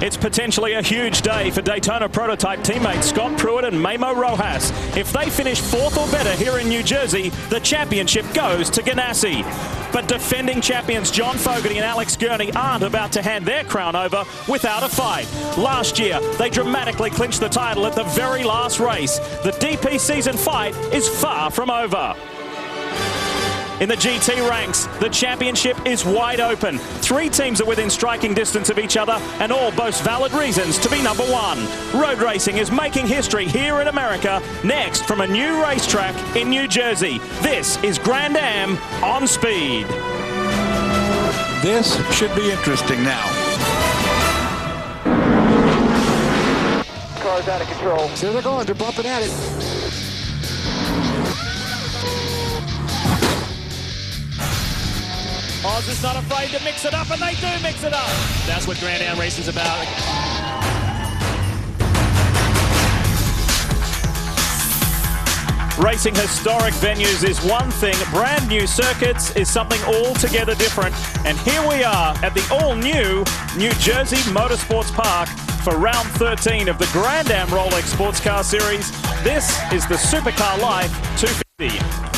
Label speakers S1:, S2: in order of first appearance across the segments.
S1: It's potentially a huge day for Daytona prototype teammates Scott Pruitt and Memo Rojas. If they finish 4th or better here in New Jersey, the championship goes to Ganassi. But defending champions John Fogarty and Alex Gurney aren't about to hand their crown over without a fight. Last year, they dramatically clinched the title at the very last race. The DP season fight is far from over. In the GT ranks, the championship is wide open. 3 teams are within striking distance of each other and all boast valid reasons to be number 1. Road racing is making history here in America, next from a new racetrack in New Jersey. This is Grand Am on speed.
S2: This should be interesting now.
S3: Car's out of control.
S4: Here they're going, they're bumping at it.
S1: Oz is not afraid to mix it up, and they do mix it up. That's what Grand Am racing's about. Racing historic venues is one thing. Brand new circuits is something altogether different. And here we are at the all-new New Jersey Motorsports Park for round 13 of the Grand Am Rolex Sports Car Series. This is the Supercar Life 250.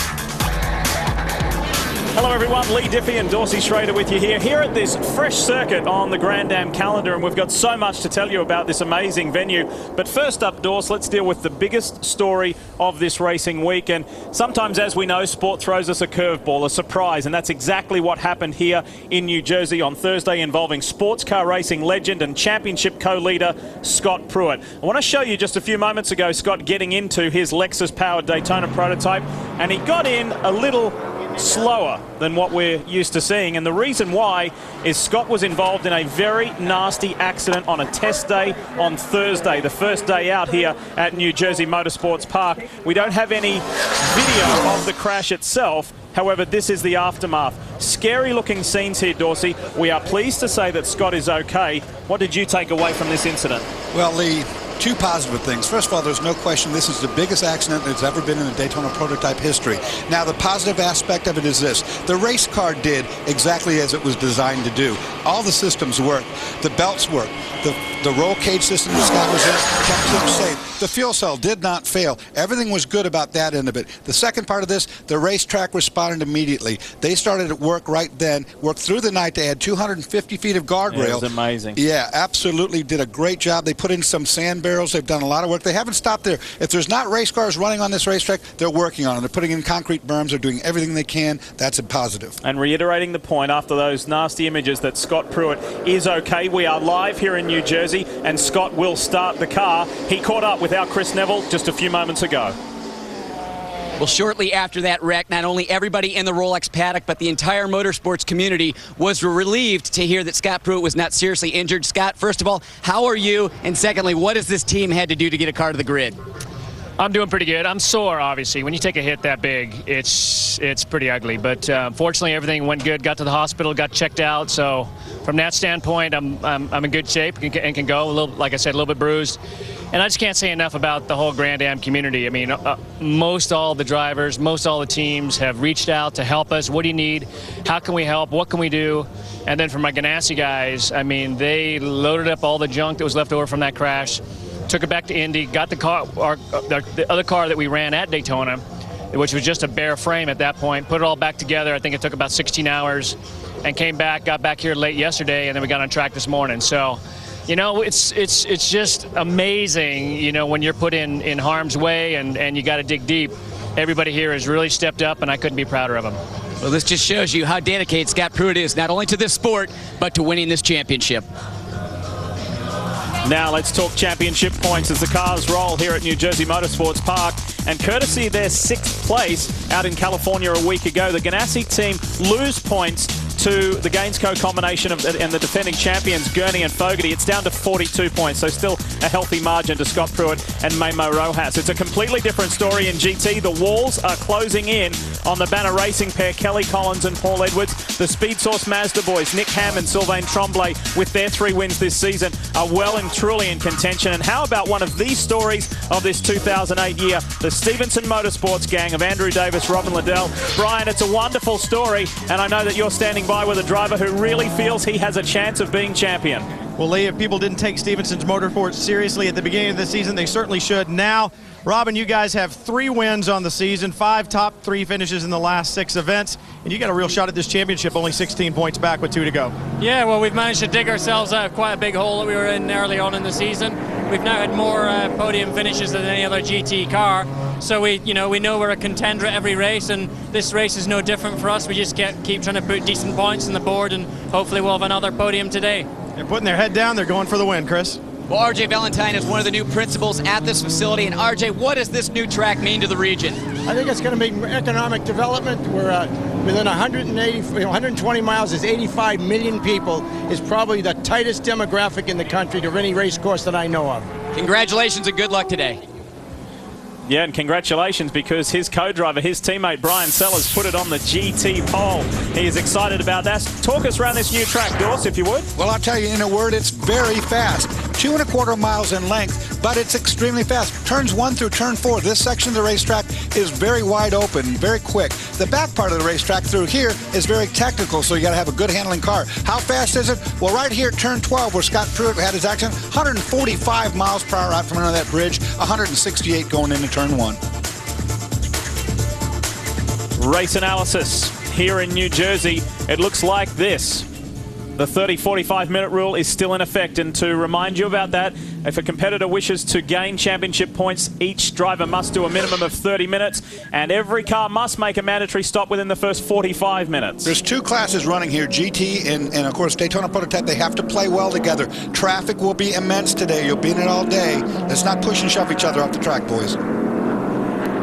S1: Hello everyone, Lee Diffie and Dorsey Schrader with you here at this fresh circuit on the Grand Am calendar, and we've got so much to tell you about this amazing venue. But first up, Dors, let's deal with the biggest story of this racing week. And sometimes, as we know, sport throws us a curveball, a surprise, and that's exactly what happened here in New Jersey on Thursday, involving sports car racing legend and championship co-leader Scott Pruitt. I want to show you just a few moments ago Scott getting into his Lexus-powered Daytona prototype, and he got in a little slower than what we're used to seeing, and the reason why is Scott was involved in a very nasty accident on a test day on Thursday, the first day out here at New Jersey Motorsports Park. We don't have any video of the crash itself. However, this is the aftermath. Scary looking scenes here, Dorsey. We are pleased to say that Scott is okay. What did you take away from this incident?
S2: Well, Lee, 2 positive things. First of all, there's no question this is the biggest accident that's ever been in the Daytona prototype history. Now, the positive aspect of it is this. The race car did exactly as it was designed to do. All the systems worked. The belts worked. The roll cage system that Scott was in kept him safe. The fuel cell did not fail. Everything was good about that end of it. The second part of this, the racetrack responded immediately. They started at work right then, worked through the night to add 250 feet of guardrail.
S1: Yeah, it was amazing.
S2: Yeah, absolutely did a great job. They put in some sand barrels. They've done a lot of work. They haven't stopped there. If there's not race cars running on this racetrack, they're working on it. They're putting in concrete berms. They're doing everything they can. That's a positive.
S1: And reiterating the point after those nasty images that Scott Pruitt is okay. We are live here in New Jersey, and Scott will start the car. He caught up with our Chris Neville just a few moments ago.
S5: Well, shortly after that wreck, not only everybody in the Rolex paddock, but the entire motorsports community was relieved to hear that Scott Pruitt was not seriously injured. Scott, first of all, how are you? And secondly, what has this team had to do to get a car to the grid?
S6: I'm doing pretty good. I'm sore, obviously. When you take a hit that big, it's pretty ugly. But fortunately, everything went good. Got to the hospital, got checked out. So from that standpoint, I'm in good shape and can go. A little, like I said, a little bit bruised. And I just can't say enough about the whole Grand Am community. I mean, most all the drivers, most all the teams have reached out to help us. What do you need? How can we help? What can we do? And then for my Ganassi guys, I mean, they loaded up all the junk that was left over from that crash, took it back to Indy, got the car, the other car that we ran at Daytona, which was just a bare frame at that point, put it all back together. I think it took about 16 hours, and came back, got back here late yesterday, and then we got on track this morning. So, you know, it's just amazing, you know, when you're put in harm's way and you got to dig deep. Everybody here has really stepped up, and I couldn't be prouder of them.
S5: Well, this just shows you how dedicated Scott Pruitt is, not only to this sport, but to winning this championship.
S1: Now let's talk championship points as the cars roll here at New Jersey Motorsports Park. And courtesy of their 6th place out in California a week ago, the Ganassi team lose points to the Gainsco combination and the defending champions Gurney and Fogarty. It's down to 42 points, so still a healthy margin to Scott Pruitt and Memo Rojas. It's a completely different story in GT. The walls are closing in on the Banner Racing pair, Kelly Collins and Paul Edwards. The Speed Source Mazda boys, Nick Ham and Sylvain Tremblay, with their 3 wins this season, are well and truly in contention. And how about one of the stories of this 2008 year, the Stevenson Motorsports gang of Andrew Davis, Robin Liddell. Brian, it's a wonderful story, and I know that you're standing by with a driver who really feels he has a chance of being champion.
S3: Well, Lee, if people didn't take Stevenson's Motorsports seriously at the beginning of the season, they certainly should now. Robin, you guys have 3 wins on the season, 5 top 3 finishes in the last 6 events, and you got a real shot at this championship, only 16 points back with 2 to go.
S4: Yeah, well, we've managed to dig ourselves out of quite a big hole that we were in early on in the season. We've now had more podium finishes than any other GT car. So we know we're a contender at every race, and this race is no different for us. We just keep trying to put decent points on the board, and hopefully we'll have another podium today.
S3: They're putting their head down. They're going for the win, Chris.
S5: Well, RJ Valentine is one of the new principals at this facility. And RJ, what does this new track mean to the region?
S7: I think it's going to make economic development. We're within 120 miles. There's 85 million people. It's probably the tightest demographic in the country to any race course that I know of.
S5: Congratulations and good luck today.
S1: Yeah, and congratulations, because his co-driver, his teammate Brian Sellers, put it on the GT pole. He is excited about that. Talk us around this new track, Dorse, if you would.
S2: Well, I'll tell you in a word, it's very fast. 2.25 miles in length, but it's extremely fast. Turns 1 through turn 4. This section of the racetrack is very wide open, very quick. The back part of the racetrack through here is very technical, so you got to have a good handling car. How fast is it? Well, right here at turn 12, where Scott Pruitt had his accident, 145 miles per hour out from under that bridge, 168 going into turn 1.
S1: Race analysis here in New Jersey. It looks like this. The 30-45 minute rule is still in effect, and to remind you about that, if a competitor wishes to gain championship points, each driver must do a minimum of 30 minutes, and every car must make a mandatory stop within the first 45 minutes.
S2: There's 2 classes running here, GT and of course Daytona Prototype. They have to play well together. Traffic will be immense today. You'll be in it all day. Let's not push and shove each other off the track, boys.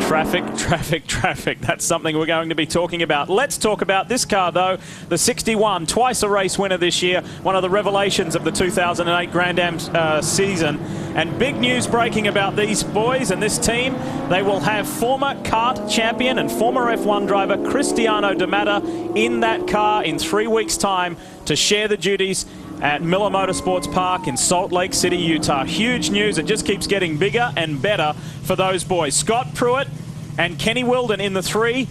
S1: Traffic, traffic, traffic. That's something we're going to be talking about. Let's talk about this car, though. The 61, twice a race winner this year. One of the revelations of the 2008 Grand Am season. And big news breaking about these boys and this team. They will have former kart champion and former F1 driver Cristiano D'Amato in that car in 3 weeks' time to share the duties at Miller Motorsports Park in Salt Lake City, Utah. Huge news. It just keeps getting bigger and better for those boys. Scott Pruitt and Kenny Wilden in the 3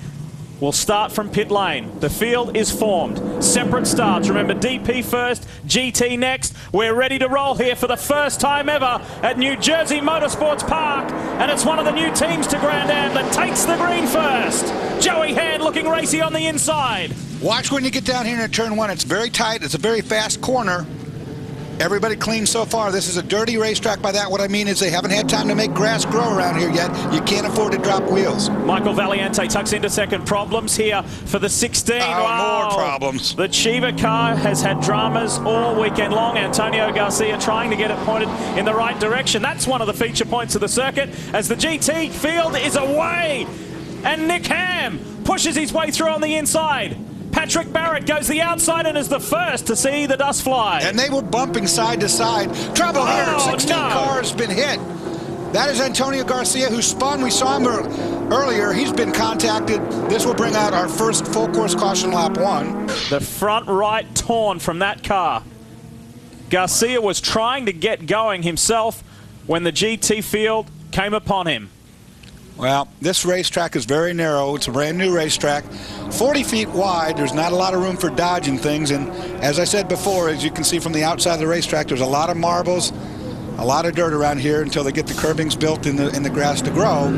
S1: will start from pit lane. The field is formed. Separate starts. Remember, DP first, GT next. We're ready to roll here for the first time ever at New Jersey Motorsports Park. And it's one of the new teams to Grand Am that takes the green first. Joey Hand looking racy on the inside.
S2: Watch when you get down here in turn 1. It's very tight. It's a very fast corner. Everybody clean so far. This is a dirty racetrack. By that, what I mean is they haven't had time to make grass grow around here yet. You can't afford to drop wheels.
S1: Michael Valiente tucks into second. Problems here for the 16.
S2: More problems.
S1: The Chiva car has had dramas all weekend long. Antonio Garcia trying to get it pointed in the right direction. That's one of the feature points of the circuit as the GT field is away. And Nick Ham pushes his way through on the inside. Patrick Barrett goes the outside and is the first to see the dust fly.
S2: And they were bumping side to side. Trouble here. 16 cars been hit. That is Antonio Garcia, who spun. We saw him earlier. He's been contacted. This will bring out our first full course caution lap 1.
S1: The front right torn from that car. Garcia was trying to get going himself when the GT field came upon him.
S2: Well, this racetrack is very narrow. It's a brand new racetrack. 40 feet wide. There's not a lot of room for dodging things. And as I said before, as you can see from the outside of the racetrack, there's a lot of marbles, a lot of dirt around here until they get the curbings built in the grass to grow.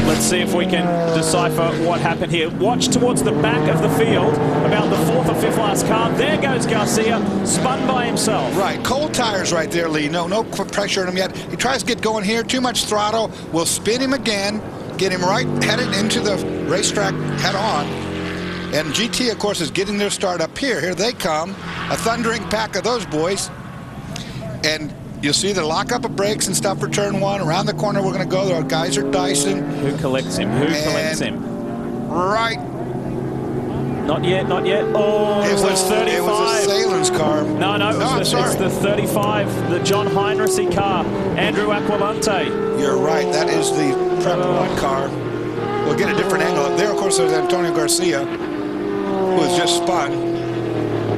S1: Let's see if we can decipher what happened here. Watch towards the back of the field, about the 4th or 5th last car. There goes Garcia, spun by himself.
S2: Right, cold tires right there, Lee. No pressure on him yet. He tries to get going here. Too much throttle. We'll spin him again, get him right headed into the racetrack head on. And GT, of course, is getting their start up here. Here they come, a thundering pack of those boys. And you'll see the lockup of brakes and stuff for turn 1. Around the corner we're going to go. Our guys are dicing.
S1: Who collects him? Who collects him?
S2: Right.
S1: Not yet, not yet. Oh, it was 35.
S2: It was a Salen's car.
S1: No, it's the 35, the John Heinrichs car. Andrew Aquilante.
S2: You're right. That is the Prep 1 car. We'll get a different angle up there. Of course, there's Antonio Garcia, who has just spun.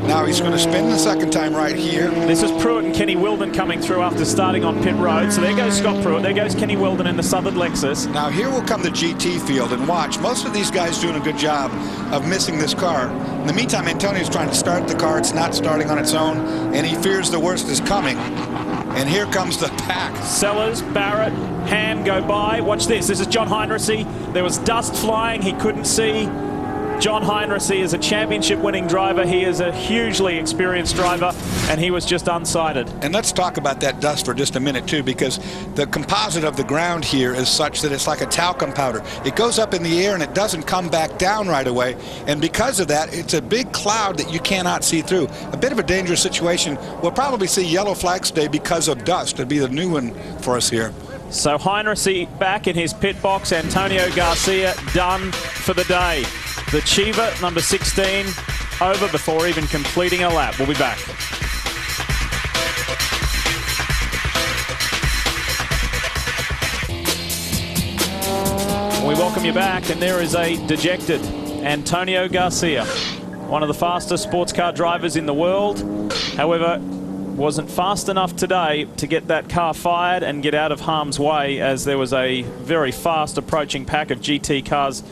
S2: Now he's going to spin the second time right here.
S1: This is Pruitt and Kenny Wilden coming through after starting on pit road. So there goes Scott Pruitt. There goes Kenny Wilden in the Southern Lexus.
S2: Now here will come the GT field, and watch. Most of these guys doing a good job of missing this car. In the meantime, Antonio's trying to start the car. It's not starting on its own, and he fears the worst is coming. And here comes the pack.
S1: Sellers, Barrett, Ham go by. Watch this. This is John Heinrichsey. There was dust flying. He couldn't see. John Heinrichsey is a championship-winning driver. He is a hugely experienced driver, and he was just unsighted.
S2: And let's talk about that dust for just a minute, too, because the composite of the ground here is such that it's like a talcum powder. It goes up in the air, and it doesn't come back down right away. And because of that, it's a big cloud that you cannot see through. A bit of a dangerous situation. We'll probably see yellow flags today because of dust. It'll be the new one for us here.
S1: So Heinrichsey back in his pit box. Antonio Garcia done for the day. The Chiva, number 16, over before even completing a lap. We'll be back. We welcome you back, and there is a dejected Antonio Garcia, one of the fastest sports car drivers in the world. However, wasn't fast enough today to get that car fired and get out of harm's way, as there was a very fast approaching pack of GT cars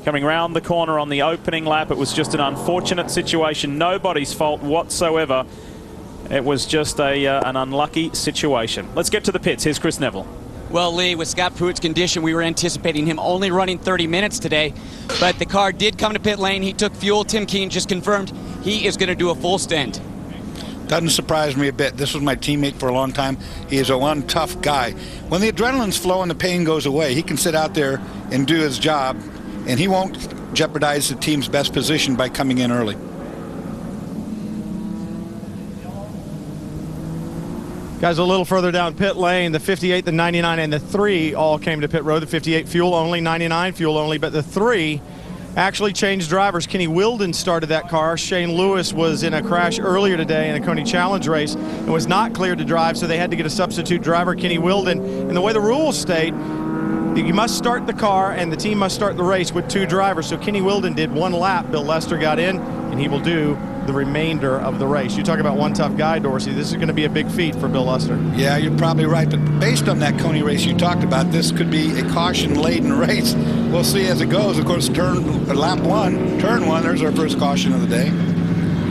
S1: coming round the corner on the opening lap. It was just an unfortunate situation. Nobody's fault whatsoever. It was just an unlucky situation. Let's get to the pits. Here's Chris Neville.
S5: Well, Lee, with Scott Pruitt's condition, we were anticipating him only running 30 minutes today, but the car did come to pit lane. He took fuel. Tim Keen just confirmed he is going to do a full stint.
S2: Doesn't surprise me a bit. This was my teammate for a long time. He is a one tough guy. When the adrenaline's flowing, the pain goes away. He can sit out there and do his job, and he won't jeopardize the team's best position by coming in early.
S3: Guys, a little further down pit lane, the 58, the 99, and the 3 all came to pit road. The 58 fuel only, 99 fuel only, but the 3 actually changed drivers. Kenny Wilden started that car. Shane Lewis was in a crash earlier today in a Coney Challenge race and was not cleared to drive, so they had to get a substitute driver, Kenny Wilden. And the way the rules state, you must start the car and the team must start the race with 2 drivers. So Kenny Wilden did 1 lap. Bill Lester got in, and he will do the remainder of the race. You talk about one tough guy, Dorsey. This is going to be a big feat for Bill Lester.
S2: Yeah, you're probably right. But based on that Coney race you talked about, this could be a caution-laden race. We'll see as it goes. Of course, lap 1, turn 1, there's our first caution of the day.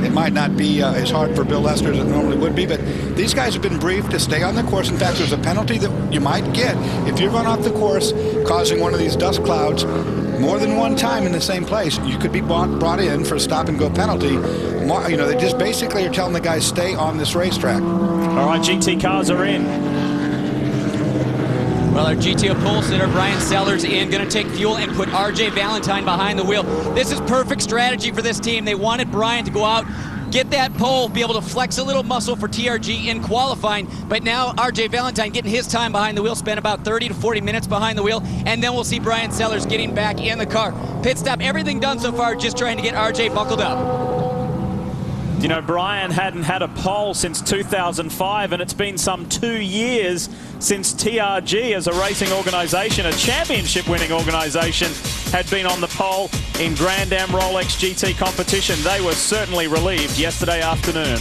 S2: It might not be as hard for Bill Lester as it normally would be, but these guys have been briefed to stay on the course. In fact, there's a penalty that you might get if you run off the course causing one of these dust clouds more than one time in the same place. You could be brought in for a stop-and-go penalty. You know, they just basically are telling the guys stay on this racetrack.
S1: All right, GT cars are in.
S5: Well, our GTO pole sitter, Brian Sellers, in, going to take fuel and put RJ Valentine behind the wheel. This is perfect strategy for this team. They wanted Brian to go out, get that pole, be able to flex a little muscle for TRG in qualifying, but now RJ Valentine getting his time behind the wheel, spent about 30 to 40 minutes behind the wheel, and then we'll see Brian Sellers getting back in the car. Pit stop, everything done so far, just trying to get RJ buckled up.
S1: You know, Brian hadn't had a pole since 2005, and it's been some 2 years since TRG as a racing organization, a championship-winning organization, had been on the pole in Grand Am Rolex GT competition. They were certainly relieved yesterday afternoon.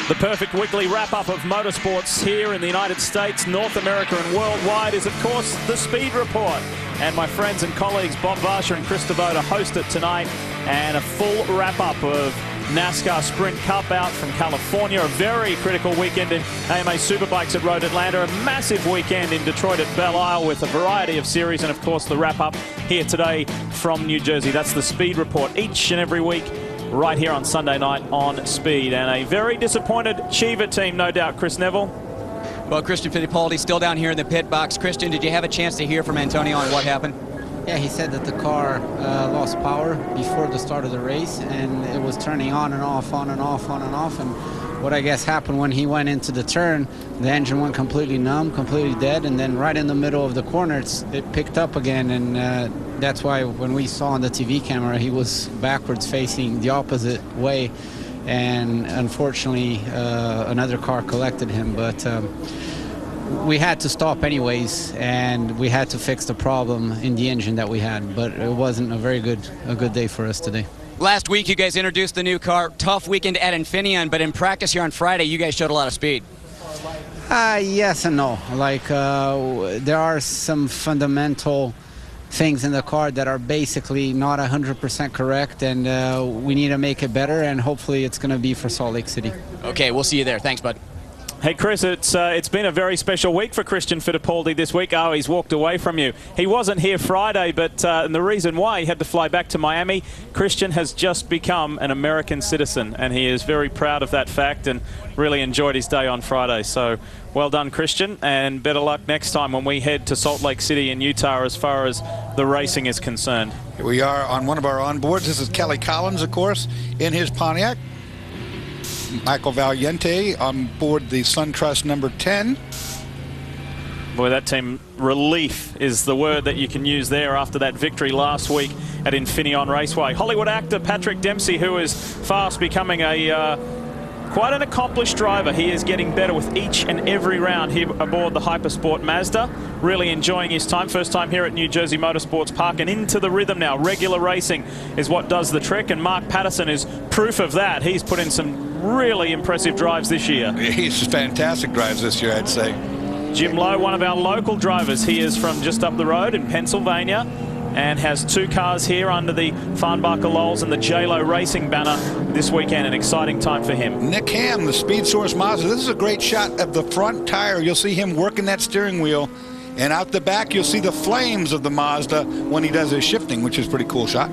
S1: The perfect weekly wrap-up of motorsports here in the United States, North America and worldwide is, of course, the Speed Report. And my friends and colleagues Bob Varsha and Chris Devoda host it tonight, and a full wrap-up of NASCAR Sprint Cup out from California, a very critical weekend in AMA Superbikes at Road Atlanta, a massive weekend in Detroit at Belle Isle with a variety of series, and of course the wrap-up here today from New Jersey. That's the Speed Report each and every week right here on Sunday night on Speed. And a very disappointed Chiva team, no doubt, Chris Neville.
S5: Well, Christian Fittipaldi still down here in the pit box. Christian, did you have a chance to hear from Antonio on what happened?
S8: Yeah, he said that the car lost power before the start of the race, and it was turning on and off, on and off, on and off. And what I guess happened when he went into the turn, the engine went completely numb, completely dead, and then right in the middle of the corner, it picked up again. And that's why when we saw on the TV camera, he was backwards facing the opposite way. And unfortunately, another car collected him. But we had to stop anyways, and we had to fix the problem in the engine that we had. But it wasn't a good day for us today.
S5: Last week, you guys introduced the new car. Tough weekend at Infineon, but in practice here on Friday, you guys showed a lot of speed.
S8: Yes and no. Like, there are some fundamental things in the car that are basically not 100% correct, and we need to make it better, and hopefully it's going to be for Salt Lake City.
S5: Okay, we'll see you there. Thanks, bud.
S1: Hey, Chris, it's been a very special week for Christian Fittipaldi this week. Oh, he's walked away from you. He wasn't here Friday, but and the reason why he had to fly back to Miami, Christian has just become an American citizen, and he is very proud of that fact and really enjoyed his day on Friday. So well done, Christian, and better luck next time when we head to Salt Lake City in Utah as far as the racing is concerned.
S2: Here we are on one of our onboards. This is Kelly Collins, of course, in his Pontiac. Michael Valiente on board the SunTrust number 10.
S1: Boy, that team, relief is the word that you can use there after that victory last week at Infineon Raceway. Hollywood actor Patrick Dempsey, who is fast becoming quite an accomplished driver. He is getting better with each and every round here aboard the Hypersport Mazda. Really enjoying his time. First time here at New Jersey Motorsports Park, and into the rhythm now. Regular racing is what does the trick, and Mark Patterson is proof of that. He's put in some really impressive drives this year.
S2: He's fantastic drives this year, I'd say.
S1: Jim Lowe, one of our local drivers. He is from just up the road in Pennsylvania and has 2 cars here under the Farnbacher Lowells and the J-Lo Racing banner this weekend. An exciting time for him.
S2: Nick Ham, the Speed Source Mazda. This is a great shot of the front tire. You'll see him working that steering wheel. And out the back, you'll see the flames of the Mazda when he does his shifting, which is a pretty cool shot.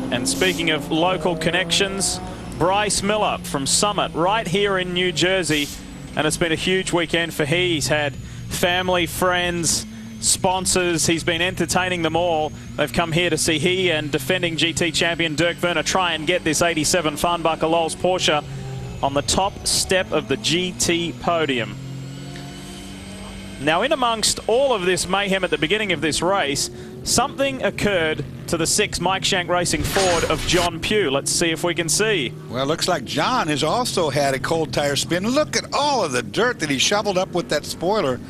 S1: And speaking of local connections, Bryce Miller from Summit, right here in New Jersey. And it's been a huge weekend for he. He's had family, friends, sponsors. He's been entertaining them all. They've come here to see he and defending GT champion Dirk Werner try and get this 87 Farnbacher Lowells Porsche on the top step of the GT podium. Now, in amongst all of this mayhem at the beginning of this race, something occurred to the 6 Mike Shank Racing Ford of John Pugh. Let's see if we can see.
S2: Well, it looks like John has also had a cold tire spin. Look at all of the dirt that he shoveled up with that spoiler,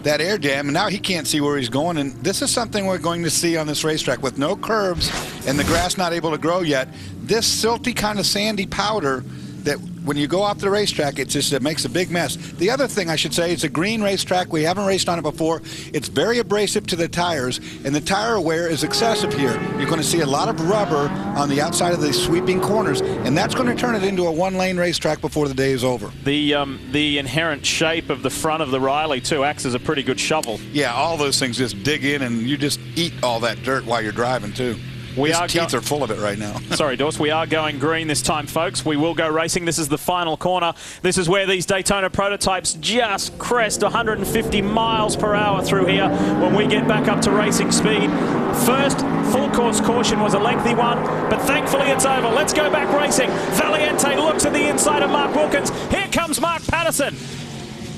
S2: that air dam, and now he can't see where he's going. And this is something we're going to see on this racetrack with no curbs and the grass not able to grow yet. This silty kind of sandy powder that when you go off the racetrack, it makes a big mess. The other thing I should say, it's a green racetrack. We haven't raced on it before. It's very abrasive to the tires, and the tire wear is excessive here. You're going to see a lot of rubber on the outside of the sweeping corners, and that's going to turn it into a one-lane racetrack before the day is over.
S1: The inherent shape of the front of the Riley, too, acts as a pretty good shovel.
S2: Yeah, all those things just dig in, and you just eat all that dirt while you're driving, too. His teeth are full of it right now.
S1: Sorry, Dorse. We are going green this time, folks. We will go racing. This is the final corner. This is where these Daytona prototypes just crest 150 miles per hour through here when we get back up to racing speed. First full course caution was a lengthy one, but thankfully it's over. Let's go back racing. Valiente looks at the inside of Mark Wilkins. Here comes Mark Patterson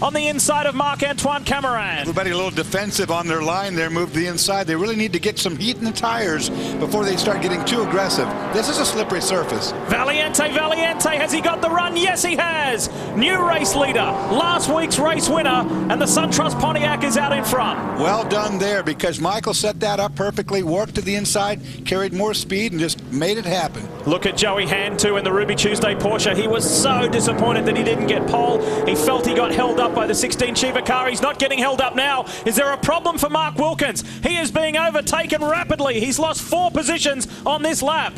S1: on the inside of Marc-Antoine Cameron.
S2: Everybody a little defensive on their line there, moved to the inside. They really need to get some heat in the tires before they start getting too aggressive. This is a slippery surface.
S1: Valiente, has he got the run? Yes, he has. New race leader, last week's race winner, and the SunTrust Pontiac is out in front.
S2: Well done there, because Michael set that up perfectly, worked to the inside, carried more speed, and just made it happen.
S1: Look at Joey Hand, too, in the Ruby Tuesday Porsche. He was so disappointed that he didn't get pole. He felt he got held up by the 16 Chiva car. He's not getting held up now. Is there a problem for Mark Wilkins? He is being overtaken rapidly. He's lost 4 positions on this lap.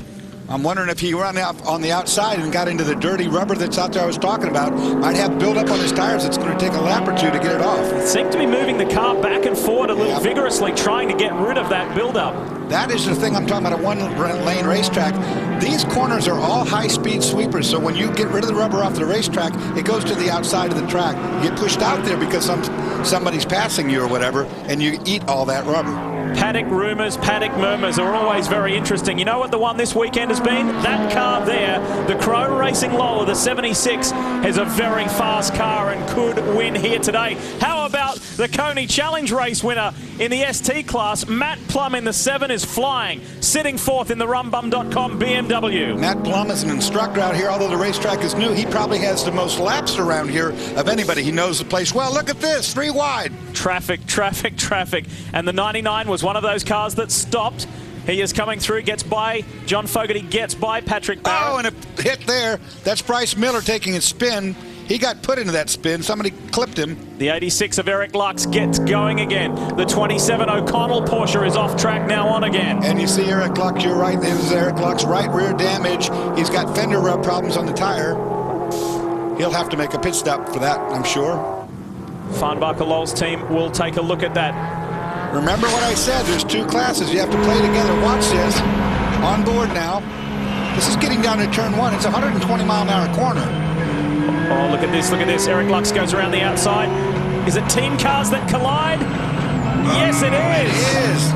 S2: I'm wondering if he ran out on the outside and got into the dirty rubber that's out there I was talking about. Might have build up on his tires. It's going to take a lap or 2 to get it off.
S1: He seemed to be moving the car back and forward a little vigorously, trying to get rid of that build-up.
S2: That is the thing I'm talking about, a one-lane racetrack. These corners are all high-speed sweepers, so when you get rid of the rubber off the racetrack, it goes to the outside of the track. You get pushed out there because somebody's passing you or whatever, and you eat all that rubber.
S1: Paddock rumors, paddock murmurs are always very interesting. You know what the one this weekend has been? That car there, the Chrome Racing Lola, the 76, is a very fast car and could win here today. How about the Coney Challenge race winner in the ST class? Matt Plum in the 7 is flying, sitting 4th in the rumbum.com BMW.
S2: Matt Plum is an instructor out here, although the racetrack is new. He probably has the most laps around here of anybody. He knows the place well. Look at this, 3 wide.
S1: Traffic. And the 99 was one of those cars that stopped. He is coming through, gets by John Fogerty, gets by Patrick Barrett.
S2: Oh, and a hit there. That's Bryce Miller taking a spin. He got put into that spin. Somebody clipped him.
S1: The 86 of Eric Lux gets going again. The 27 O'Connell Porsche is off track now on again.
S2: And you see Eric Lux, you're right, this is Eric Lux, right rear damage. He's got fender rub problems on the tire. He'll have to make a pit stop for that, I'm sure.
S1: Farnbacher Lowell's team will take a look at that.
S2: Remember what I said, there's 2 classes. You have to play together. Watch this. On board now. This is getting down to turn 1. It's a 120-mile-an-hour corner.
S1: Oh, look at this, look at this. Eric Lux goes around the outside. Is it team cars that collide? Yes, it is.
S2: It is.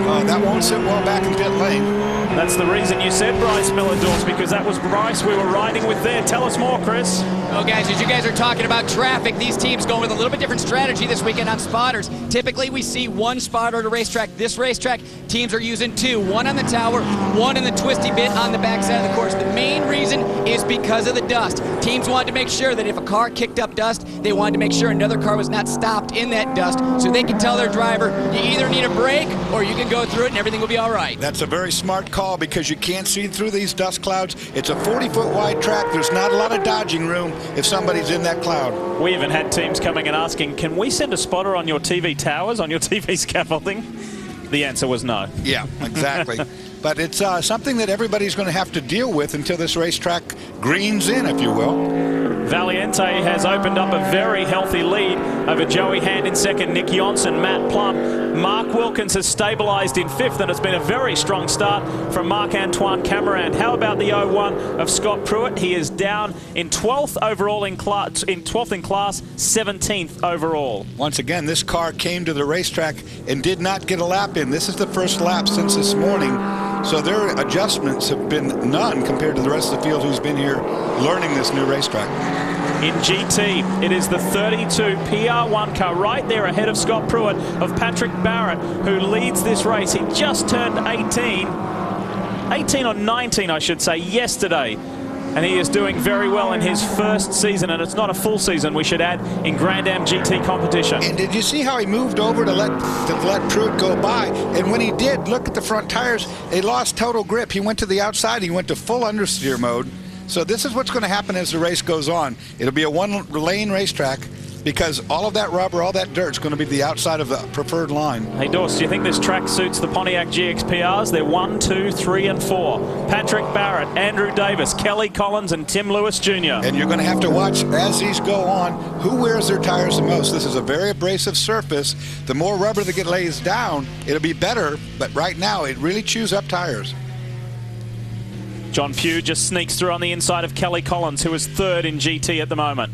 S2: Oh, that won't sit well back in pit lane.
S1: That's the reason you said Bryce Miller, Dorse, because that was Bryce we were riding with there. Tell us more, Chris.
S5: Well, guys, as you guys are talking about traffic, these teams going with a little bit different strategy this weekend on spotters. Typically, we see 1 spotter at a racetrack. This racetrack, teams are using 2. 1 on the tower, 1 in the twisty bit on the backside of the course. The main reason is because of the dust. Teams wanted to make sure that if a car kicked up dust, they wanted to make sure another car was not stopped in that dust, so they can tell their driver, you either need a break or you can go through it and everything will be all right.
S2: That's a very smart call because you can't see through these dust clouds. It's a 40-foot wide track. There's not a lot of dodging room if somebody's in that cloud.
S1: We even had teams coming and asking, can we send a spotter on your TV towers, on your TV scaffolding? The answer was no.
S2: Yeah, exactly. But it's something that everybody's going to have to deal with until this racetrack greens in, if you will.
S1: Valiente has opened up a very healthy lead over Joey Hand in second, Nick Johnson, Matt Plum. Mark Wilkins has stabilized in 5th, and it's been a very strong start from Marc-Antoine Cameron. How about the 01 of Scott Pruitt? He is down in 12th overall in class, 17th overall.
S2: Once again, this car came to the racetrack and did not get a lap in. This is the first lap since this morning. So their adjustments have been none compared to the rest of the field who's been here learning this new racetrack.
S1: In GT, it is the 32 PR1 car right there ahead of Scott Pruitt of Patrick Barrett, who leads this race. He just turned 18 or 19, I should say, yesterday. And he is doing very well in his first season, and it's not a full season, we should add, in Grand Am GT competition.
S2: And did you see how he moved over to let Pruitt go by? And when he did, look at the front tires. They lost total grip. He went to the outside. He went to full understeer mode. So this is what's going to happen as the race goes on. It'll be a 1-lane racetrack because all of that rubber, all that dirt is going to be the outside of the preferred line.
S1: Hey, Dorse, do you think this track suits the Pontiac GXPRs? They're 1, 2, 3, and 4. Patrick Barrett, Andrew Davis, Kelly Collins, and Tim Lewis Jr.
S2: And you're going to have to watch as these go on who wears their tires the most. This is a very abrasive surface. The more rubber that lays down, it'll be better. But right now, it really chews up tires.
S1: John Pugh just sneaks through on the inside of Kelly Collins, who is 3rd in GT at the moment.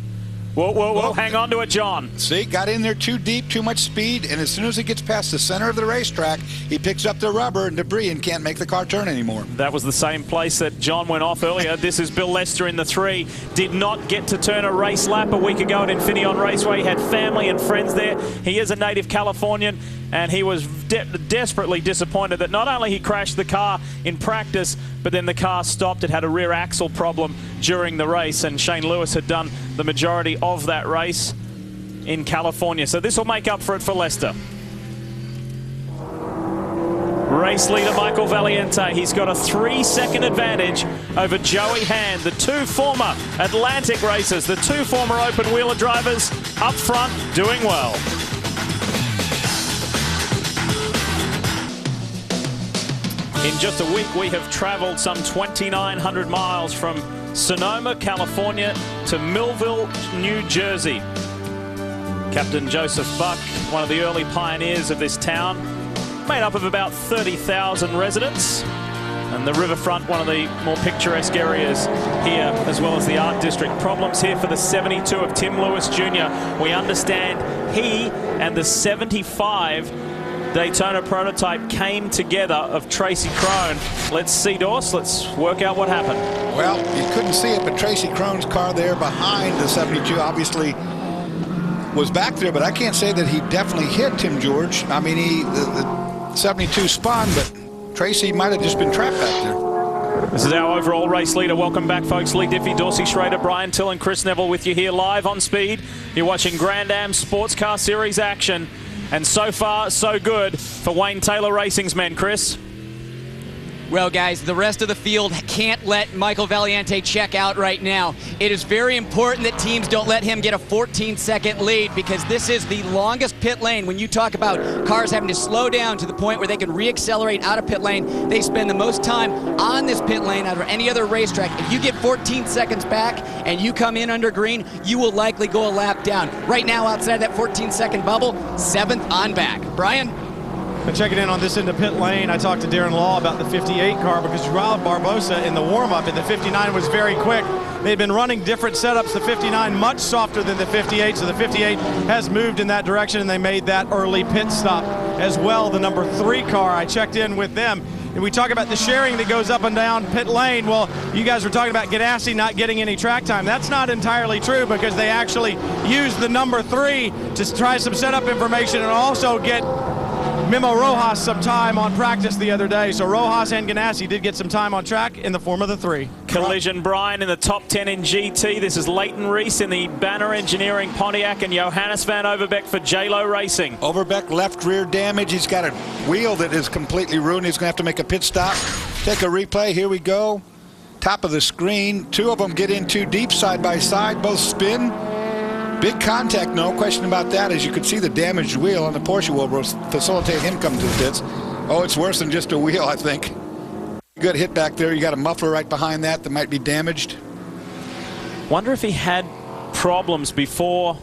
S1: Whoa, whoa, whoa, hang on to it, John.
S2: See, got in there too deep, too much speed, and as soon as he gets past the center of the racetrack, he picks up the rubber and debris and can't make the car turn anymore.
S1: That was the same place that John went off earlier. This is Bill Lester in the 3. Did not get to turn a race lap a week ago at Infineon Raceway. He had family and friends there. He is a native Californian, and he was desperately disappointed that not only he crashed the car in practice, but then the car stopped. It had a rear axle problem during the race, and Shane Lewis had done the majority of that race in California. So this will make up for it for Lester. Race leader Michael Valiente. He's got a 3-second advantage over Joey Hand, the 2 former Atlantic racers, the 2 former open wheeler drivers up front doing well. In just a week, we have traveled some 2,900 miles from Sonoma, California to Millville, New Jersey. Captain Joseph Buck, one of the early pioneers of this town, made up of about 30,000 residents. And the riverfront, one of the more picturesque areas here, as well as the art district. Problems here for the 72 of Tim Lewis Jr. We understand he and the 75 Daytona prototype came together of Tracy Crone. Let's see, Dorse. Let's work out what happened.
S2: Well, you couldn't see it, but Tracy Crone's car there behind the 72 obviously was back there, but I can't say that he definitely hit Tim George. I mean, the 72 spun, but Tracy might have just been trapped back there.
S1: This is our overall race leader. Welcome back, folks. Lee Diffie, Dorsey Schrader, Brian Till, and Chris Neville with you here live on Speed. You're watching Grand Am Sports Car Series action. And so far, so good for Wayne Taylor Racing's men, Chris.
S5: Well, guys, the rest of the field can't let Michael Valiente check out right now. It is very important that teams don't let him get a 14-second lead, because this is the longest pit lane. When you talk about cars having to slow down to the point where they can reaccelerate out of pit lane, they spend the most time on this pit lane out of any other racetrack. If you get 14 seconds back and you come in under green, you will likely go a lap down. Right now, outside that 14-second bubble, 7th on back. Brian?
S3: But checking in on this into pit lane, I talked to Darren Law about the 58 car, because Joao Barbosa in the warm-up in the 59 was very quick. They've been running different setups. The 59 much softer than the 58, so the 58 has moved in that direction, and they made that early pit stop as well. The number 3 car, I checked in with them, and we talk about the sharing that goes up and down pit lane. Well, you guys were talking about Ganassi not getting any track time. That's not entirely true, because they actually used the number 3 to try some setup information and also get Memo Rojas some time on practice the other day. So Rojas and Ganassi did get some time on track in the form of the 3.
S1: Collision Brian in the top 10 in GT. This is Leighton Reese in the Banner Engineering Pontiac, and Johannes van Overbeek for J-Lo Racing.
S2: Overbeek left rear damage. He's got a wheel that is completely ruined. He's going to have to make a pit stop. Take a replay. Here we go. Top of the screen. 2 of them get in too deep side by side. Both spin. Big contact, no question about that. As you can see, the damaged wheel on the Porsche will facilitate him coming to the pits. Oh, it's worse than just a wheel, I think. Good hit back there. You got a muffler right behind that might be damaged.
S1: Wonder if he had problems before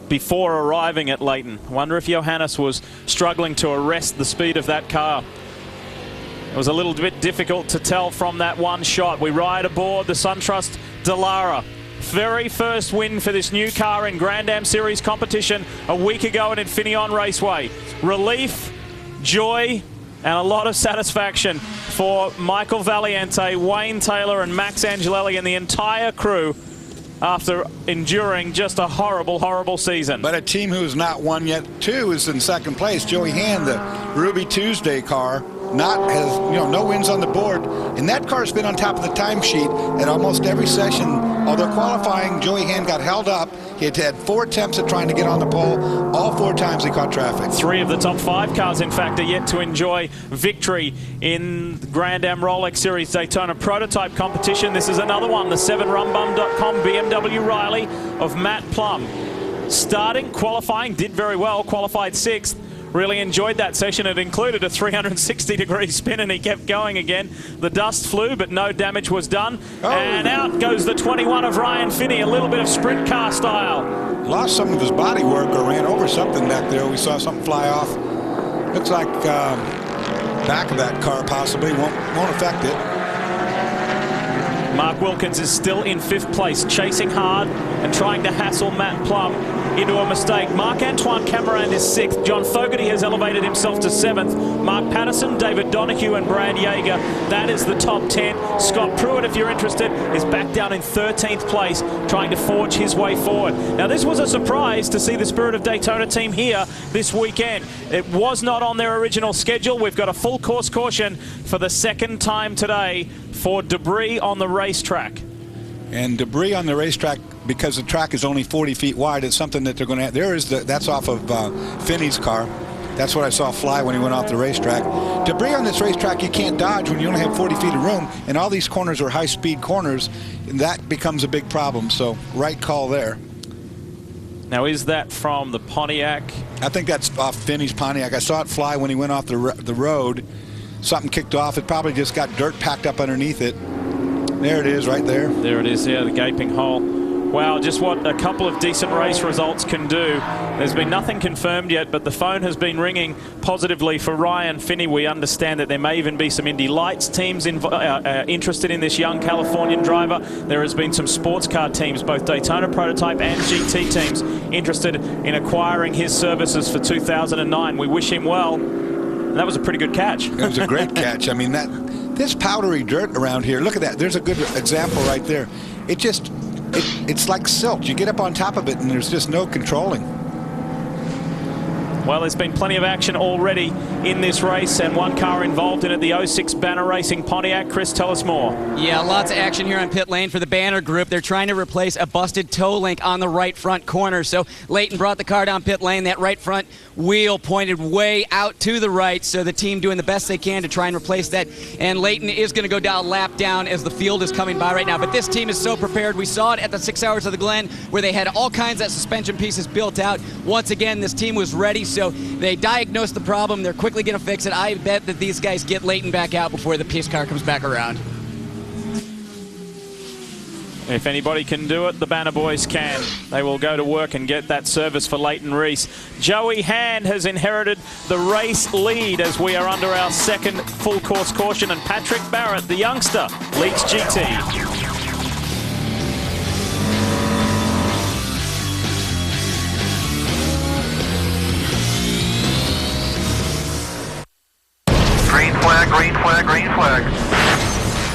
S1: arriving at Leighton. Wonder if Johannes was struggling to arrest the speed of that car. It was a little bit difficult to tell from that one shot. We ride aboard the SunTrust Dallara. Very first win for this new car in Grand Am Series competition a week ago at Infineon Raceway. Relief, joy, and a lot of satisfaction for Michael Valiente, Wayne Taylor, and Max Angelelli and the entire crew after enduring just a horrible, horrible season.
S2: But a team who's not won yet, too, is in second place. Joey Hand, the Ruby Tuesday car, no wins on the board, and that car's been on top of the timesheet at almost every session. Although qualifying, Joey Hand got held up. He had 4 attempts at trying to get on the pole. All 4 times he caught traffic. 3
S1: of the top 5 cars, in fact, are yet to enjoy victory in the Grand Am Rolex Series Daytona prototype competition. This is another one, the 7rumbum.com BMW Riley of Matt Plum. Starting qualifying, did very well, qualified 6th. Really enjoyed that session. It included a 360-degree spin, and he kept going again. The dust flew, but no damage was done. Oh. And out goes the 21 of Ryan Finney, a little bit of sprint car style.
S2: Lost some of his body work or ran over something back there. We saw something fly off. Looks like back of that car possibly won't affect it.
S1: Mark Wilkins is still in 5th place, chasing hard and trying to hassle Matt Plum into a mistake. Marc-Antoine Camerand is 6th. John Fogarty has elevated himself to 7th. Mark Patterson, David Donahue, and Brad Yeager. That is the top 10. Scott Pruitt, if you're interested, is back down in 13th place, trying to forge his way forward. Now, this was a surprise to see the Spirit of Daytona team here this weekend. It was not on their original schedule. We've got a full course caution for the 2nd time today for debris on the racetrack.
S2: And debris on the racetrack, because the track is only 40 feet wide, it's something that they're going to have. That's off of Finney's car. That's what I saw fly when he went off the racetrack. Debris on this racetrack you can't dodge when you only have 40 feet of room, and all these corners are high-speed corners, and that becomes a big problem. So, right call there.
S1: Now, is that from the Pontiac?
S2: I think that's off Finney's Pontiac. I saw it fly when he went off the road. Something kicked off. It probably just got dirt packed up underneath it. There it is, right there.
S1: There it is, yeah, the gaping hole. Wow, just what a couple of decent race results can do. There's been nothing confirmed yet, but the phone has been ringing positively for Ryan Finney. We understand that there may even be some Indy Lights teams interested in this young Californian driver. There has been some sports car teams, both Daytona prototype and GT teams, interested in acquiring his services for 2009. We wish him well. And that was a pretty good catch.
S2: It was a great catch. I mean, this powdery dirt around here, look at that. There's a good example right there. It's like silt. You get up on top of it and there's just no controlling.
S1: Well, there's been plenty of action already in this race, and one car involved in it, the 06 Banner Racing Pontiac. Chris, tell us more.
S5: Yeah, lots of action here on pit lane for the Banner Group. They're trying to replace a busted toe link on the right front corner. So Leighton brought the car down pit lane. That right front wheel pointed way out to the right, so the team doing the best they can to try and replace that. And Leighton is going to go down lap down as the field is coming by right now. But this team is so prepared. We saw it at the 6 Hours of the Glen, where they had all kinds of suspension pieces built out. Once again, this team was ready, so they diagnosed the problem. They're quickly going to fix it. I bet that these guys get Leighton back out before the pace car comes back around.
S1: If anybody can do it, the Banner boys can. They will go to work and get that service for Leighton Reese. Joey Hand has inherited the race lead as we are under our second full course caution, and Patrick Barrett, the youngster, leads GT.
S9: Green flag, green flag, green flag.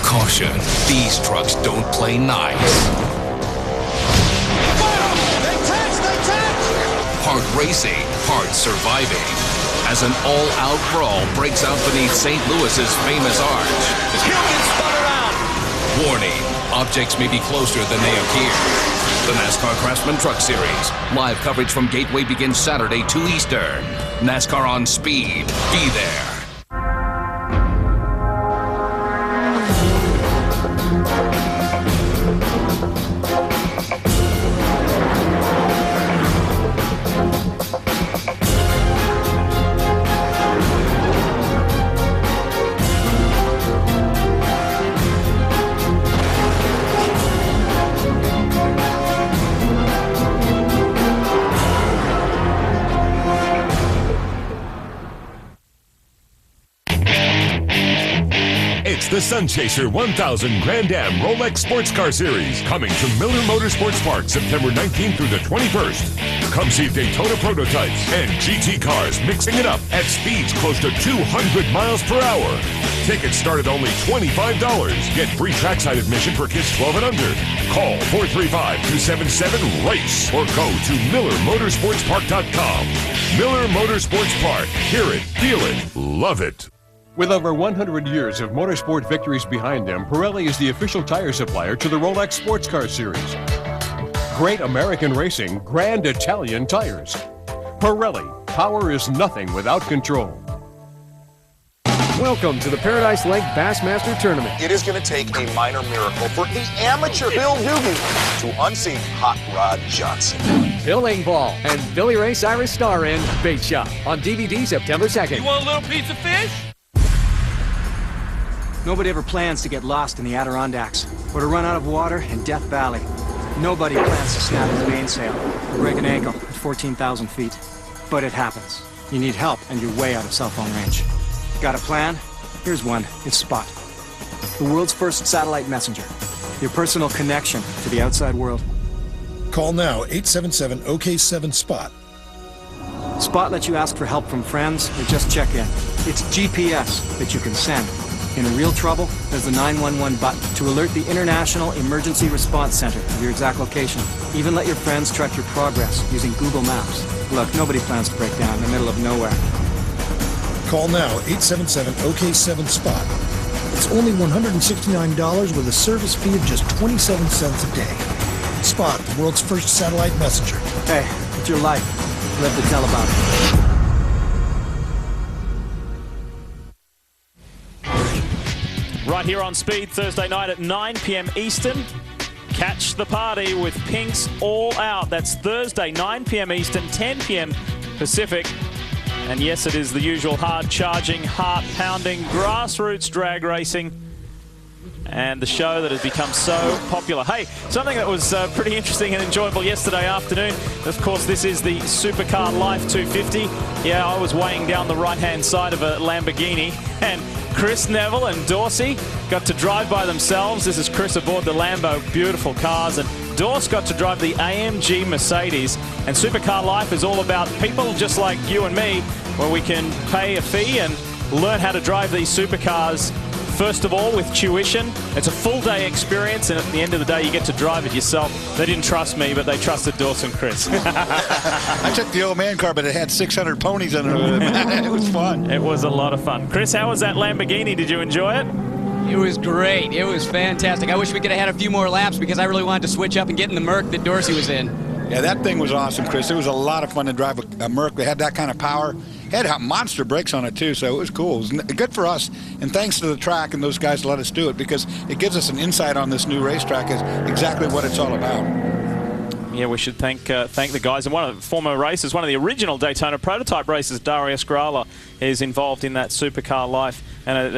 S10: Caution, these trucks don't play nice.
S9: They touch!
S10: Part racing, part surviving. As an all-out brawl breaks out beneath St. Louis's famous arch.
S9: He'll get spun around!
S10: Warning, objects may be closer than they appear. The NASCAR Craftsman Truck Series. Live coverage from Gateway begins Saturday 2 Eastern. NASCAR on speed. Be there.
S11: The Sunchaser 1000 Grand Am Rolex Sports Car Series, coming to Miller Motorsports Park September 19th through the 21st. Come see Daytona prototypes and GT cars mixing it up at speeds close to 200 miles per hour. Tickets start at only $25. Get free trackside admission for kids 12 and under. Call 435-277-RACE or go to MillerMotorsportsPark.com. Miller Motorsports Park. Hear it, feel it, love it.
S12: With over 100 years of motorsport victories behind them, Pirelli is the official tire supplier to the Rolex Sports Car Series. Great American racing, grand Italian tires. Pirelli, power is nothing without control.
S13: Welcome to the Paradise Lake Bassmaster Tournament.
S14: It is going to take a minor miracle for the amateur Bill Newby to unseat Hot Rod Johnson.
S13: Bill Engvall and Billy Ray Cyrus star in Bait Shop on DVD September 2nd.
S15: You want a little piece of fish?
S16: Nobody ever plans to get lost in the Adirondacks or to run out of water in Death Valley. Nobody plans to snap his mainsail or break an ankle at 14,000 feet. But it happens. You need help and you're way out of cell phone range. Got a plan? Here's one. It's Spot. The world's first satellite messenger. Your personal connection to the outside world.
S17: Call now, 877-OK7-SPOT.
S16: Spot lets you ask for help from friends or just check in. It's GPS that you can send. In real trouble, there's the 911 button to alert the International Emergency Response Center of your exact location. Even let your friends track your progress using Google Maps. Look, nobody plans to break down in the middle of nowhere.
S17: Call now, 877-OK7-SPOT. It's only $169 with a service fee of just 27 cents a day. Spot, the world's first satellite messenger.
S16: Hey, it's your life. Live to tell about it.
S1: Right here on Speed, Thursday night at 9 p.m. Eastern. Catch the party with Pink's All Out. That's Thursday, 9 p.m. Eastern, 10 p.m. Pacific. And yes, it is the usual hard-charging, heart-pounding, grassroots drag racing. And the show that has become so popular. Hey, something that was pretty interesting and enjoyable yesterday afternoon. Of course, this is the Supercar Life 250. Yeah, I was weighing down the right-hand side of a Lamborghini, and Chris Neville and Dorsey got to drive by themselves. This is Chris aboard the Lambo. Beautiful cars. And Dorse got to drive the AMG Mercedes. And Supercar Life is all about people just like you and me, where we can pay a fee and learn how to drive these supercars first of all, with tuition. It's a full-day experience, and at the end of the day, you get to drive it yourself. They didn't trust me, but they trusted Dawson Chris.
S2: I took the old man car, but it had 600 ponies in it. It was fun.
S1: It was a lot of fun. Chris, how was that Lamborghini? Did you enjoy it?
S5: It was great. It was fantastic. I wish we could have had a few more laps because I really wanted to switch up and get in the Merc that Dorsey was in.
S2: Yeah, that thing was awesome, Chris. It was a lot of fun to drive a Merc. They had that kind of power. It had monster brakes on it, too, so it was cool. It was good for us, and thanks to the track and those guys to let us do it, because it gives us an insight on this new racetrack as exactly what it's all about.
S1: Yeah, we should thank the guys. And one of the former racers, one of the original Daytona prototype racers, Darius Grala, is involved in that Supercar Life and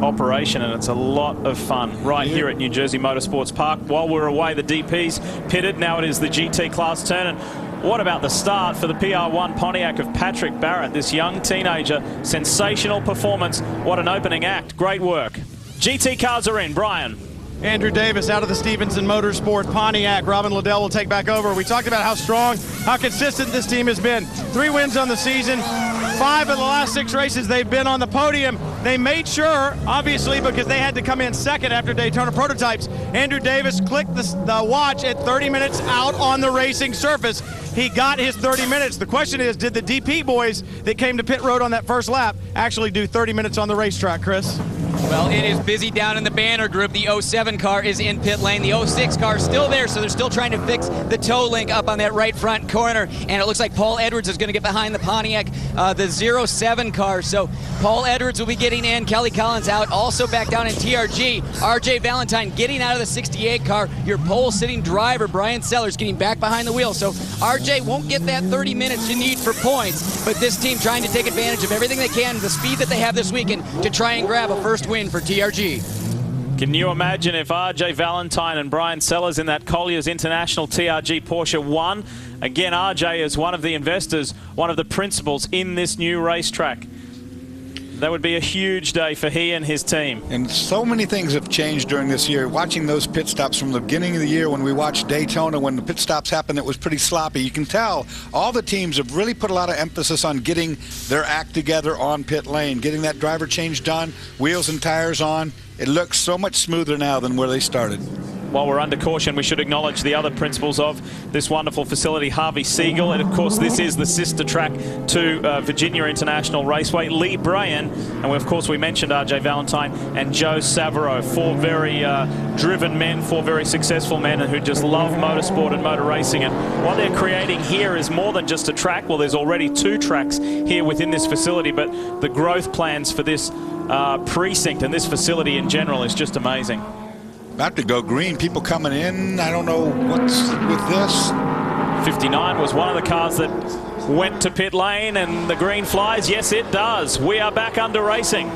S1: operation, and it's a lot of fun right here at New Jersey Motorsports Park. While we're away, the DP's pitted. Now it is the GT class turn. And what about the start for the PR1 Pontiac of Patrick Barrett, this young teenager? Sensational performance. What an opening act. Great work. GT cars are in. Brian.
S3: Andrew Davis out of the Stevenson Motorsport Pontiac. Robin Liddell will take back over. We talked about how strong, how consistent this team has been. 3 wins on the season. 5 of the last 6 races they've been on the podium. They made sure, obviously, because they had to come in second after Daytona prototypes. Andrew Davis clicked the watch at 30 minutes out on the racing surface. He got his 30 minutes. The question is, did the DP boys that came to pit road on that first lap actually do 30 minutes on the racetrack, Chris?
S5: Well, it is busy down in the banner group. The 07 car is in pit lane. The 06 car is still there, so they're still trying to fix the toe link up on that right front corner. And it looks like Paul Edwards is going to get behind the Pontiac, the 07 car. So Paul Edwards will be getting in. Kelly Collins out. Also back down in TRG. RJ Valentine getting out of the 68 car. Your pole-sitting driver, Brian Sellers, getting back behind the wheel. So RJ won't get that 30 minutes you need for points, but this team trying to take advantage of everything they can, the speed that they have this weekend, to try and grab a first win for TRG.
S1: Can you imagine if RJ Valentine and Brian Sellers in that Collier's International TRG Porsche won? Again, RJ is one of the investors, one of the principals in this new racetrack. That would be a huge day for he and his team.
S2: And so many things have changed during this year. Watching those pit stops from the beginning of the year, when we watched Daytona, when the pit stops happened, it was pretty sloppy. You can tell all the teams have really put a lot of emphasis on getting their act together on pit lane, getting that driver change done, wheels and tires on. It looks so much smoother now than where they started.
S1: While we're under caution, we should acknowledge the other principals of this wonderful facility, Harvey Siegel, and of course this is the sister track to Virginia International Raceway, Lee Bryan, and of course we mentioned RJ Valentine and Joe Savaro, 4 very driven men, 4 very successful men who just love motorsport and motor racing. And what they're creating here is more than just a track. Well, there's already 2 tracks here within this facility, but the growth plans for this precinct and this facility in general is just amazing.
S2: About to go green. People coming in. I don't know what's with this.
S1: 59 was one of the cars that went to pit lane, and the green flies. Yes, it does. We are back under racing.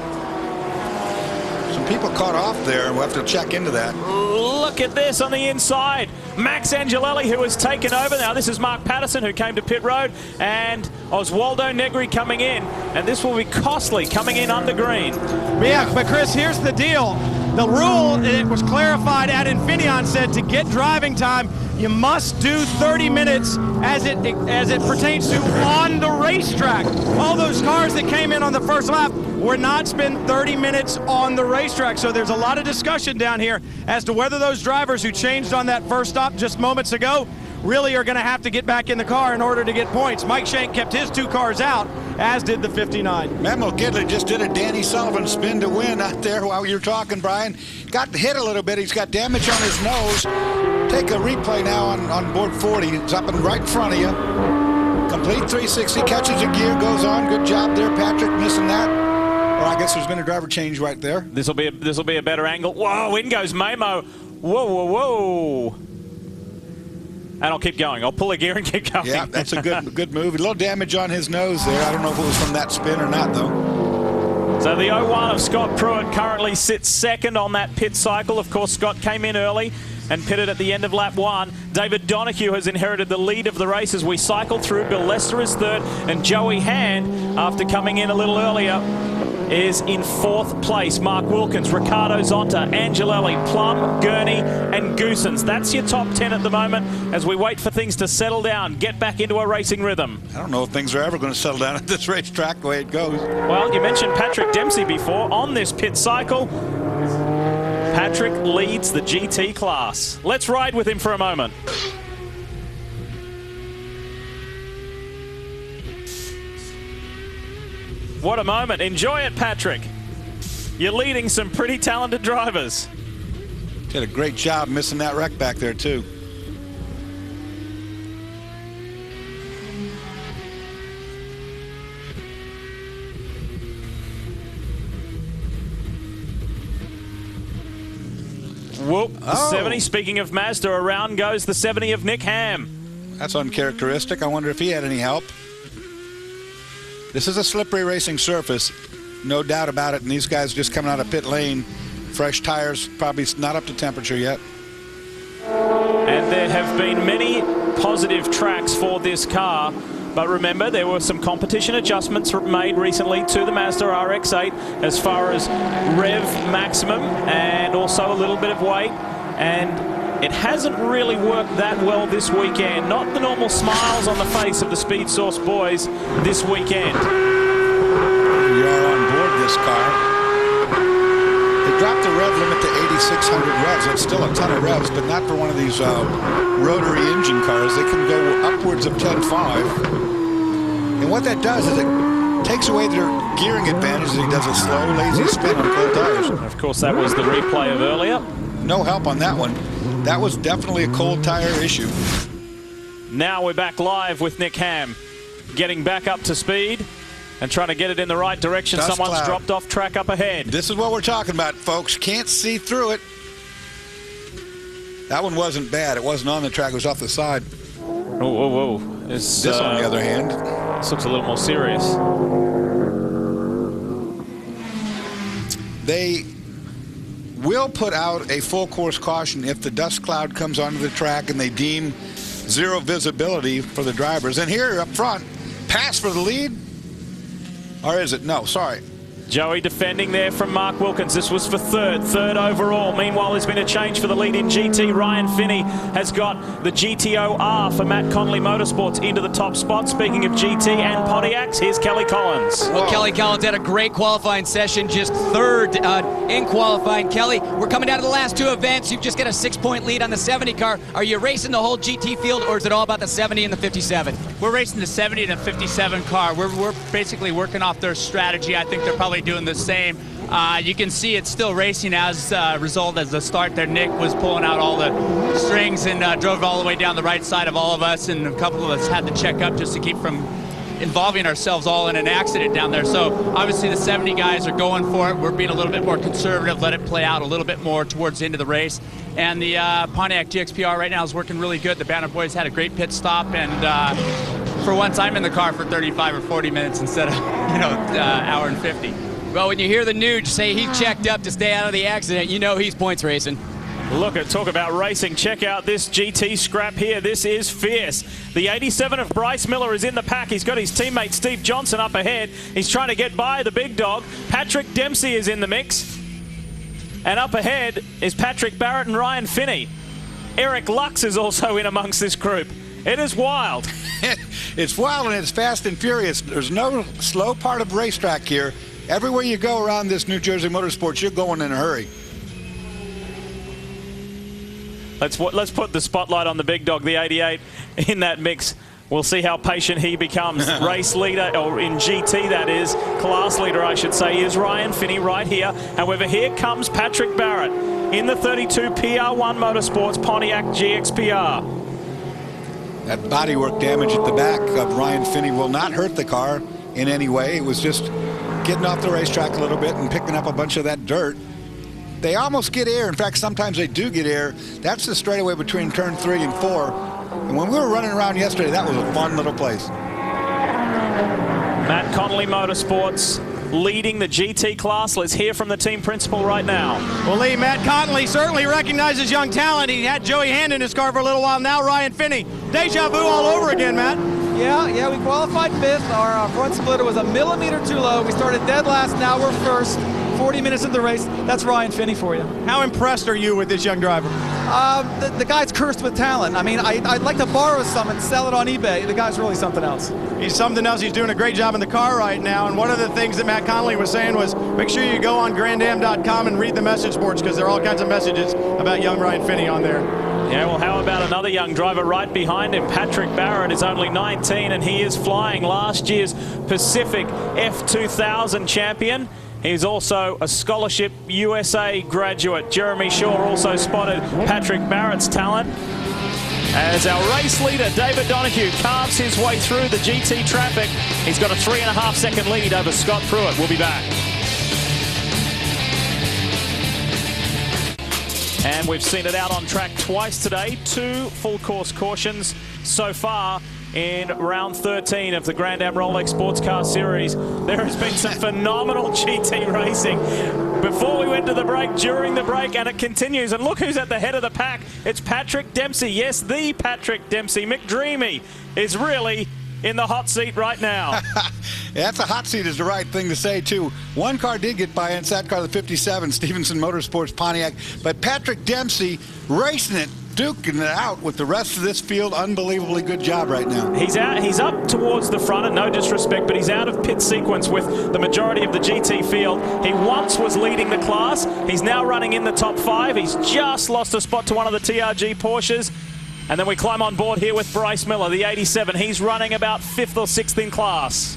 S2: Some people caught off there, and we'll have to check into that.
S1: Look at this on the inside. Max Angelelli, who has taken over. Now, this is Mark Patterson, who came to pit road, and Oswaldo Negri coming in. And this will be costly, coming in under green.
S3: Yeah, but Chris, here's the deal. The rule, it was clarified at Infineon, said to get driving time, you must do 30 minutes as it pertains to on the racetrack. All those cars that came in on the first lap were not spent 30 minutes on the racetrack. So there's a lot of discussion down here as to whether those drivers who changed on that first stop just moments ago really are going to have to get back in the car in order to get points. Mike Shank kept his 2 cars out, as did the 59.
S2: Memo Gidley just did a Danny Sullivan spin to win out there while you were talking, Brian. Got hit a little bit. He's got damage on his nose. Take a replay now on board 40. It's up and right in front of you. Complete 360, catches a gear, goes on. Good job there, Patrick, missing that. Or I guess there's been a driver change right there.
S1: This will be a better angle. Whoa, in goes Memo. Whoa, whoa, whoa. And I'll keep going. I'll pull a gear and keep going.
S2: Yeah, that's a good move. A little damage on his nose there. I don't know if it was from that spin or not, though.
S1: So the 01 of Scott Pruitt currently sits second on that pit cycle. Of course, Scott came in early and pitted at the end of lap 1. David Donohue has inherited the lead of the race as we cycle through. Bill Lester is third, and Joey Hand, after coming in a little earlier, is in 4th place. Mark Wilkins, Ricardo Zonta, Angelelli, Plum, Gurney, and Goosens. That's your top 10 at the moment as we wait for things to settle down, get back into a racing rhythm.
S2: I don't know if things are ever going to settle down at this racetrack the way it goes.
S1: Well, you mentioned Patrick Dempsey before. On this pit cycle, Patrick leads the GT class. Let's ride with him for a moment. What a moment. Enjoy it, Patrick. You're leading some pretty talented drivers.
S2: Did a great job missing that wreck back there, too.
S1: Whoop, the 70. Speaking of Mazda, around goes the 70 of Nick Ham.
S2: That's uncharacteristic. I wonder if he had any help. This is a slippery racing surface, no doubt about it, and these guys just coming out of pit lane. Fresh tires, probably not up to temperature yet.
S1: And there have been many positive tracks for this car. But remember, there were some competition adjustments made recently to the Mazda RX-8 as far as rev maximum and also a little bit of weight. And it hasn't really worked that well this weekend. Not the normal smiles on the face of the Speed Source boys this weekend.
S2: We are on board this car. They dropped the rev limit to 8,600 revs. That's still a ton of revs, but not for one of these rotary engine cars. They can go upwards of 10.5. And what that does is it takes away their gearing advantage as he does a slow, lazy spin on cold tires.
S1: Of course, that was the replay of earlier.
S2: No help on that one. That was definitely a cold tire issue.
S1: Now we're back live with Nick Ham, getting back up to speed and trying to get it in the right direction.
S2: Dust
S1: Someone's
S2: cloud.
S1: dropped off track up ahead.
S2: This is what we're talking about, folks. Can't see through it. That one wasn't bad. It wasn't on the track. It was off the side.
S1: Oh, whoa, whoa.
S2: This, on the other hand.
S1: This looks a little more serious.
S2: They will put out a full course caution if the dust cloud comes onto the track and they deem zero visibility for the drivers. And here up front, pass for the lead. Or is it? No, sorry.
S1: Joey defending there from Mark Wilkins. This was for third overall. Meanwhile, there's been a change for the lead in GT. Ryan Finney has got the GTO-R for Matt Connolly Motorsports into the top spot. Speaking of GT and Pontiacs, here's Kelly Collins.
S5: Well, Kelly Collins had a great qualifying session, just third in qualifying. Kelly, we're coming down to the last two events. You've just got a 6-point lead on the 70 car. Are you racing the whole GT field, or is it all about the 70 and the 57?
S15: We're racing the 70 and the 57 car. We're basically working off their strategy. I think they're probably doing the same. You can see it's still racing as a result as the start there. Nick was pulling out all the strings and drove all the way down the right side of all of us, and a couple of us had to check up just to keep from involving ourselves all in an accident down there. So obviously the 70 guys are going for it. We're being a little bit more conservative, let it play out a little bit more towards the end of the race. And the Pontiac GXPR right now is working really good. The Banner boys had a great pit stop, and for once I'm in the car for 35 or 40 minutes instead of hour and 50.
S5: Well, when you hear the news say he checked up to stay out of the accident, you know he's points racing.
S1: Look at talk about racing. Check out this GT scrap here. This is fierce. The 87 of Bryce Miller is in the pack. He's got his teammate Steve Johnson up ahead. He's trying to get by the big dog. Patrick Dempsey is in the mix. And up ahead is Patrick Barrett and Ryan Finney. Eric Lux is also in amongst this group. It is wild.
S2: It's wild and it's fast and furious. There's no slow part of racetrack here. Everywhere you go around this New Jersey Motorsports, you're going in a hurry.
S1: Let's put the spotlight on the big dog, the 88, in that mix. We'll see how patient he becomes. Race leader, or in GT that is, class leader I should say, is Ryan Finney right here. However, here comes Patrick Barrett in the 32 PR1 Motorsports Pontiac GXPR.
S2: That bodywork damage at the back of Ryan Finney will not hurt the car in any way. It was just getting off the racetrack a little bit and picking up a bunch of that dirt. They almost get air. In fact, sometimes they do get air. That's the straightaway between turn 3 and 4. And when we were running around yesterday, that was a fun little place.
S1: Matt Connolly Motorsports leading the GT class. Let's hear from the team principal right now.
S3: Well, Lee, Matt Connolly certainly recognizes young talent. He had Joey Hand in his car for a little while. Now Ryan Finney. Deja vu all over again, Matt.
S18: Yeah, we qualified 5th. Our front splitter was a millimeter too low. We started dead last, now we're first. 40 minutes of the race. That's Ryan Finney for you.
S3: How impressed are you with this young driver?
S18: The guy's cursed with talent. I mean, I'd like to borrow some and sell it on eBay. The guy's really something else.
S3: He's something else. He's doing a great job in the car right now. And one of the things that Matt Connolly was saying was make sure you go on grandam.com and read the message boards, because there are all kinds of messages about young Ryan Finney on there.
S1: Yeah, well, how about another young driver right behind him? Patrick Barrett is only 19, and he is flying last year's Pacific F2000 champion. He's also a Scholarship USA graduate. Jeremy Shaw also spotted Patrick Barrett's talent as our race leader, David Donohue, carves his way through the GT traffic. He's got a 3.5-second lead over Scott Pruitt. We'll be back. And we've seen it out on track twice today. 2 full course cautions so far in round 13 of the Grand Am Rolex Sports Car Series. There has been some phenomenal GT racing before we went to the break, during the break, and it continues. And look who's at the head of the pack. It's Patrick Dempsey. Yes, the Patrick Dempsey. McDreamy is really in the hot seat right now.
S2: Yeah, that's a hot seat is the right thing to say, too. One car did get by, and it's that car, the 57, Stevenson Motorsports Pontiac. But Patrick Dempsey racing it, duking it out with the rest of this field. Unbelievably good job right now.
S1: He's up towards the front, and no disrespect, but he's out of pit sequence with the majority of the GT field. He once was leading the class. He's now running in the top 5. He's just lost a spot to one of the TRG Porsches. And then we climb on board here with Bryce Miller, the 87. He's running about 5th or 6th in class.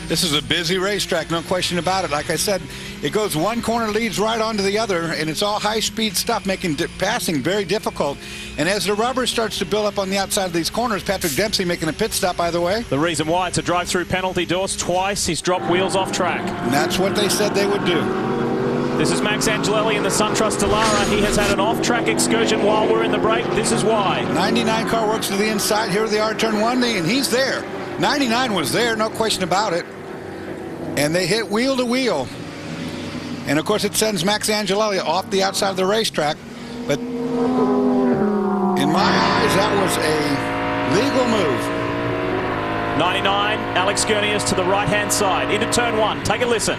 S2: This is a busy racetrack, no question about it. Like I said, it goes one corner, leads right onto the other, and it's all high-speed stuff, making passing very difficult. And as the rubber starts to build up on the outside of these corners, Patrick Dempsey making a pit stop, by the way.
S1: The reason why, it's a drive-through penalty, Dorse. Twice he's dropped wheels off track.
S2: And that's what they said they would do.
S1: This is Max Angelelli in the SunTrust Dallara. He has had an off-track excursion while we're in the break. This is why.
S2: 99 car works to the inside. Here they are, turn 1, and he's there. 99 was there, no question about it. And they hit wheel to wheel. And of course it sends Max Angelelli off the outside of the racetrack. But in my eyes, that was a legal move.
S1: 99, Alex Gurney is to the right-hand side, into turn 1. Take a listen.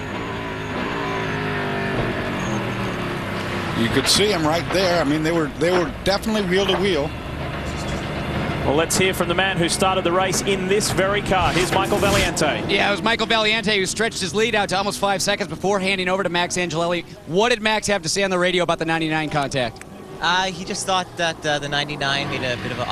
S2: You could see him right there. I mean, they were definitely wheel to wheel.
S1: Well, let's hear from the man who started the race in this very car. Here's Michael Valiente.
S5: Yeah, it was Michael Valiente who stretched his lead out to almost 5 seconds before handing over to Max Angelelli. What did Max have to say on the radio about the 99 contact?
S19: He just thought that the 99 made a bit of an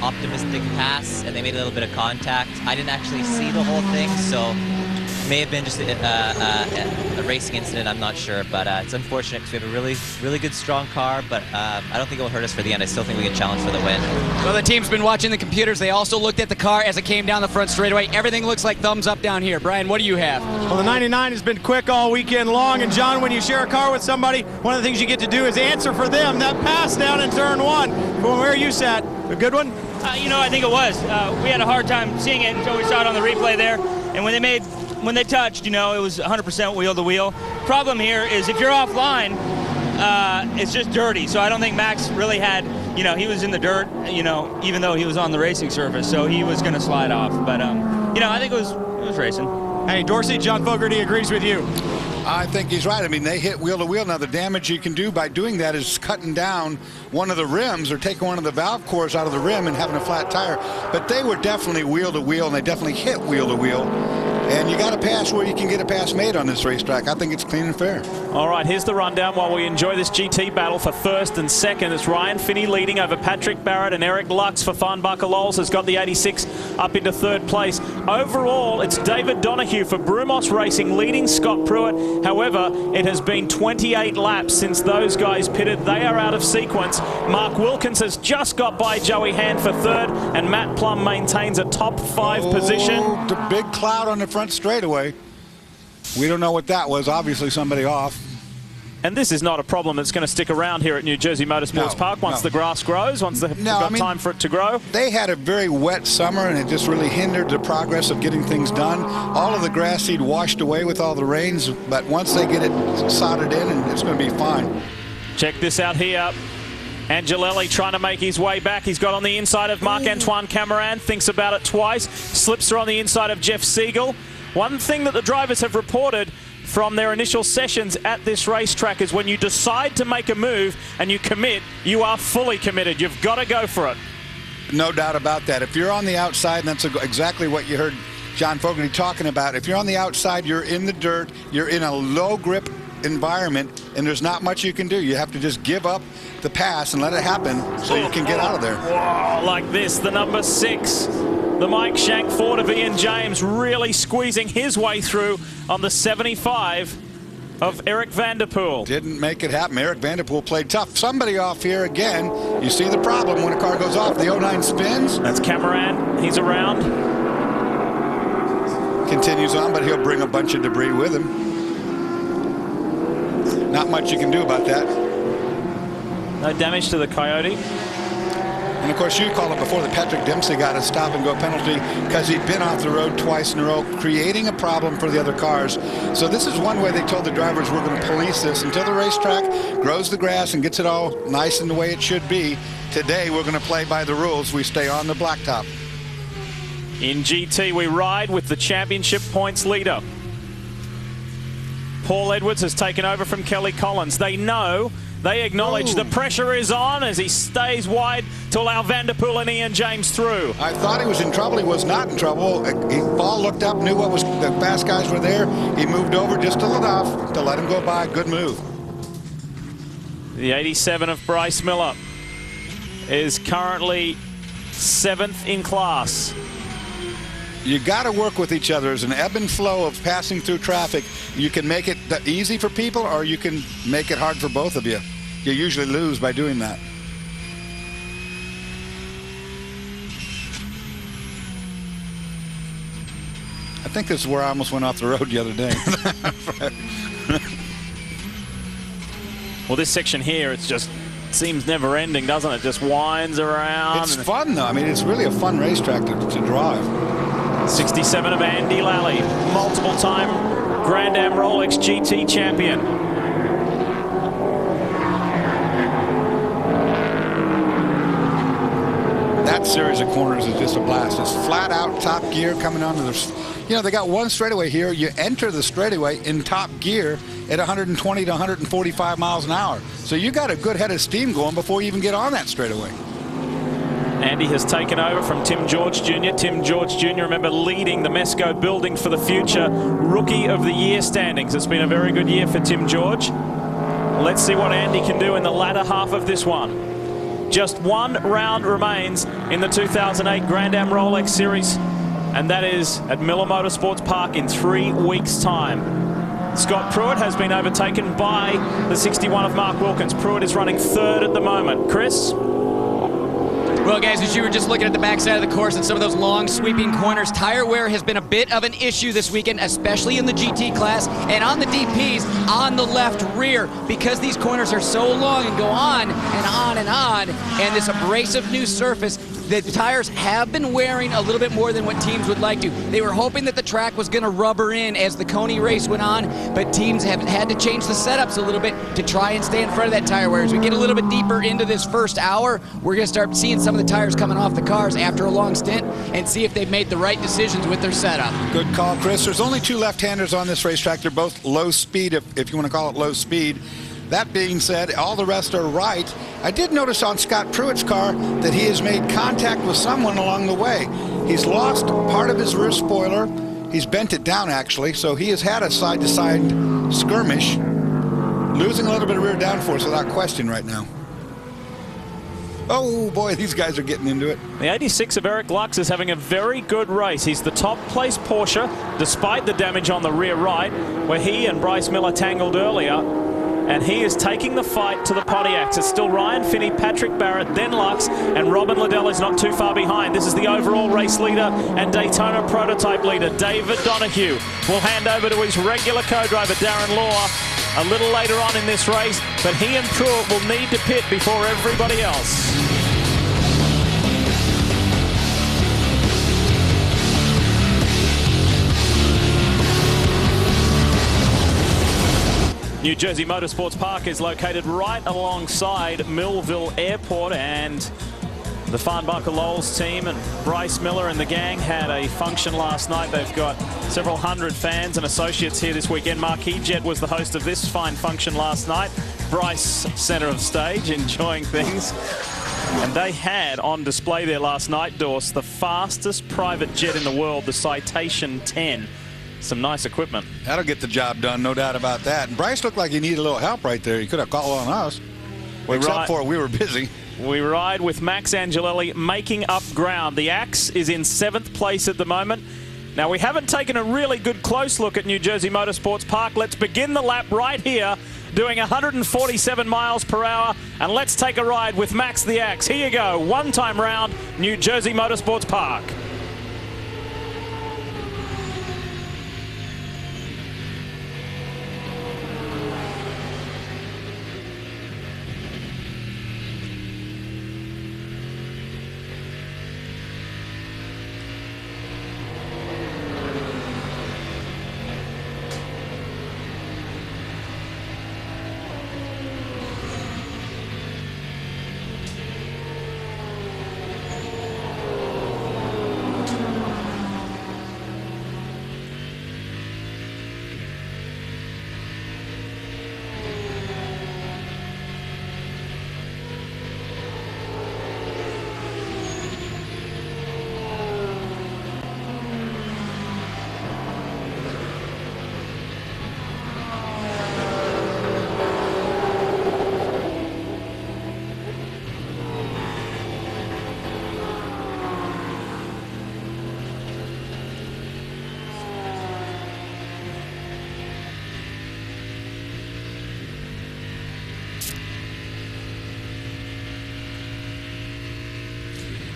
S19: optimistic pass, and they made a little bit of contact. I didn't actually see the whole thing, so it may have been just a racing incident. I'm not sure, but it's unfortunate because we have a really good, strong car, but I don't think it will hurt us for the end. I still think we can challenge for the win.
S5: Well, the team's been watching the computers. They also looked at the car as it came down the front straightaway. Everything looks like thumbs up down here. Brian, what do you have?
S3: Well, the 99 has been quick all weekend long, and John, when you share a car with somebody, one of the things you get to do is answer for them. That pass down in turn 1, from where you sat, a good one?
S20: I think it was. We had a hard time seeing it until we saw it on the replay there, and when they touched, it was 100% wheel to wheel. Problem here is if you're offline, it's just dirty. So I don't think Max really had, he was in the dirt, even though he was on the racing surface, so he was going to slide off. But I think it was racing.
S3: Hey, Dorsey, John Fogerty agrees with you.
S2: I think he's right. I mean, they hit wheel to wheel. Now, the damage you can do by doing that is cutting down one of the rims or taking one of the valve cores out of the rim and having a flat tire. But they were definitely wheel to wheel, and they definitely hit wheel to wheel. And you got to pass where you can get a pass made on this racetrack. I think it's clean and fair. All
S1: right, here's the rundown while we enjoy this GT battle for first and second. It's Ryan Finney leading over Patrick Barrett, and Eric Lux for Farnbacher Lowles has got the 86 up into third place. Overall, it's David Donohue for Brumos Racing leading Scott Pruitt. However, it has been 28 laps since those guys pitted. They are out of sequence. Mark Wilkins has just got by Joey Hand for third, and Matt Plum maintains a top 5 position.
S2: The big cloud on the front straightaway. We don't know what that was. Obviously somebody off.
S1: And this is not a problem that's going to stick around here at New Jersey Motorsports Park once the grass grows, once they've got time for it to grow.
S2: They had a very wet summer, and it just really hindered the progress of getting things done. All of the grass seed washed away with all the rains, but once they get it sodded in, and it's going to be fine.
S1: Check this out here. Angelelli trying to make his way back. He's got on the inside of Marc-Antoine Cameron, thinks about it twice, slips her on the inside of Jeff Siegel. One thing that the drivers have reported from their initial sessions at this racetrack is when you decide to make a move and you commit, you are fully committed. You've got to go for it.
S2: No doubt about that. If you're on the outside, and that's exactly what you heard John Fogerty talking about, if you're on the outside, you're in the dirt, you're in a low grip environment, and there's not much you can do. You have to just give up the pass and let it happen so you can get out of there.
S1: Whoa, like this, the number 6, the Mike Shank Ford of Ian James, really squeezing his way through on the 75 of Eric Vanderpool.
S2: Didn't make it happen. Eric Vanderpool played tough. Somebody off here again. You see the problem when a car goes off. The 09 spins.
S1: That's Cameron. He's around.
S2: Continues on, but he'll bring a bunch of debris with him. Not much you can do about that.
S1: No damage to the Coyote.
S2: And of course, you called it before that Patrick Dempsey got a stop and go penalty because he'd been off the road twice in a row, creating a problem for the other cars. So this is one way they told the drivers, we're going to police this until the racetrack grows the grass and gets it all nice in the way it should be. Today, we're going to play by the rules. We stay on the blacktop.
S1: In GT, we ride with the championship points leader. Paul Edwards has taken over from Kelly Collins. They know, they acknowledge the pressure is on as he stays wide to allow Vanderpool and Ian James through.
S2: I thought he was in trouble. He was not in trouble. Paul looked up, knew what was the fast guys were there. He moved over just enough to let him go by. Good move.
S1: The 87 of Bryce Miller is currently 7th in class.
S2: You got to work with each other. There's an ebb and flow of passing through traffic. You can make it easy for people, or you can make it hard for both of you. You usually lose by doing that. I think this is where I almost went off the road the other day.
S1: Well, this section here, it's just seems never ending, doesn't it? Just winds around.
S2: It's fun, though. I mean, it's really a fun racetrack to drive.
S1: 67 of Andy Lally, multiple-time Grand Am Rolex GT champion.
S2: That series of corners is just a blast. It's flat out top gear coming onto the, you know, they got one straightaway here. You enter the straightaway in top gear at 120 to 145 miles an hour. So you got a good head of steam going before you even get on that straightaway.
S1: Andy has taken over from Tim George Jr. Tim George Jr., remember, leading the Mesco Building for the Future Rookie of the Year standings. It's been a very good year for Tim George. Let's see what Andy can do in the latter half of this one. Just one round remains in the 2008 Grand Am Rolex Series, and that is at Miller Motorsports Park in 3 weeks' time. Scott Pruitt has been overtaken by the 61 of Mark Wilkins. Pruitt is running 3rd at the moment. Chris?
S5: Well, guys, as you were just looking at the backside of the course and some of those long sweeping corners, tire wear has been a bit of an issue this weekend, especially in the GT class and on the DPs on the left rear, because these corners are so long and go on and on and on, and this abrasive new surface, the tires have been wearing a little bit more than what teams would like to. They were hoping that the track was going to rubber in as the Coney race went on, but teams have had to change the setups a little bit to try and stay in front of that tire wear. As we get a little bit deeper into this first hour, we're going to start seeing some of the tires coming off the cars after a long stint and see if they've made the right decisions with their setup.
S2: Good call, Chris. There's only 2 left-handers on this racetrack. They're both low speed, if you want to call it low speed. That being said, all the rest are right. I did notice on Scott Pruitt's car that he has made contact with someone along the way. He's lost part of his rear spoiler. He's bent it down, actually, so he has had a side-to-side skirmish, losing a little bit of rear downforce without question right now. Oh, boy, these guys are getting into it.
S1: The 86 of Eric Lux is having a very good race. He's the top-place Porsche, despite the damage on the rear right, where he and Bryce Miller tangled earlier. And he is taking the fight to the Pontiacs. It's still Ryan Finney, Patrick Barrett, then Lux, and Robin Liddell is not too far behind. This is the overall race leader and Daytona prototype leader, David Donahue. Will hand over to his regular co-driver, Darren Law, a little later on in this race, but he and Pruitt will need to pit before everybody else. New Jersey Motorsports Park is located right alongside Millville Airport, and the Farnbacher Lowell's team and Bryce Miller and the gang had a function last night. They've got several hundred fans and associates here this weekend. Marquis Jet was the host of this fine function last night. Bryce, center of stage, enjoying things. And they had on display there last night, Dorse, the fastest private jet in the world, the Citation 10. Some nice equipment.
S2: That'll get the job done, no doubt about that. And Bryce looked like he needed a little help right there. He could have called on us. Except for we were busy.
S1: We ride with Max Angelelli making up ground. The Axe is in 7th place at the moment. Now, we haven't taken a really good close look at New Jersey Motorsports Park. Let's begin the lap right here, doing 147 miles per hour. And let's take a ride with Max the Axe. Here you go, one-time round, New Jersey Motorsports Park.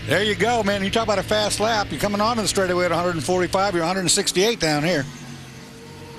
S2: There you go, man. You talk about a fast lap. You're coming on to the straightaway at 145. You're 168 down here.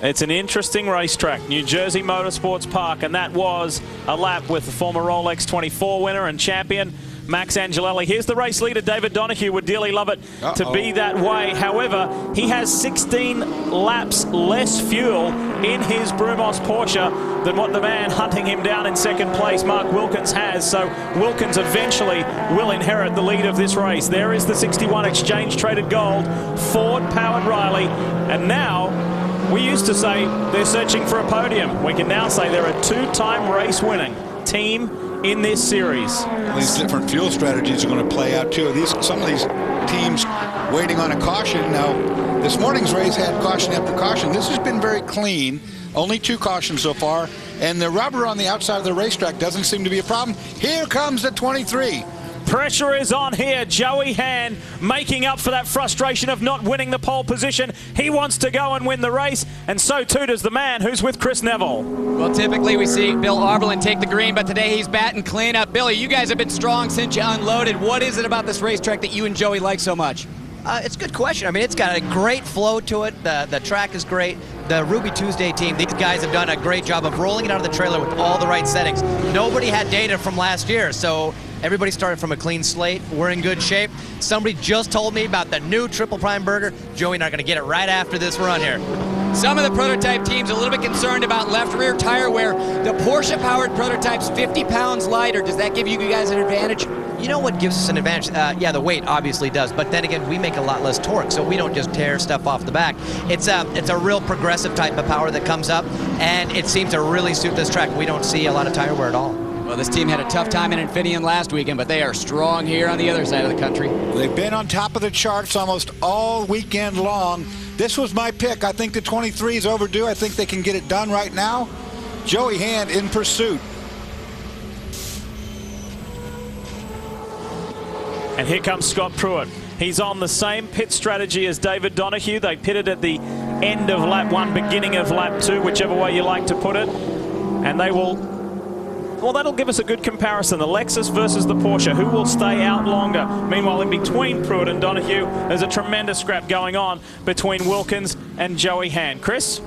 S1: It's an interesting racetrack, New Jersey Motorsports Park, and that was a lap with the former Rolex 24 winner and champion, Max Angelelli. Here's the race leader, David Donahue. Would dearly love it to be that way. However, he has 16 laps less fuel in his Brumos Porsche than what the man hunting him down in 2nd place, Mark Wilkins, has. So Wilkins eventually will inherit the lead of this race. There is the 61 Exchange Traded Gold, Ford-powered Riley, and now we used to say they're searching for a podium. We can now say they're a 2-time race-winning team in this series.
S2: These different fuel strategies are going to play out too. Some of these teams waiting on a caution. Now, this morning's race had caution after caution. This has been very clean. Only 2 cautions so far, and the rubber on the outside of the racetrack doesn't seem to be a problem. Here comes the 23.
S1: Pressure is on here. Joey Hand making up for that frustration of not winning the pole position. He wants to go and win the race, and so too does the man who's with Chris Neville.
S5: Well, typically we see Bill Arberlin take the green, but today he's batting clean up. Billy, you guys have been strong since you unloaded. What is it about this racetrack that you and Joey like so much?
S21: It's a good question. I mean, it's got a great flow to it. The track is great. The Ruby Tuesday team, these guys have done a great job of rolling it out of the trailer with all the right settings. Nobody had data from last year, so everybody started from a clean slate. We're in good shape. Somebody just told me about the new Triple Prime burger. Joey and I are going to get it right after this run here.
S5: Some of the prototype teams a little bit concerned about left rear tire wear. The Porsche-powered prototype's 50 pounds lighter. Does that give you guys an advantage?
S21: You know what gives us an advantage? Yeah, the weight obviously does, but then again, we make a lot less torque, so we don't just tear stuff off the back. It's a real progressive type of power that comes up, and it seems to really suit this track. We don't see a lot of tire wear at all.
S5: Well, this team had a tough time in Infineon last weekend, but they are strong here on the other side of the country.
S2: They've been on top of the charts almost all weekend long. This was my pick. I think the 23 is overdue. I think they can get it done right now. Joey Hand in pursuit.
S1: And here comes Scott Pruitt. He's on the same pit strategy as David Donahue. They pitted at the end of lap 1, beginning of lap 2, whichever way you like to put it. And they will, well, that'll give us a good comparison. The Lexus versus the Porsche. Who will stay out longer? Meanwhile, in between Pruitt and Donahue, there's a tremendous scrap going on between Wilkins and Joey Hand. Chris?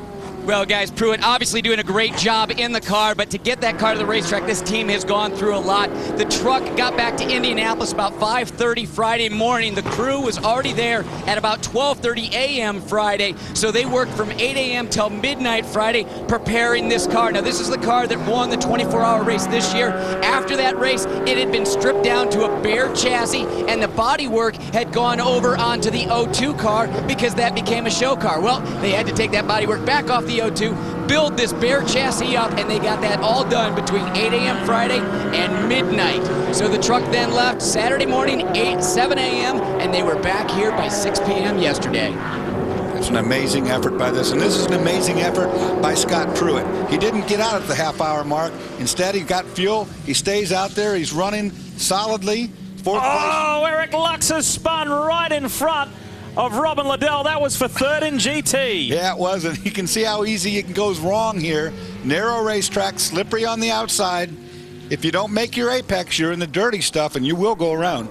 S5: Well, guys, Pruitt obviously doing a great job in the car, but to get that car to the racetrack, this team has gone through a lot. The truck got back to Indianapolis about 5:30 Friday morning. The crew was already there at about 12:30 a.m. Friday, so they worked from 8 a.m. till midnight Friday preparing this car. Now, this is the car that won the 24-hour race this year. After that race, it had been stripped down to a bare chassis, and the bodywork had gone over onto the O2 car because that became a show car. Well, they had to take that bodywork back off the O2, build this bare chassis up, and they got that all done between 8 a.m. Friday and midnight. So the truck then left Saturday morning, 7 a.m., and they were back here by 6 p.m. yesterday.
S2: It's an amazing effort by this, and this is an amazing effort by Scott Pruitt. He didn't get out at the half-hour mark. Instead, he got fuel. He stays out there. He's running solidly. Fourth place.
S1: Eric Lux has spun right in front of Robin Liddell. That was for third in GT.
S2: Yeah, it was, and you can see how easy it goes wrong here. Narrow racetrack, slippery on the outside. If you don't make your apex, you're in the dirty stuff, and you will go around.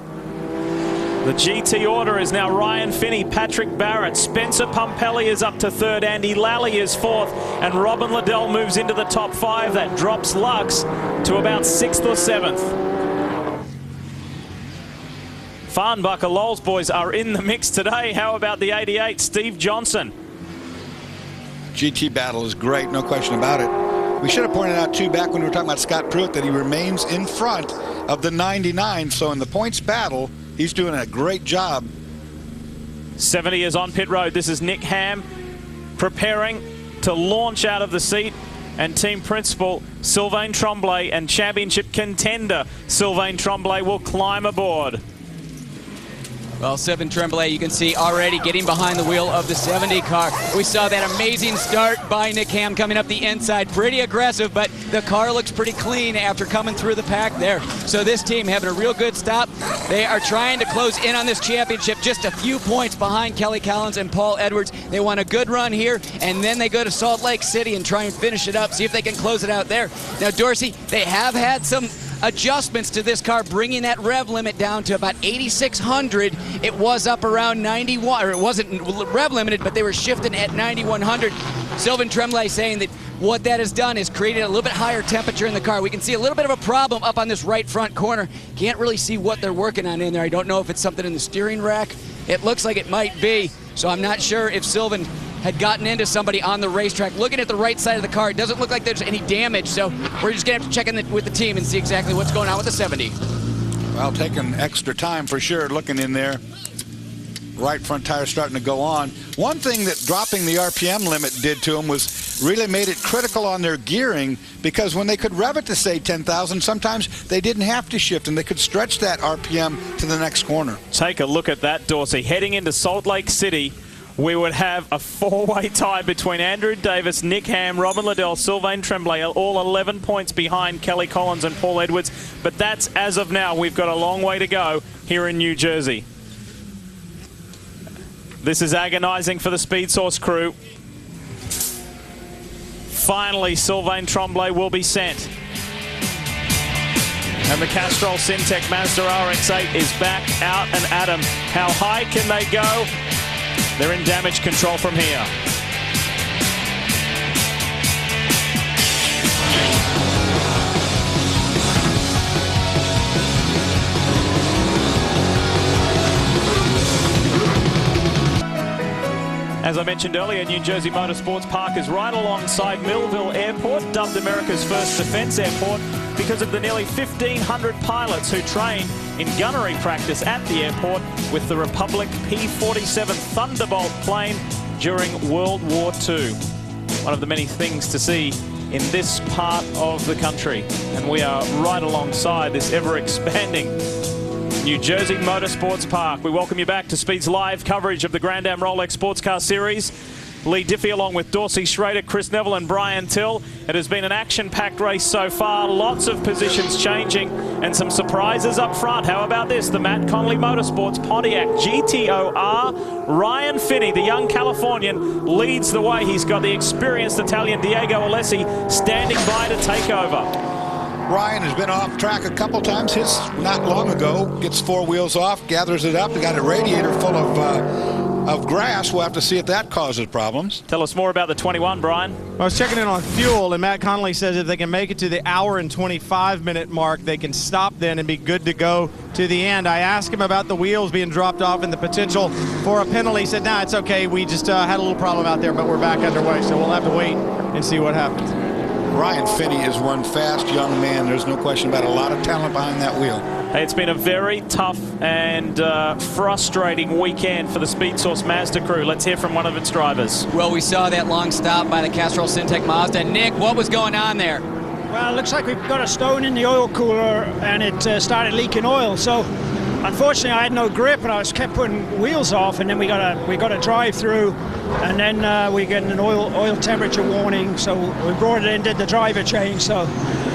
S1: The GT order is now Ryan Finney, Patrick Barrett, Spencer Pumpelly is up to third, Andy Lally is fourth, and Robin Liddell moves into the top 5. That drops Lux to about 6th or 7th. Farnbacher Lowell's boys are in the mix today. How about the 88, Steve Johnson?
S2: GT battle is great, no question about it. We should have pointed out, too, back when we were talking about Scott Pruitt, that he remains in front of the 99. So in the points battle, he's doing a great job.
S1: 70 is on pit road. This is Nick Ham preparing to launch out of the seat. And team principal Sylvain Tremblay and championship contender Sylvain Tremblay will climb aboard.
S5: Well, Sylvain Tremblay, you can see already getting behind the wheel of the 70 car. We saw that amazing start by Nick Ham coming up the inside. Pretty aggressive, but the car looks pretty clean after coming through the pack there. So this team having a real good stop. They are trying to close in on this championship, just a few points behind Kelly Collins and Paul Edwards. They want a good run here, and then they go to Salt Lake City and try and finish it up, see if they can close it out there. Now, Dorsey, they have had some adjustments to this car, bringing that rev limit down to about 8,600. It was up around 91, or it wasn't rev limited, but they were shifting at 9,100. Sylvain Tremblay saying that what that has done is created a little bit higher temperature in the car. We can see a little bit of a problem up on this right front corner. Can't really see what they're working on in there. I don't know if it's something in the steering rack. It looks like it might be, so I'm not sure if Sylvain had gotten into somebody on the racetrack. Looking at the right side of the car, it doesn't look like there's any damage, so we're just going to have to check in with the team and see exactly what's going on with the 70.
S2: Well, taking extra time for sure, looking in there. Right front tire starting to go on. One thing that dropping the RPM limit did to them was really made it critical on their gearing, because when they could rev it to, say, 10,000, sometimes they didn't have to shift, and they could stretch that RPM to the next corner.
S1: Take a look at that, Dorsey. Heading into Salt Lake City, we would have a 4-way tie between Andrew Davis, Nick Ham, Robin Liddell, Sylvain Tremblay, all 11 points behind Kelly Collins and Paul Edwards. But that's as of now. We've got a long way to go here in New Jersey. This is agonizing for the Speed Source crew. Finally, Sylvain Tremblay will be sent. And the Castrol Syntec Mazda RX-8 is back out and at 'em. How high can they go? They're in damage control from here. As I mentioned earlier, New Jersey Motorsports Park is right alongside Millville Airport, dubbed America's first defense airport because of the nearly 1,500 pilots who train in gunnery practice at the airport with the Republic P-47 Thunderbolt plane during World War II. One of the many things to see in this part of the country. And we are right alongside this ever-expanding New Jersey Motorsports Park. We welcome you back to Speed's live coverage of the Grand Am Rolex Sports Car Series. Lee Diffie along with Dorsey Schrader, Chris Neville and Brian Till. It has been an action-packed race so far. Lots of positions changing and some surprises up front. How about this? The Matt Connolly Motorsports Pontiac GTOR. Ryan Finney, the young Californian, leads the way. He's got the experienced Italian Diego Alessi standing by to take over.
S2: Ryan has been off track a couple times. His not long ago gets 4 wheels off, gathers it up. They got a radiator full of grass. We'll have to see if that causes problems.
S1: Tell us more about the 21, Brian.
S3: I was checking in on fuel, and Matt Connolly says if they can make it to the hour and 25-minute mark, they can stop then and be good to go to the end. I asked him about the wheels being dropped off and the potential for a penalty. He said, nah, it's okay. We just had a little problem out there, but we're back underway, so we'll have to wait and see what happens.
S2: Ryan Finney is one fast young man. There's no question about it. A lot of talent behind that wheel.
S1: Hey, it's been a very tough and frustrating weekend for the Speed Source Mazda crew. Let's hear from one of its drivers.
S5: Well, we saw that long stop by the Castrol Syntec Mazda. Nick, what was going on there?
S6: Well, it looks like we've got a stone in the oil cooler and it started leaking oil. So unfortunately I had no grip and I was kept putting wheels off, and then we got a drive through, and then we get an oil temperature warning. So we brought it in, did the driver change. So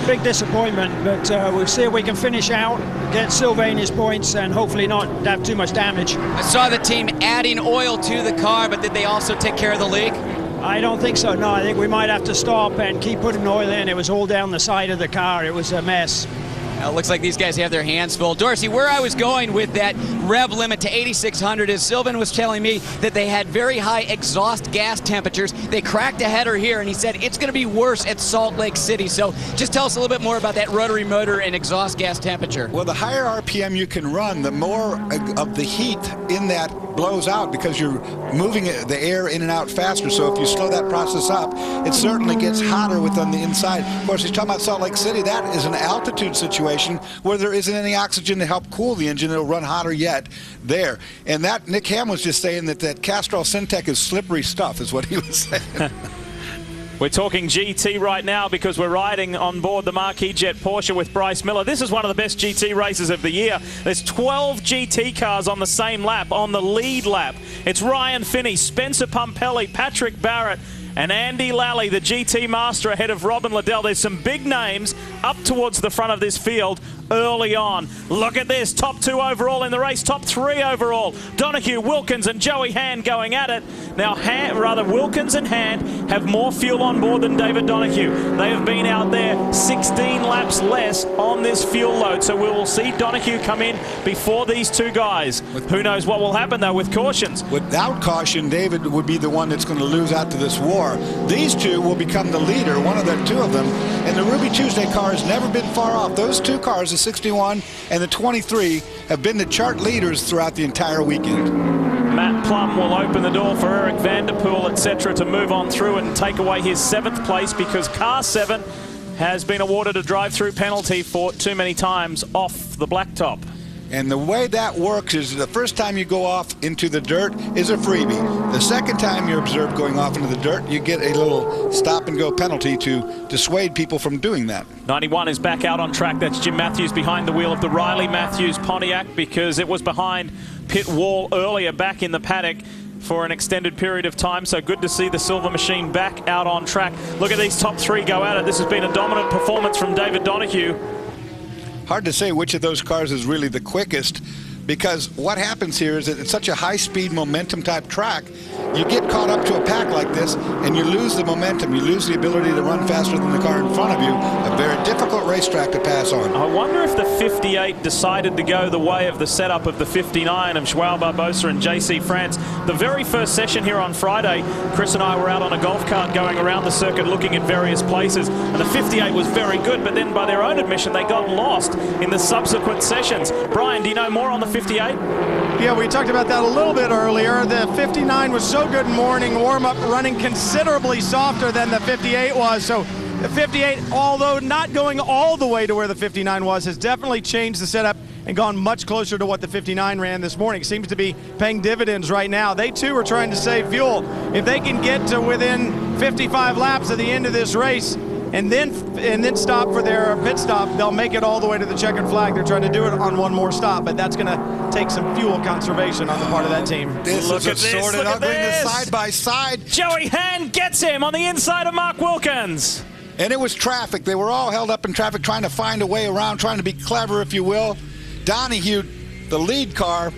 S6: big disappointment, but we'll see if we can finish out, get Sylvain his points, and hopefully not have too much damage.
S5: I saw the team adding oil to the car, but did they also take care of the leak?
S6: I don't think so, no. I think we might have to stop and keep putting oil in. It was all down the side of the car. It was a mess.
S5: It looks like these guys have their hands full. Dorsey, where I was going with that rev limit to 8,600 is Sylvain was telling me that they had very high exhaust gas temperatures. They cracked a header here, and he said it's going to be worse at Salt Lake City. So just tell us a little bit more about that rotary motor and exhaust gas temperature.
S2: Well, the higher RPM you can run, the more of the heat in that blows out because you're moving the air in and out faster. So if you slow that process up, it certainly gets hotter within the inside. Of course, he's talking about Salt Lake City. That is an altitude situation where there isn't any oxygen to help cool the engine. It'll run hotter yet there. And that Nick Ham was just saying that Castrol Syntec is slippery stuff is what he was saying.
S1: We're talking GT right now because we're riding on board the Marquis Jet Porsche with Bryce Miller. This is one of the best GT races of the year. There's 12 GT cars on the same lap, on the lead lap. It's Ryan Finney, Spencer Pumpelly, Patrick Barrett, and Andy Lally, the GT master, ahead of Robin Liddell. There's some big names up towards the front of this field early on. Look at this, top 2 overall in the race, top 3 overall. Donahue, Wilkins, and Joey Hand going at it. Now, Wilkins and Hand have more fuel on board than David Donahue. They have been out there 16 laps less on this fuel load, so we will see Donahue come in before these two guys. Who knows what will happen, though, with cautions.
S2: Without caution, David would be the one that's going to lose out to this war. These two will become the leader, two of them, and the Ruby Tuesday car has never been far off. Those two cars, the 61 and the 23, have been the chart leaders throughout the entire weekend.
S1: Matt Plum will open the door for Eric Vanderpool, etc., to move on through and take away his 7th place because car 7 has been awarded a drive-through penalty for too many times off the blacktop.
S2: And the way that works is the first time you go off into the dirt is a freebie. The second time you're observed going off into the dirt, you get a little stop-and-go penalty to dissuade people from doing that.
S1: 91 is back out on track. That's Jim Matthews behind the wheel of the Riley Matthews Pontiac because it was behind pit wall earlier back in the paddock for an extended period of time. So good to see the Silver Machine back out on track. Look at these top 3 go at it. This has been a dominant performance from David Donahue.
S2: Hard to say which of those cars is really the quickest because what happens here is that it's such a high-speed momentum type track, you get caught up to a pack like this and you lose the momentum, you lose the ability to run faster than the car in front of you. A very difficult racetrack to pass on.
S1: I wonder if the 58 decided to go the way of the setup of the 59 of Joao Barbosa and JC France. The very first session here on Friday, Chris and I were out on a golf cart going around the circuit looking at various places, and the 58 was very good, but then by their own admission they got lost in the subsequent sessions. Brian, do you know more on the 58?
S3: Yeah, we talked about that a little bit earlier. The 59 was so good in morning warm-up, running considerably softer than the 58 was. So the 58, although not going all the way to where the 59 was, has definitely changed the setup and gone much closer to what the 59 ran this morning. Seems to be paying dividends right now. They too are trying to save fuel. If they can get to within 55 laps at the end of this race and then stop for their pit stop, they'll make it all the way to the checkered flag. They're trying to do it on one more stop, but that's going to take some fuel conservation on the part of that team.
S2: Look at this, look at this. Side by side.
S1: Joey Hand gets him on the inside of Mark Wilkins.
S2: And it was traffic. They were all held up in traffic trying to find a way around, trying to be clever, if you will. Donahue, the lead car,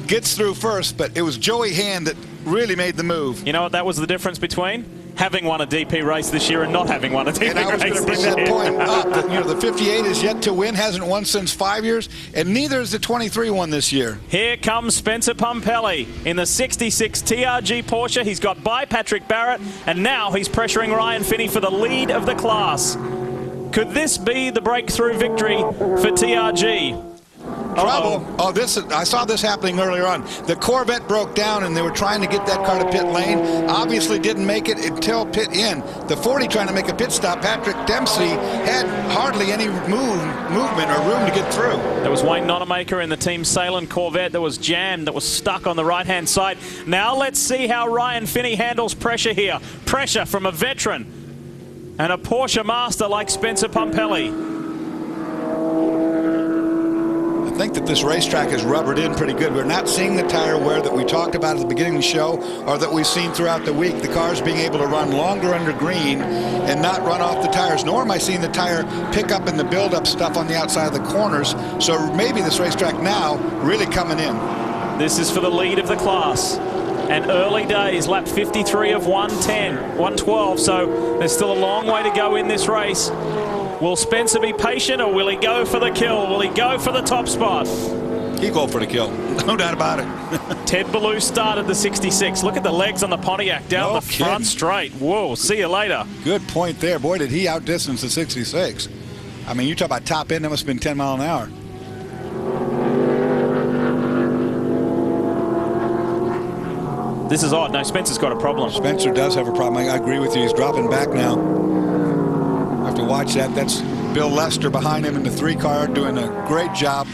S2: gets through first, but it was Joey Hand that really made the move.
S1: You know what that was the difference between? having won a DP race this year and not having won a DP race.
S2: And I was going to bring that point up. That, you know, the 58 is yet to win, hasn't won since 5 years, and neither is the 23 one this year.
S1: Here comes Spencer Pumpelly in the 66 TRG Porsche. He's got by Patrick Barrett, and now he's pressuring Ryan Finney for the lead of the class. Could this be the breakthrough victory for TRG?
S2: Trouble. Oh, I saw this happening earlier on. The Corvette broke down, and they were trying to get that car to pit lane. Obviously didn't make it until pit in. The 40 trying to make a pit stop. Patrick Dempsey had hardly any movement or room to get through.
S1: There was Wayne Nonamaker in the Team Salem Corvette that was jammed, that was stuck on the right-hand side. Now let's see how Ryan Finney handles pressure here. Pressure from a veteran and a Porsche master like Spencer Pumpelly.
S2: I think that this racetrack is rubbered in pretty good. We're not seeing the tire wear that we talked about at the beginning of the show or that we've seen throughout the week. The car's being able to run longer under green and not run off the tires, nor am I seeing the tire pick up in the build-up stuff on the outside of the corners. So maybe this racetrack now really coming in.
S1: This is for the lead of the class. And early days, lap 53 of 112, so there's still a long way to go in this race. Will Spencer be patient, or will he go for the kill? Will he go for the top spot?
S2: He'll go for the kill, no doubt about it.
S1: Ted Ballou started the 66. Look at the legs on the Pontiac down the front straight. Whoa, see you later.
S2: Good point there. Boy, did he outdistance the 66. I mean, you talk about top end, that must have been 10 miles an hour.
S1: This is odd. No, Spencer's got a problem.
S2: Spencer does have a problem. I agree with you. He's dropping back now. Have to watch that. That's Bill Lester behind him in the 3 car doing a great job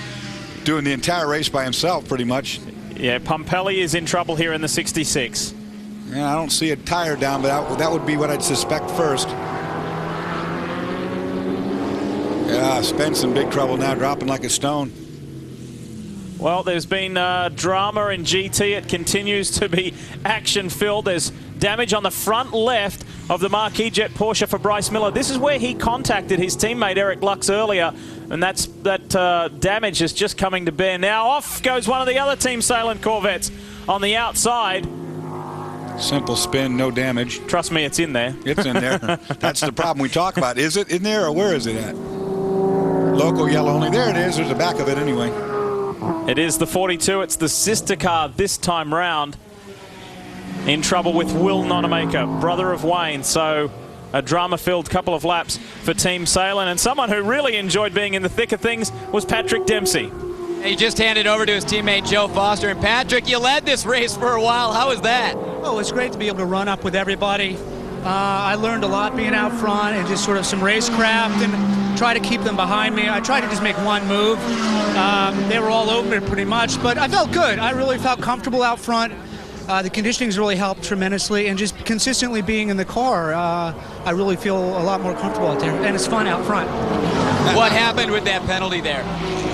S2: doing the entire race by himself pretty much.
S1: Yeah, Pumpelly is in trouble here in the 66.
S2: Yeah, I don't see a tire down, but that would be what I'd suspect first. Yeah, Spence in big trouble now, dropping like a stone.
S1: Well, there's been drama in GT. It continues to be action-filled. There's damage on the front left of the Marquis Jet Porsche for Bryce Miller. This is where he contacted his teammate Eric Lux earlier, and that damage is just coming to bear now. Off goes one of the other Team Salem Corvettes on the outside.
S2: Simple spin, no damage.
S1: Trust me, it's in there.
S2: It's in there. That's the problem we talk about. Is it in there, or where is it at? Loco yellow only. There it is. There's the back of it anyway.
S1: It is the 42. It's the sister car this time round. In trouble with Will Nonamaker, brother of Wayne. So a drama-filled couple of laps for Team Salem. And someone who really enjoyed being in the thick of things was Patrick Dempsey.
S5: He just handed over to his teammate Joe Foster. And Patrick, you led this race for a while. How was that?
S4: Oh, it's great to be able to run up with everybody. I learned a lot being out front and just sort of some racecraft and try to keep them behind me. I tried to just make one move. They were all over me pretty much, but I felt good. I really felt comfortable out front. The conditioning's really helped tremendously, and just consistently being in the car, I really feel a lot more comfortable out there, and it's fun out front.
S5: What happened with that penalty there?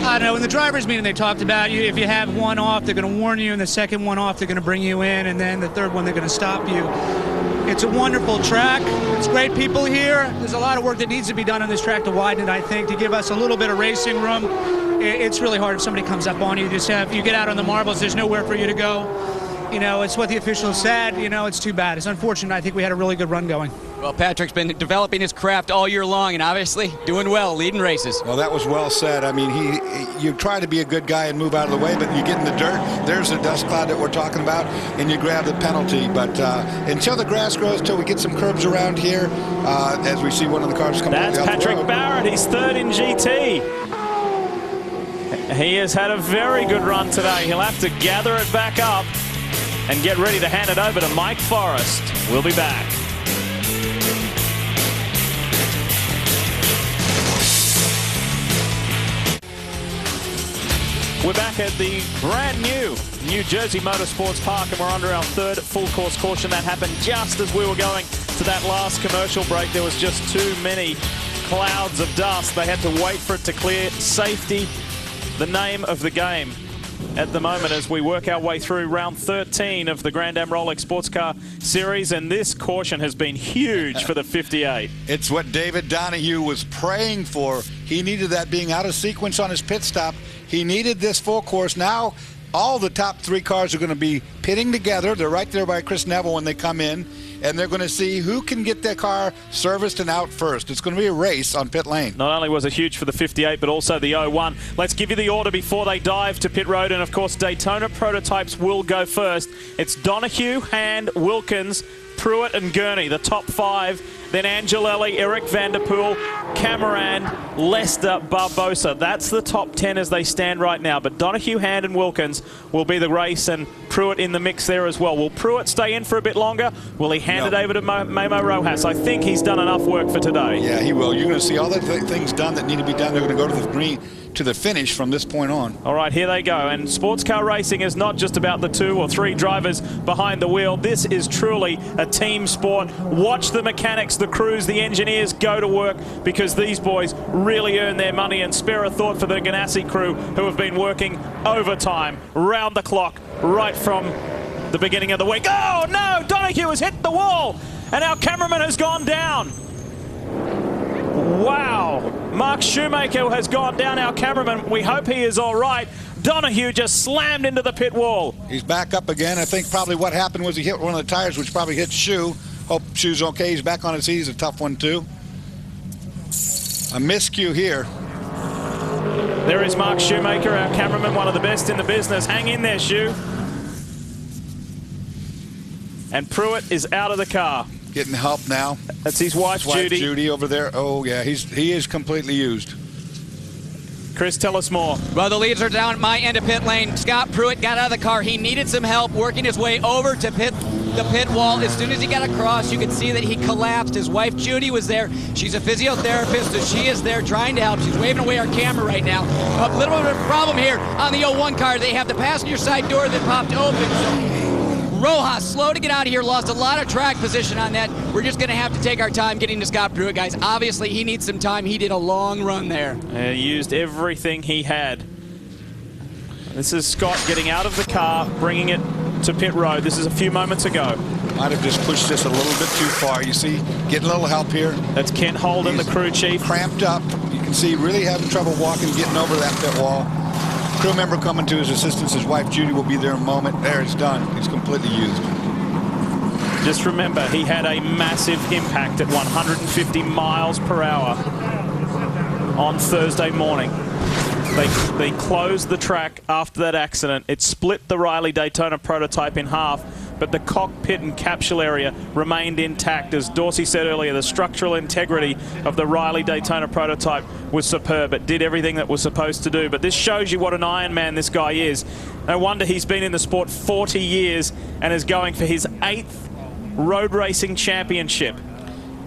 S4: I don't know. In the driver's meeting, they talked about you. If you have one off, they're going to warn you, and the second one off, they're going to bring you in, and then the third one, they're going to stop you. It's a wonderful track. It's great people here. There's a lot of work that needs to be done on this track to widen it, I think, to give us a little bit of racing room. It's really hard if somebody comes up on you. You get out on the marbles, there's nowhere for you to go. You know, it's what the officials said. You know, it's too bad. It's unfortunate. I think we had a really good run going.
S5: Well, Patrick's been developing his craft all year long and obviously doing well, leading races.
S2: Well, that was well said. I mean, you try to be a good guy and move out of the way, but you get in the dirt. There's the dust cloud that we're talking about, and you grab the penalty. But until the grass grows, till we get some curbs around here, as we see one of the cars come down the road.
S1: That's Patrick Barrett. He's third in GT. He has had a very good run today. He'll have to gather it back up and get ready to hand it over to Mike Forrest. We'll be back. We're back at the brand new New Jersey Motorsports Park, and we're under our third full course caution. That happened just as we were going to that last commercial break. There was just too many clouds of dust. They had to wait for it to clear. Safety, the name of the game at the moment as we work our way through round 13 of the Grand Am Rolex Sports Car Series, and this caution has been huge for the 58.
S2: It's what David Donahue was praying for. He needed that being out of sequence on his pit stop. He needed this full course. Now all the top three cars are going to be pitting together. They're right there by Chris Neville when they come in. and they're going to see who can get their car serviced and out first. It's going to be a race on pit lane.
S1: Not only was it huge for the 58, but also the 01. Let's give you the order before they dive to pit road, and of course Daytona Prototypes will go first. It's Donahue, Hand, Wilkins, Pruitt and Gurney, the top 5. Then Angelelli, Eric Vanderpool, Cameron, Lester, Barbosa. That's the top 10 as they stand right now. But Donahue, Hand and Wilkins will be the race, and Pruitt in the mix there as well. Will Pruitt stay in for a bit longer? Will he hand it over to Memo Rojas? I think he's done enough work for today.
S2: Yeah, he will. You're going to see all the things done that need to be done. They're going to go to the green, to the finish from this point on.
S1: All right, here they go. And sports car racing is not just about the 2 or 3 drivers behind the wheel. This is truly a team sport. Watch the mechanics, the crews, the engineers go to work, because these boys really earn their money. And spare a thought for the Ganassi crew, who have been working overtime, round the clock, right from the beginning of the week. Oh no, Donahue has hit the wall, and our cameraman has gone down. Wow, Mark Shoemaker has gone down, our cameraman. We hope he is all right. Donahue just slammed into the pit wall.
S2: He's back up again. I think probably what happened was he hit one of the tires, which probably hit Shoe. Hope Shoe's okay. He's back on his feet. He's a tough one too. A miscue here.
S1: There is Mark Shoemaker, our cameraman, one of the best in the business. Hang in there, Shoe. And Pruitt is out of the car.
S2: Getting help now.
S1: That's his wife, Judy.
S2: Judy over there. Oh, yeah, he is completely used.
S1: Chris, tell us more.
S5: Well, the leads are down at my end of pit lane. Scott Pruitt got out of the car. He needed some help working his way over to the pit wall. As soon as he got across, you could see that he collapsed. His wife, Judy, was there. She's a physiotherapist, so she is there trying to help. She's waving away our camera right now. A little bit of a problem here on the 01 car. They have the passenger side door that popped open. So Rojas, slow to get out of here, lost a lot of track position on that. We're just going to have to take our time getting to Scott Pruitt, guys. Obviously, he needs some time. He did a long run there.
S1: He used everything he had. This is Scott getting out of the car, bringing it to pit road. This is a few moments ago.
S2: Might have just pushed this a little bit too far. You see, getting a little help here.
S1: That's Kent Holden, the crew chief.
S2: Cramped up. You can see really having trouble walking, getting over that pit wall. Crew member coming to his assistance. His wife Judy will be there in a moment. There, it's done. He's completely used.
S1: Just remember, he had a massive impact at 150 miles per hour on Thursday morning. They closed the track after that accident. It split the Riley Daytona Prototype in half, but the cockpit and capsule area remained intact. As Dorsey said earlier, the structural integrity of the Riley Daytona Prototype was superb. It did everything that was supposed to do. But this shows you what an Iron Man this guy is. No wonder he's been in the sport 40 years and is going for his 8th road racing championship.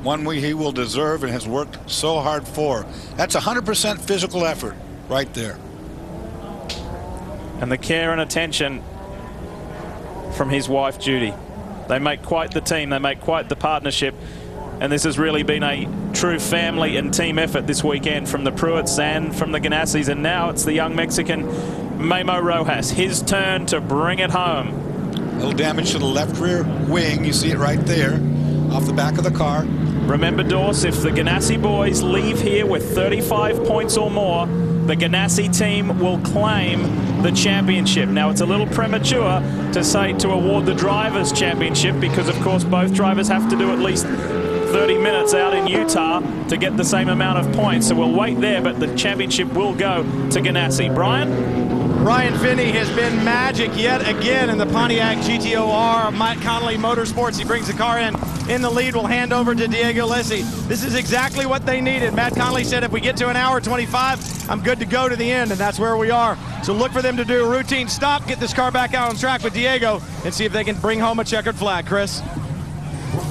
S2: One he will deserve and has worked so hard for. That's 100% physical effort right there.
S1: And the care and attention from his wife, Judy. They make quite the team. They make quite the partnership. And this has really been a true family and team effort this weekend from the Pruitts and from the Ganassis. And now it's the young Mexican Memo Rojas. His turn to bring it home.
S2: A little damage to the left rear wing. You see it right there off the back of the car.
S1: Remember, Dorse, if the Ganassi boys leave here with 35 points or more, the Ganassi team will claim the championship. Now, it's a little premature to say to award the Drivers' Championship because, of course, both drivers have to do at least 30 minutes out in Utah to get the same amount of points. So we'll wait there, but the championship will go to Ganassi. Brian?
S3: Ryan Finney has been magic yet again in the Pontiac GTOR. Matt Connolly Motorsports, he brings the car in the lead, will hand over to Diego Lessi. This is exactly what they needed. Matt Connolly said if we get to an hour 25, I'm good to go to the end, and that's where we are. So look for them to do a routine stop, get this car back out on track with Diego, and see if they can bring home a checkered flag. Chris?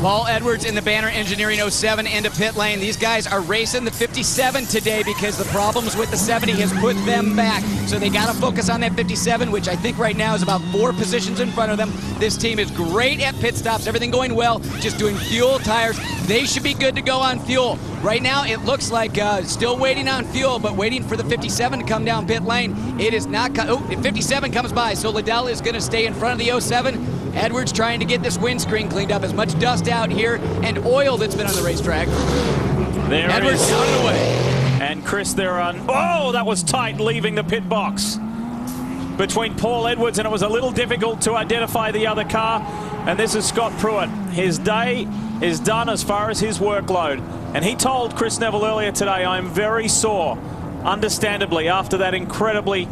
S5: Paul Edwards in the Banner Engineering 07 into pit lane. These guys are racing the 57 today because the problems with the 70 has put them back. So they got to focus on that 57, which I think right now is about 4 positions in front of them. This team is great at pit stops, everything going well, just doing fuel, tires. They should be good to go on fuel. Right now, it looks like still waiting on fuel, but waiting for the 57 to come down pit lane. It is not, 57 comes by, so Liddell is going to stay in front of the 07. Edwards trying to get this windscreen cleaned up, as much dust out here and oil that's been on the racetrack.
S1: There
S5: Edwards
S1: is.
S5: out of the way.
S1: And Chris, they're on. Oh, that was tight leaving the pit box between Paul Edwards, and it was a little difficult to identify the other car. And this is Scott Pruitt. His day is done as far as his workload. And he told Chris Neville earlier today, I'm very sore, understandably, after that incredibly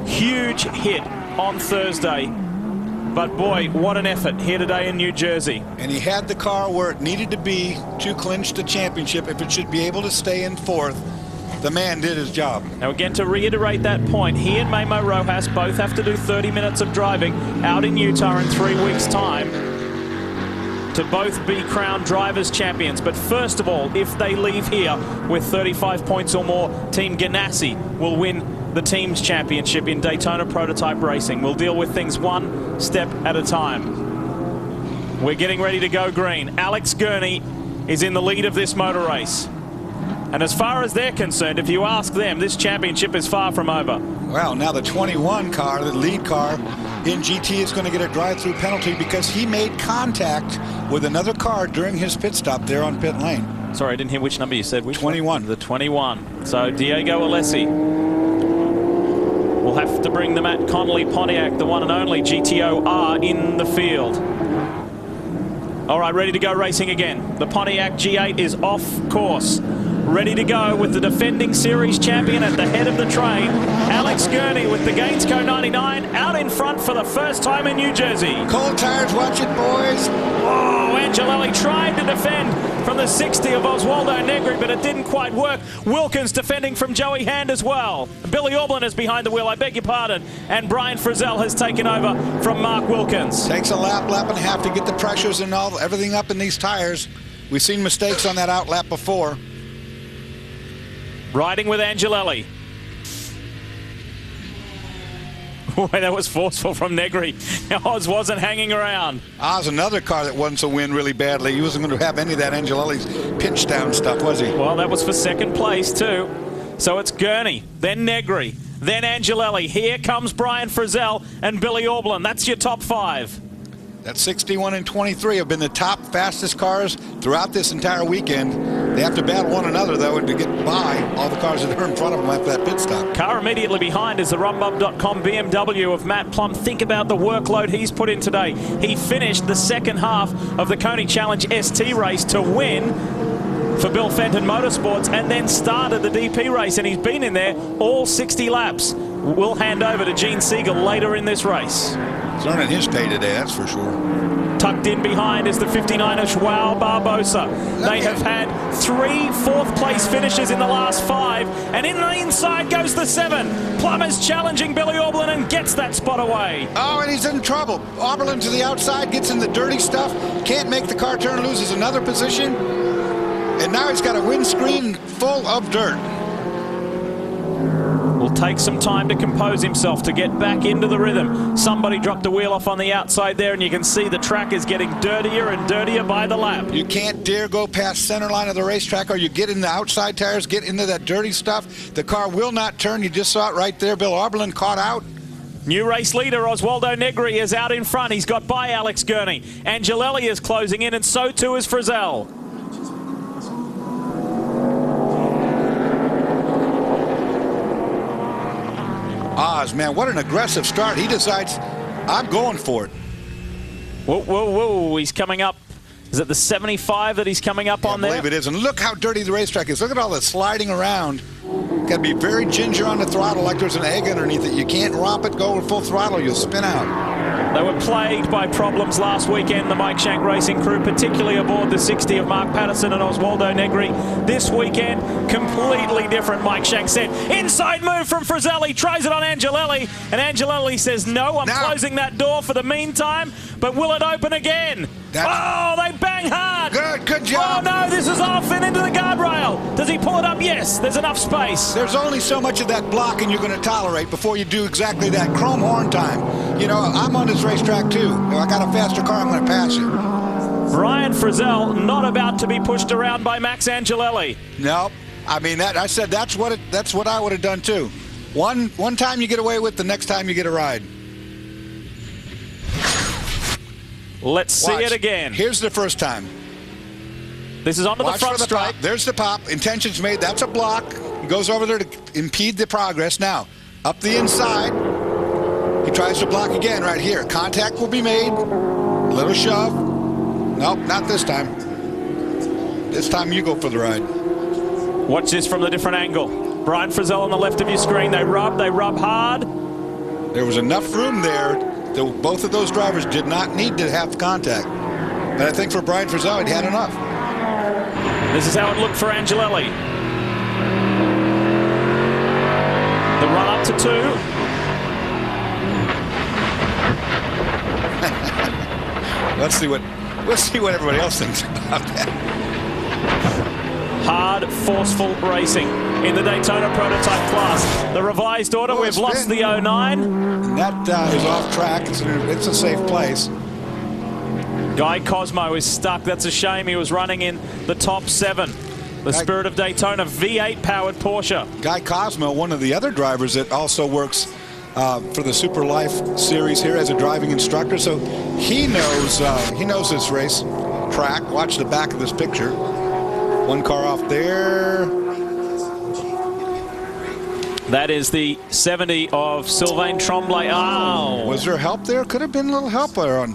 S1: huge hit on Thursday. But boy, what an effort here today in New Jersey.
S2: And he had the car where it needed to be to clinch the championship if it should be able to stay in fourth. The man did his job.
S1: Now again, to reiterate that point, he and Memo Rojas both have to do 30 minutes of driving out in Utah in 3 weeks' time to both be crowned drivers' champions. But first of all, if they leave here with 35 points or more, Team Ganassi will win the team's championship in Daytona Prototype Racing. We'll deal with things one step at a time. We're getting ready to go green. Alex Gurney is in the lead of this motor race. And as far as they're concerned, if you ask them, this championship is far from over.
S2: Well, now the 21 car, the lead car in GT, is going to get a drive-through penalty because he made contact with another car during his pit stop there on pit lane.
S1: Sorry, I didn't hear which number you said. Which
S2: 21.
S1: One? The 21. So Diego Alessi will have to bring the Matt Connolly Pontiac, the one and only GTO R, in the field. All right, ready to go racing again. The Pontiac G8 is off course. Ready to go with the defending series champion at the head of the train. Alex Gurney with the Gainsco 99 out in front for the first time in New Jersey.
S2: Cold tires, watch it, boys.
S1: Oh, Angelelli tried to defend from the 60 of Oswaldo Negri, but it didn't quite work. Wilkins defending from Joey Hand as well. Billy Orblin is behind the wheel, I beg your pardon. And Brian Frizzell has taken over from Mark Wilkins.
S2: Takes a lap and a half to get the pressures and everything up in these tires. We've seen mistakes on that outlap before.
S1: Riding with Angelelli. Boy, that was forceful from Negri. Oz wasn't hanging around.
S2: Oz, another car that wants to win really badly. He wasn't going to have any of that Angelelli's pinch down stuff, was he?
S1: Well, that was for second place too. So it's Gurney, then Negri, then Angelelli. Here comes Brian Frizzell and Billy Orblin. That's your top five.
S2: That 61 and 23 have been the top fastest cars throughout this entire weekend. They have to battle one another, though, to get by all the cars that are in front of them after that pit stop.
S1: Car immediately behind is the Rumbub.com BMW of Matt Plum. Think about the workload he's put in today. He finished the second half of the Coney Challenge ST race to win for Bill Fenton Motorsports and then started the DP race, and he's been in there all 60 laps. We'll hand over to Gene Siegel later in this race.
S2: He's earning his pay today, that's for sure.
S1: Tucked in behind is the 59er Joao Barbosa. They have had 3 fourth-place finishes in the last 5, and in the inside goes the 7. Plum is challenging Billy Orblin and gets that spot away.
S2: Oh, and he's in trouble. Orblin to the outside, gets in the dirty stuff, can't make the car turn, loses another position, and now he's got a windscreen full of dirt.
S1: Will take some time to compose himself to get back into the rhythm. Somebody dropped a wheel off on the outside there, and you can see the track is getting dirtier and dirtier by the lap.
S2: You can't dare go past center line of the racetrack, or you get in the outside tires, get into that dirty stuff. The car will not turn. You just saw it right there. Bill Orblin caught out.
S1: New race leader Oswaldo Negri is out in front. He's got by Alex Gurney. Angelelli is closing in, and so too is Frizzell.
S2: Oz, man, what an aggressive start. He decides, I'm going for it.
S1: Whoa, whoa, whoa. He's coming up. Is it the 75 that he's coming up on there?
S2: I believe it is. And look how dirty the racetrack is. Look at all the sliding around. Got to be very ginger on the throttle like there's an egg underneath it. You can't romp it, go full throttle, you'll spin out.
S1: They were plagued by problems last weekend, the Mike Shank Racing crew, particularly aboard the 60 of Mark Patterson and Oswaldo Negri. This weekend, completely different, Mike Shank said. Inside move from Frizzelli, tries it on Angelelli, and Angelelli says, no, I'm closing that door for the meantime, but will it open again? Oh, they bang hard.
S2: Good job.
S1: Oh, no, this is off and into the guardrail. Does he pull it up? Yes, there's enough space.
S2: There's only so much of that blocking you're going to tolerate before you do exactly that. Chrome horn time. You know, I'm on this racetrack too. If I got a faster car, I'm going to pass you.
S1: Brian Frizzell not about to be pushed around by Max Angelelli.
S2: No, I mean, I said that's what I would have done too. One time you get away with, the next time you get a ride.
S1: Let's see it again.
S2: Here's the first time.
S1: This is onto the front stripe.
S2: There's the pop. Intentions made. That's a block. He goes over there to impede the progress. Now, up the inside. He tries to block again right here. Contact will be made. little shove. Nope, not this time. This time you go for the ride.
S1: Watch this from the different angle. Brian Frizzell on the left of your screen. They rub hard.
S2: There was enough room there that both of those drivers did not need to have contact. But I think for Brian Frizzell, he had enough.
S1: This is how it looked for Angelelli. The run up to 2.
S2: Let's see what everybody else thinks about that.
S1: Hard, forceful racing in the Daytona prototype class. The revised order, we've lost the 09.
S2: And that is off track. It's a safe place.
S1: Guy Cosmo is stuck. That's a shame. He was running in the top 7. The Spirit of Daytona V8 powered Porsche.
S2: Guy Cosmo, one of the other drivers that also works for the Super Life series here as a driving instructor, so he knows this race track. Watch the back of this picture. One car off there.
S1: That is the 70 of Sylvain Tremblay. Oh.
S2: Was there help there? Could have been a little help there on.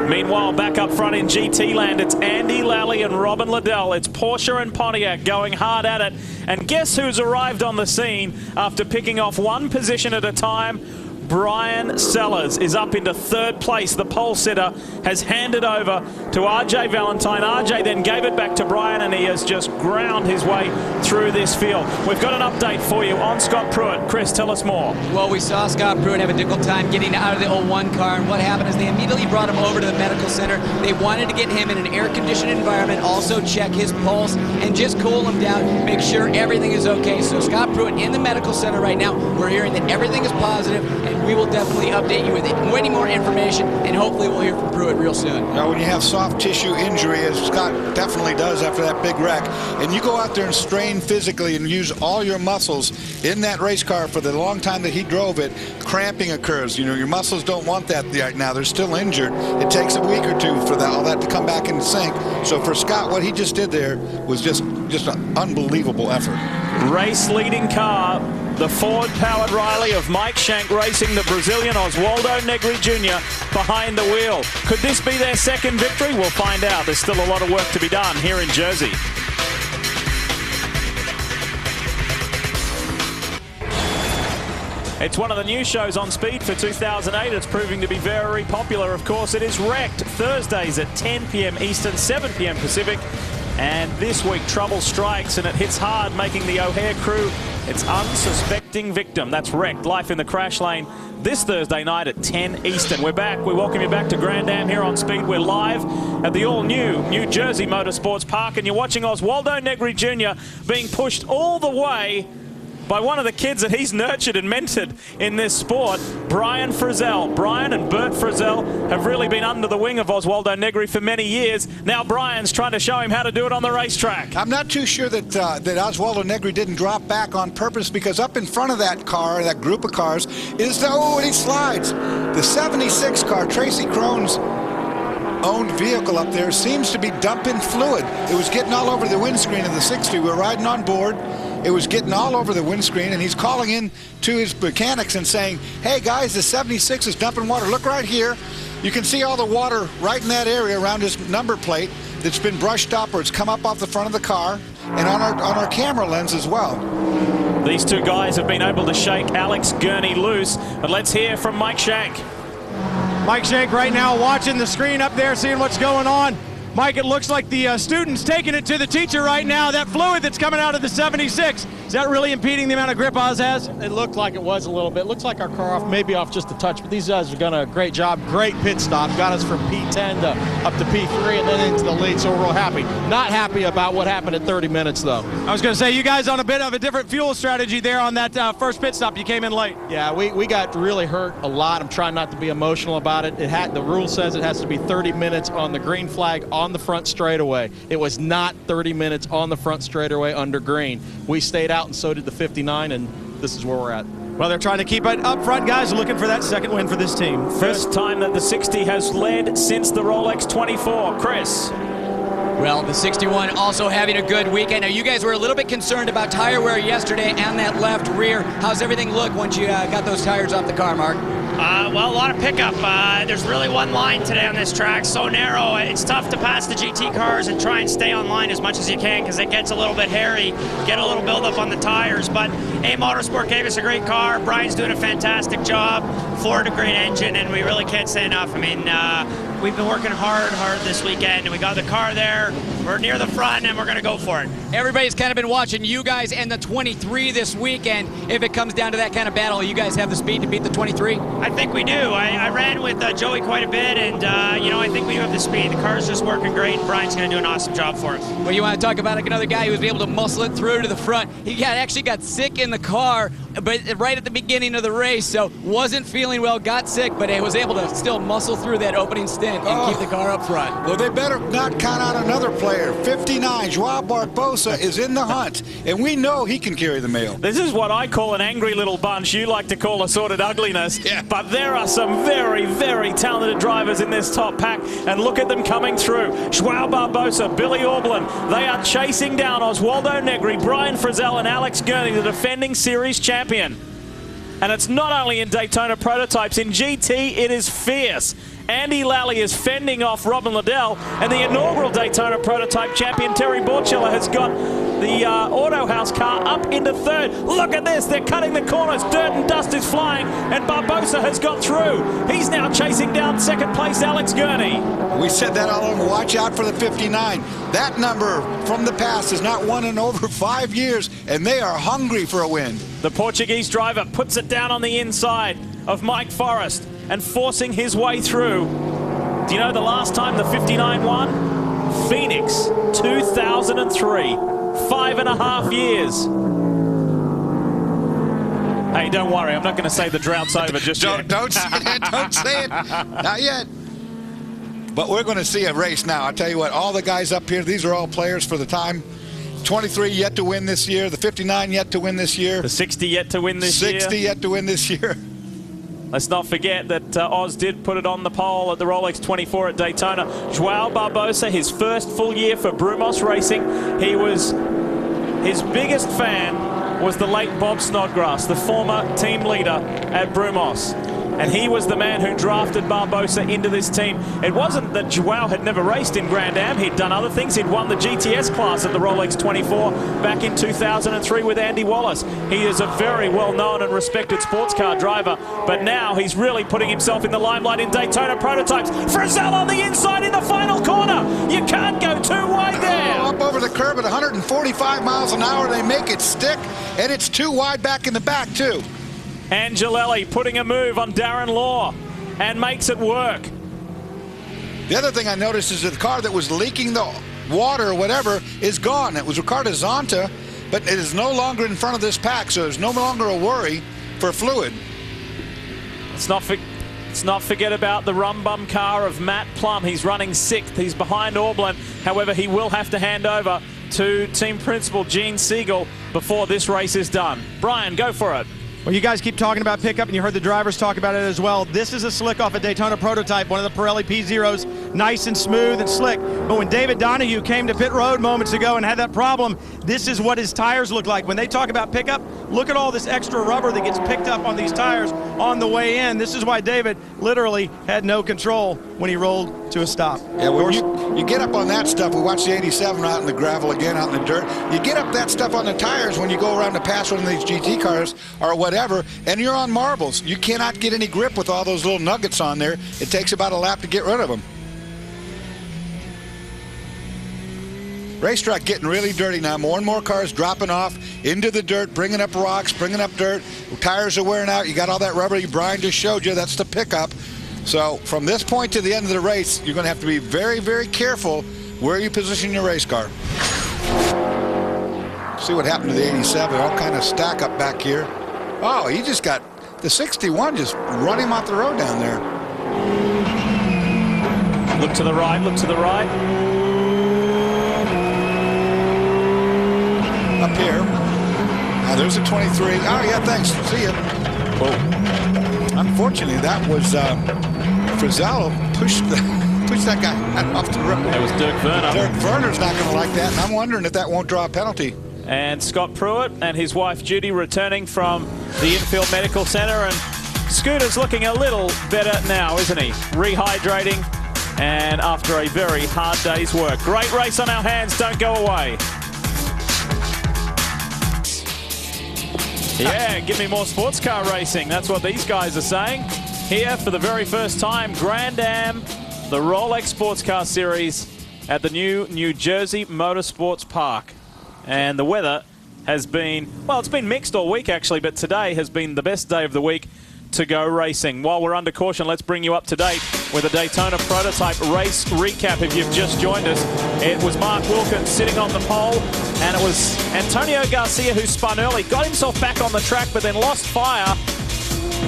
S1: Meanwhile, back up front in GT land, it's Andy Lally and Robin Liddell. It's Porsche and Pontiac going hard at it. And guess who's arrived on the scene after picking off one position at a time? Brian Sellers is up into 3rd place. The pole sitter has handed over to RJ Valentine. RJ then gave it back to Brian, and he has just ground his way through this field. We've got an update for you on Scott Pruitt. Chris, tell us more.
S5: Well, we saw Scott Pruitt have a difficult time getting out of the 01 car, and what happened is they immediately brought him over to the medical center. They wanted to get him in an air-conditioned environment, also check his pulse, and just cool him down, make sure everything is okay. So Scott Pruitt in the medical center right now. We're hearing that everything is positive, and we will definitely update you with any more information, and hopefully we'll hear from Pruitt real soon.
S2: Now, when you have soft tissue injury, as Scott definitely does after that big wreck, and you go out there and strain physically and use all your muscles in that race car for the long time that he drove it, cramping occurs. You know, your muscles don't want that right now. They're still injured. It takes a week or two for all that to come back in sync. So for Scott, what he just did there was just an unbelievable effort.
S1: Race leading car, the Ford-powered Riley of Mike Shank racing the Brazilian Oswaldo Negri Jr. behind the wheel. Could this be their 2nd victory? We'll find out. There's still a lot of work to be done here in Jersey. It's one of the new shows on Speed for 2008. It's proving to be very popular. Of course, it is Wrecked, Thursdays at 10 p.m. Eastern, 7 p.m. Pacific. And this week, trouble strikes, and it hits hard, making the O'Hare crew its unsuspecting victim. That's Wrecked, Life in the Crash Lane, this Thursday night at 10 Eastern. We're back. We welcome you back to Grand Am here on Speed. We're live at the all-new New Jersey Motorsports Park, and you're watching Oswaldo Negri Jr. being pushed all the way by one of the kids that he's nurtured and mentored in this sport, Brian Frizzell. Brian and Bert Frizzell have really been under the wing of Oswaldo Negri for many years. Now Brian's trying to show him how to do it on the racetrack.
S2: I'm not too sure that Oswaldo Negri didn't drop back on purpose, because up in front of that car, that group of cars, is and he slides. The 76 car, Tracy Crone's owned vehicle up there, seems to be dumping fluid. It was getting all over the windscreen of the 60. We were riding on board. It was getting all over the windscreen, and he's calling in to his mechanics and saying, hey guys, the 76 is dumping water. Look right here. You can see all the water right in that area around his number plate that's been brushed up, or it's come up off the front of the car, and on our camera lens as well.
S1: These two guys have been able to shake Alex Gurney loose, but let's hear from Mike Shank.
S3: Mike Shank right now watching the screen up there, seeing what's going on. Mike, it looks like the student's taking it to the teacher right now. That fluid that's coming out of the 76, is that really impeding the amount of grip Oz has?
S7: It looked like it was a little bit. Looks like our car maybe off just a touch, but these guys have done a great job. Great pit stop. Got us from P10 to up to P3 and then into the lead, so we're real happy. Not happy about what happened at 30 minutes, though.
S3: I was going to say, you guys on a bit of a different fuel strategy there on that first pit stop. You came in late.
S7: Yeah, we got really hurt a lot. I'm trying not to be emotional about it. The rule says it has to be 30 minutes on the green flag on the front straightaway. It was not 30 minutes on the front straightaway under green. We stayed out, and so did the 59, and this is where we're at.
S3: Well, they're trying to keep it up front, guys. Looking for that 2nd win for this team.
S1: First time that the 60 has led since the Rolex 24. Chris.
S5: Well, the 61 also having a good weekend. Now, you guys were a little bit concerned about tire wear yesterday and that left rear. How's everything look once you got those tires off the car, Mark?
S8: Well, a lot of pickup. There's really one line today on this track, so narrow. It's tough to pass the GT cars and try and stay on line as much as you can because it gets a little bit hairy, get a little buildup on the tires. But A Motorsport gave us a great car. Brian's doing a fantastic job. Ford a great engine, and we really can't say enough. I mean, we've been working hard this weekend, and we got the car there. We're near the front, and we're going to go for it.
S5: Everybody's kind of been watching you guys and the 23 this weekend. If it comes down to that kind of battle, you guys have the speed to beat the 23?
S8: I think we do. I ran with Joey quite a bit, and I think we do have the speed. The car's just working great, and Brian's going to do an awesome job for us.
S5: Well, you want to talk about another guy who was able to muscle it through to the front. He actually got sick in the car, but right at the beginning of the race, so wasn't feeling well, got sick, but he was able to still muscle through that opening stint and keep the car up front.
S2: Well, they better not count out another player. 59, Joao Barbosa is in the hunt, and we know he can carry the mail.
S1: This is what I call an angry little bunch. You like to call assorted ugliness.
S2: Yeah.
S1: But there are some very, very talented drivers in this top pack, and look at them coming through. Joao Barbosa, Billy Aublin, they are chasing down Oswaldo Negri, Brian Frizzell, and Alex Gurney, the defending series champion. And it's not only in Daytona prototypes, in GT it is fierce. Andy Lally is fending off Robin Liddell, and the inaugural Daytona prototype champion Terry Borchella has got the Auto House car up into third. Look at this, they're cutting the corners, dirt and dust is flying, and Barbosa has got through. He's now chasing down second place Alex Gurney.
S2: We said that all along, watch out for the 59. That number from the past has not won in over 5 years, and they are hungry for a win.
S1: The Portuguese driver puts it down on the inside of Mike Forrest and forcing his way through. Do you know the last time the 59 won? Phoenix, 2003. 5.5 years. Hey, don't worry, I'm not going to say the drought's over just yet.
S2: Don't say it, don't say it. Not yet. But we're going to see a race now. I'll tell you what, all the guys up here, these are all players for the time. 23 yet to win this year. The 59 yet to win this year.
S1: The 60 yet to win this year.
S2: 60 yet to win this year.
S1: Let's not forget that Oz did put it on the pole at the Rolex 24 at Daytona. Joao Barbosa, his first full year for Brumos Racing. His biggest fan was the late Bob Snodgrass, the former team leader at Brumos. And he was the man who drafted Barbosa into this team. It wasn't that Joao had never raced in Grand Am. He'd done other things. He'd won the GTS class at the Rolex 24 back in 2003 with Andy Wallace. He is a very well-known and respected sports car driver, but now he's really putting himself in the limelight in Daytona prototypes. Frizzell on the inside in the final corner. You can't go too wide there.
S2: Up over the curb at 145 miles an hour. They make it stick, and it's too wide back in the back, too.
S1: Angelelli putting a move on Darren Law and makes it work.
S2: The other thing I noticed is that the car that was leaking the water or whatever is gone. It was Ricardo Zonta, but it is no longer in front of this pack, so there's no longer a worry for fluid.
S1: Let's not forget about the rum bum car of Matt Plum. He's running 6th. He's behind Aublin. However, he will have to hand over to team principal Gene Siegel before this race is done. Brian, go for it.
S3: Well, you guys keep talking about pickup, and you heard the drivers talk about it as well. This is a slick off a Daytona prototype, one of the Pirelli P0s, nice and smooth and slick. But when David Donahue came to pit road moments ago and had that problem, this is what his tires look like. When they talk about pickup, look at all this extra rubber that gets picked up on these tires on the way in. This is why David literally had no control when he rolled to a stop.
S2: Yeah, when you get up on that stuff, we watched the 87 out in the gravel again, out in the dirt. You get up that stuff on the tires when you go around to pass one of these GT cars or whatever, and you're on marbles. You cannot get any grip with all those little nuggets on there. It takes about a lap to get rid of them. Racetrack getting really dirty now. More and more cars dropping off into the dirt, bringing up rocks, bringing up dirt. Tires are wearing out. You got all that rubber Brian just showed you. That's the pickup. So from this point to the end of the race, you're going to have to be very, very careful where you position your race car. See what happened to the 87. All kind of stack up back here. Oh, he just got the 61 just run him off the road down there.
S1: Look to the right, look to the right.
S2: Up here. Now there's a 23. Oh, yeah, thanks. See ya. Whoa. Unfortunately, that was Frizzell pushed that guy off the road.
S1: That was Dirk Werner.
S2: Dirk Werner's not going to like that, and I'm wondering if that won't draw a penalty.
S1: And Scott Pruitt and his wife Judy returning from the Infield Medical Center, and Scooter's looking a little better now, isn't he? Rehydrating, and after a very hard day's work. Great race on our hands, don't go away. Yeah, give me more sports car racing. That's what these guys are saying. Here for the very first time, Grand Am, the Rolex Sports Car Series at the New Jersey Motorsports Park. And the weather has been, well, it's been mixed all week actually, but today has been the best day of the week to go racing. While we're under caution, let's bring you up to date with a Daytona prototype race recap. If you've just joined us, it was Mark Wilkins sitting on the pole, and it was Antonio Garcia who spun early, got himself back on the track, but then lost fire.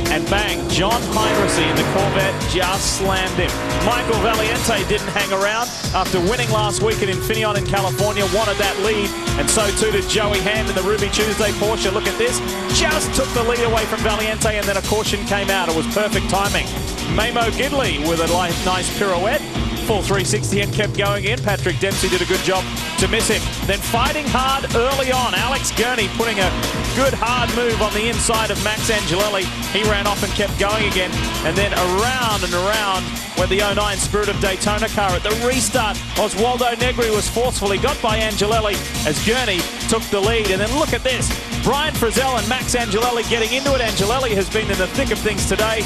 S1: And bang, John Heinrichsey in the Corvette just slammed him. Michael Valiente didn't hang around after winning last week at Infineon in California, wanted that lead, and so too did Joey Hand in the Ruby Tuesday Porsche. Look at this, just took the lead away from Valiente, and then a caution came out. It was perfect timing. Mamo Gidley with a nice pirouette, full 360 and kept going in. Patrick Dempsey did a good job to miss him. Then fighting hard early on, Alex Gurney putting a good hard move on the inside of Max Angelelli. He ran off and kept going again. And then around and around went the 09 Spirit of Daytona car. At the restart, Oswaldo Negri was forcefully got by Angelelli as Gurney took the lead. And then look at this, Brian Frizzell and Max Angelelli getting into it. Angelelli has been in the thick of things today,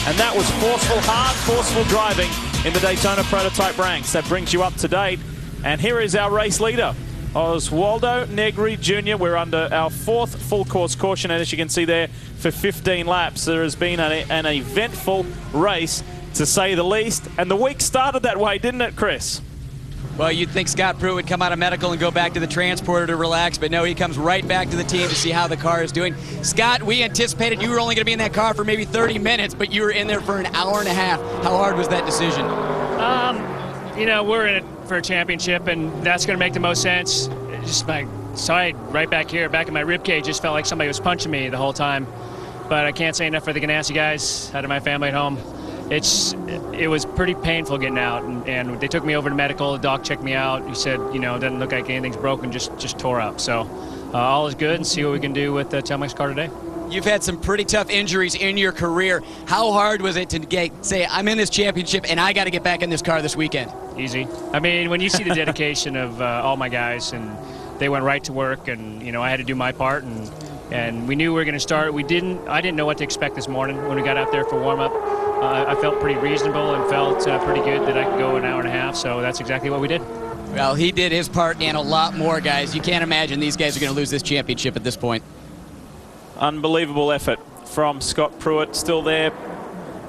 S1: and that was forceful, hard, forceful driving in the Daytona prototype ranks. That brings you up to date. And here is our race leader, Oswaldo Negri Jr. We're under our 4th full course caution, and as you can see there, for 15 laps, there has been an eventful race, to say the least. And the week started that way, didn't it, Chris?
S5: Well, you'd think Scott Pruitt would come out of medical and go back to the transporter to relax, but no, he comes right back to the team to see how the car is doing. Scott, we anticipated you were only going to be in that car for maybe 30 minutes, but you were in there for an hour and a half. How hard was that decision?
S9: You know, we're in it for a championship, and that's going to make the most sense. Just my side right back here, back in my rib cage, just felt like somebody was punching me the whole time. But I can't say enough for the Ganassi guys out of my family at home. It was pretty painful getting out, and they took me over to medical. The doc checked me out. He said, you know, it doesn't look like anything's broken, just tore up. So all is good, and see what we can do with the Telmex car today.
S5: You've had some pretty tough injuries in your career. How hard was it to say, I'm in this championship and I got to get back in this car this weekend?
S9: Easy. I mean, when you see the dedication of all my guys, and they went right to work, and, you know, I had to do my part, and we knew we were going to start. I didn't know what to expect this morning when we got out there for warm-up. I felt pretty reasonable and felt pretty good that I could go an hour and a half, so that's exactly what we did.
S5: Well, he did his part and a lot more, guys. You can't imagine these guys are going to lose this championship at this point.
S1: Unbelievable effort from Scott Pruitt, still there,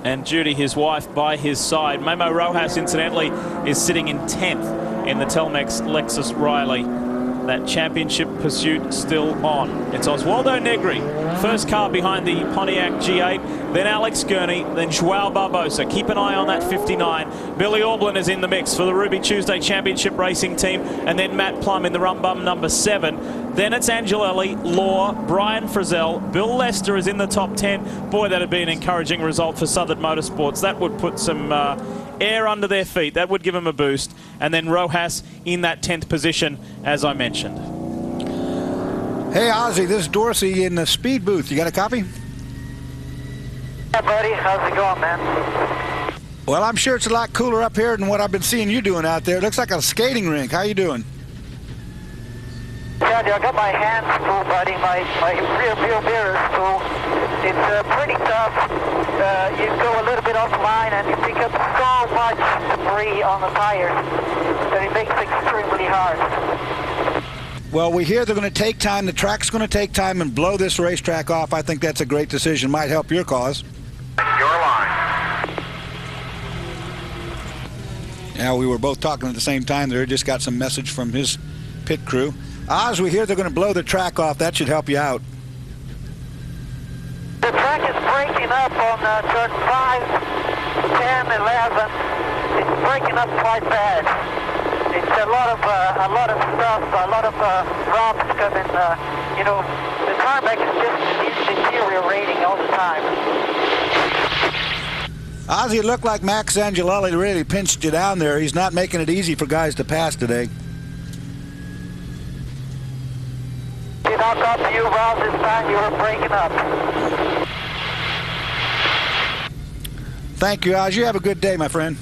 S1: and Judy, his wife, by his side. Memo Rojas, incidentally, is sitting in 10th in the Telmex Lexus Riley. That championship pursuit still on. It's Oswaldo Negri, first car behind the Pontiac G8, then Alex Gurney, then Joao Barbosa. Keep an eye on that 59. Billy Orblin is in the mix for the Ruby Tuesday Championship Racing Team, and then Matt Plum in the Rum Bum number 7. Then it's Angelelli, Law, Brian Frizzell, Bill Lester is in the top 10. Boy, that'd be an encouraging result for Southern Motorsports. That would put some air under their feet. That would give them a boost. And then Rojas in that 10th position, as I mentioned.
S2: Hey, Ozzy, this is Dorsey in the speed booth. You got a copy?
S22: Yeah, buddy. How's it going, man?
S2: Well, I'm sure it's a lot cooler up here than what I've been seeing you doing out there. It looks like a skating rink. How you doing?
S22: Yeah, I got my hands full, buddy. My rear mirror is full. It's pretty tough. You go a little bit offline and you pick up so much debris on the tires that it makes it extremely hard.
S2: Well, we hear they're going to take time. The track's going to take time and blow this racetrack off. I think that's a great decision. Might help your cause.
S22: Your line.
S2: Yeah, we were both talking at the same time there. Just got some message from his pit crew. Oz, we hear they're going to blow the track off. That should help you out.
S22: The track is breaking up on turn 5, 10, 11. It's breaking up quite bad. It's a lot of stuff, a lot of rocks coming. You know, the tarmac is just deteriorating all the time.
S2: Ozzy, it looked like Max Angelelli really pinched you down there. He's not making it easy for guys to pass today.
S22: Did not talk to you, Rob, this time you were breaking up.
S2: Thank you, Oz. You have a good day, my friend.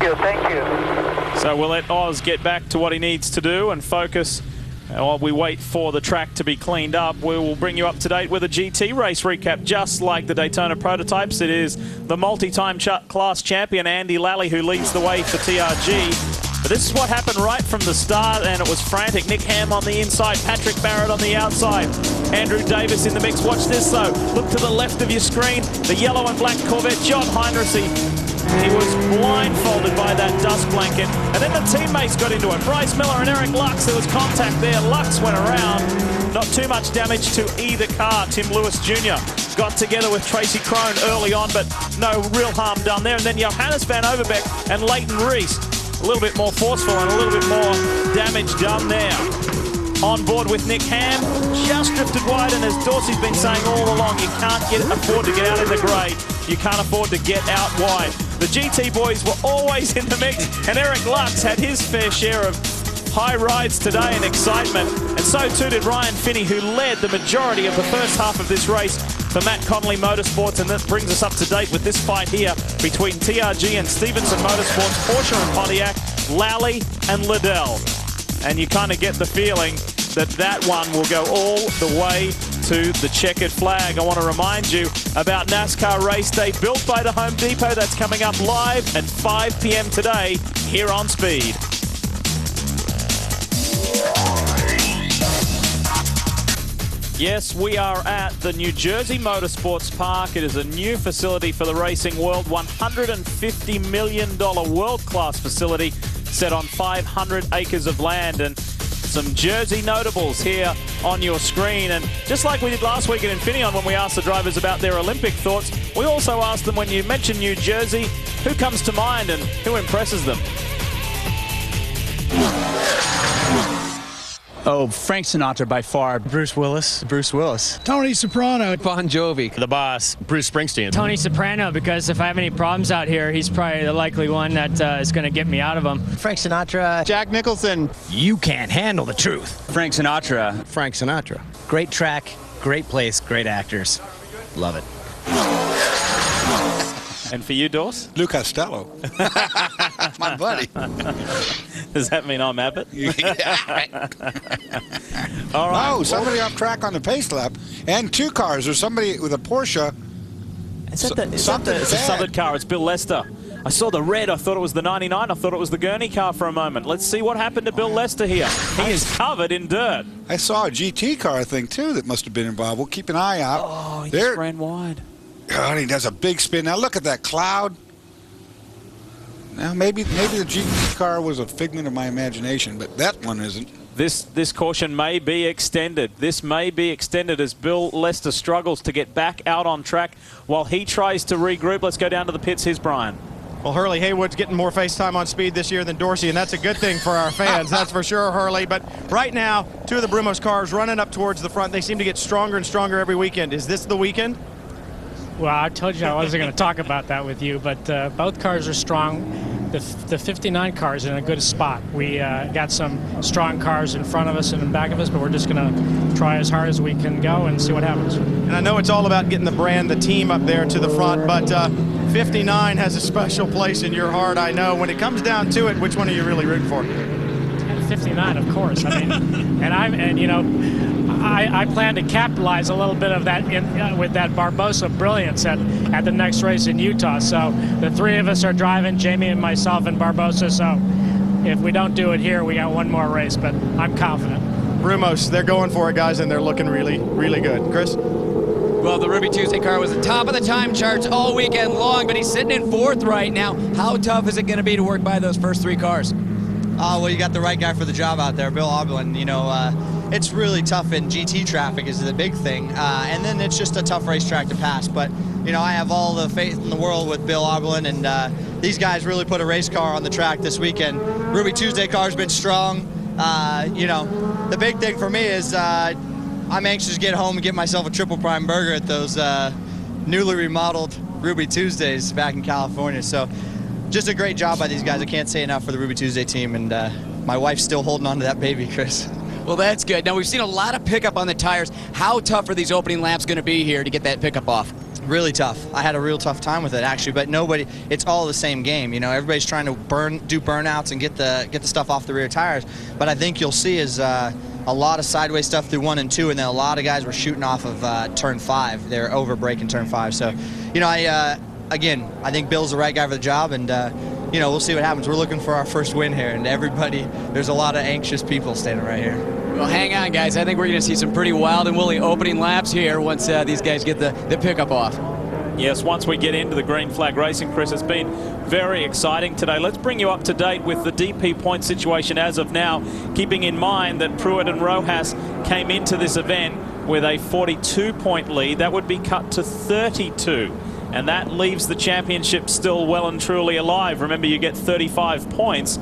S22: Thank you.
S1: So we'll let Oz get back to what he needs to do and focus while we wait for the track to be cleaned up. We will bring you up to date with a GT race recap, just like the Daytona prototypes. It is the multi-time class champion Andy Lally who leads the way for TRG. But this is what happened right from the start, and it was frantic. Nick Ham on the inside, Patrick Barrett on the outside, Andrew Davis in the mix. Watch this though. Look to the left of your screen. The yellow and black Corvette, John Heinrichsey. He was blindfolded by that dust blanket. And then the teammates got into it. Bryce Miller and Eric Lux. There was contact there. Lux went around. Not too much damage to either car. Tim Lewis Jr. got together with Tracy Crone early on, but no real harm done there. And then Johannes van Overbeek and Leighton Rees, a little bit more forceful and a little bit more damage done there. On board with Nick Ham, just drifted wide, and as Dorsey's been saying all along, you can't afford to get out in the grey. You can't afford to get out wide. The GT boys were always in the mix, and Eric Lux had his fair share of high rides today and excitement, and so too did Ryan Finney, who led the majority of the first half of this race for Matt Connolly Motorsports. And that brings us up to date with this fight here between TRG and Stevenson Motorsports, Porsche and Pontiac, Lally and Liddell. And you kind of get the feeling that that one will go all the way to the checkered flag. I want to remind you about NASCAR Race Day, built by the Home Depot. That's coming up live at 5 p.m. today here on Speed. Yes, we are at the New Jersey Motorsports Park. It is a new facility for the racing world, $150 million world-class facility set on 500 acres of land, and some Jersey notables here on your screen. And just like we did last week at Infineon when we asked the drivers about their Olympic thoughts, we also asked them, when you mention New Jersey, who comes to mind and who impresses them?
S15: Oh, Frank Sinatra by far.
S10: Bruce Willis.
S15: Bruce Willis.
S10: Tony Soprano.
S15: Bon Jovi.
S10: The Boss. Bruce Springsteen.
S9: Tony Soprano, because if I have any problems out here, he's probably the likely one that is going to get me out of them.
S21: Frank Sinatra.
S10: Jack Nicholson.
S21: You can't handle the truth.
S15: Frank Sinatra.
S10: Frank Sinatra.
S21: Great track, great place, great actors. Love it.
S1: And for you, Dors?
S2: Lou Costello. My buddy.
S1: Does that mean I'm Abbott?
S2: All right. Oh, somebody off track on the pace lap. And two cars. There's somebody with a Porsche.
S1: It's a Southern car. It's Bill Lester. I saw the red. I thought it was the 99. I thought it was the Gurney car for a moment. Let's see what happened to Bill Lester here. He is covered in dirt.
S2: I saw a GT car, I think, too, that must have been involved. We'll keep an eye out.
S1: Oh, he just ran wide.
S2: God, he does a big spin. Now look at that cloud. Now maybe the GT car was a figment of my imagination, but that one isn't.
S1: This caution may be extended. This may be extended as Bill Lester struggles to get back out on track while he tries to regroup. Let's go down to the pits. Here's Brian.
S3: Well, Hurley Haywood's getting more face time on Speed this year than Dorsey, and that's a good thing for our fans, that's for sure, Hurley. But right now, two of the Brumos cars running up towards the front. They seem to get stronger and stronger every weekend. Is this the weekend?
S9: Well, I told you I wasn't going to talk about that with you, but both cars are strong. The 59 car is in a good spot. We got some strong cars in front of us and in back of us, but we're just going to try as hard as we can go and see what happens.
S3: And I know it's all about getting the brand, the team up there to the front, but 59 has a special place in your heart, I know. When it comes down to it, which one are you really rooting for?
S9: 59, of course. I mean, I plan to capitalize a little bit of that with that Barbosa brilliance at the next race in Utah. So the three of us are driving, Jamie and myself and Barbosa. So if we don't do it here, we got one more race, but I'm confident.
S3: Brumos, they're going for it, guys, and they're looking really, really good. Chris?
S5: Well, the Ruby Tuesday car was at the top of the time charts all weekend long, but he's sitting in fourth right now. How tough is it going to be to work by those first three cars?
S21: Well, you got the right guy for the job out there, Bill Auberlen. You know, it's really tough in GT traffic is the big thing, and then it's just a tough racetrack to pass. But, you know, I have all the faith in the world with Bill Auberlen, and these guys really put a race car on the track this weekend. Ruby Tuesday car's been strong. You know, the big thing for me is I'm anxious to get home and get myself a triple prime burger at those newly remodeled Ruby Tuesdays back in California. So just a great job by these guys. I can't say enough for the Ruby Tuesday team, and my wife's still holding on to that baby, Chris.
S5: Well, that's good. Now, we've seen a lot of pickup on the tires. How tough are these opening laps going to be here to get that pickup off?
S11: Really tough. I had a real tough time with it, actually, but it's all the same game. You know, everybody's trying to do burnouts and get the stuff off the rear tires. But I think you'll see is a lot of sideways stuff through 1 and 2, and then a lot of guys were shooting off of turn 5. They're over braking turn 5. So, you know, again, I think Bill's the right guy for the job, and you know, we'll see what happens. We're looking for our first win here, and there's a lot of anxious people standing right here.
S5: Well, hang on, guys. I think we're going to see some pretty wild and woolly opening laps here once these guys get the pickup off.
S1: Yes, once we get into the green flag racing, Chris, it's been very exciting today. Let's bring you up to date with the DP point situation as of now, keeping in mind that Pruitt and Rojas came into this event with a 42-point lead. That would be cut to 32. And that leaves the championship still well and truly alive. Remember, you get 35 points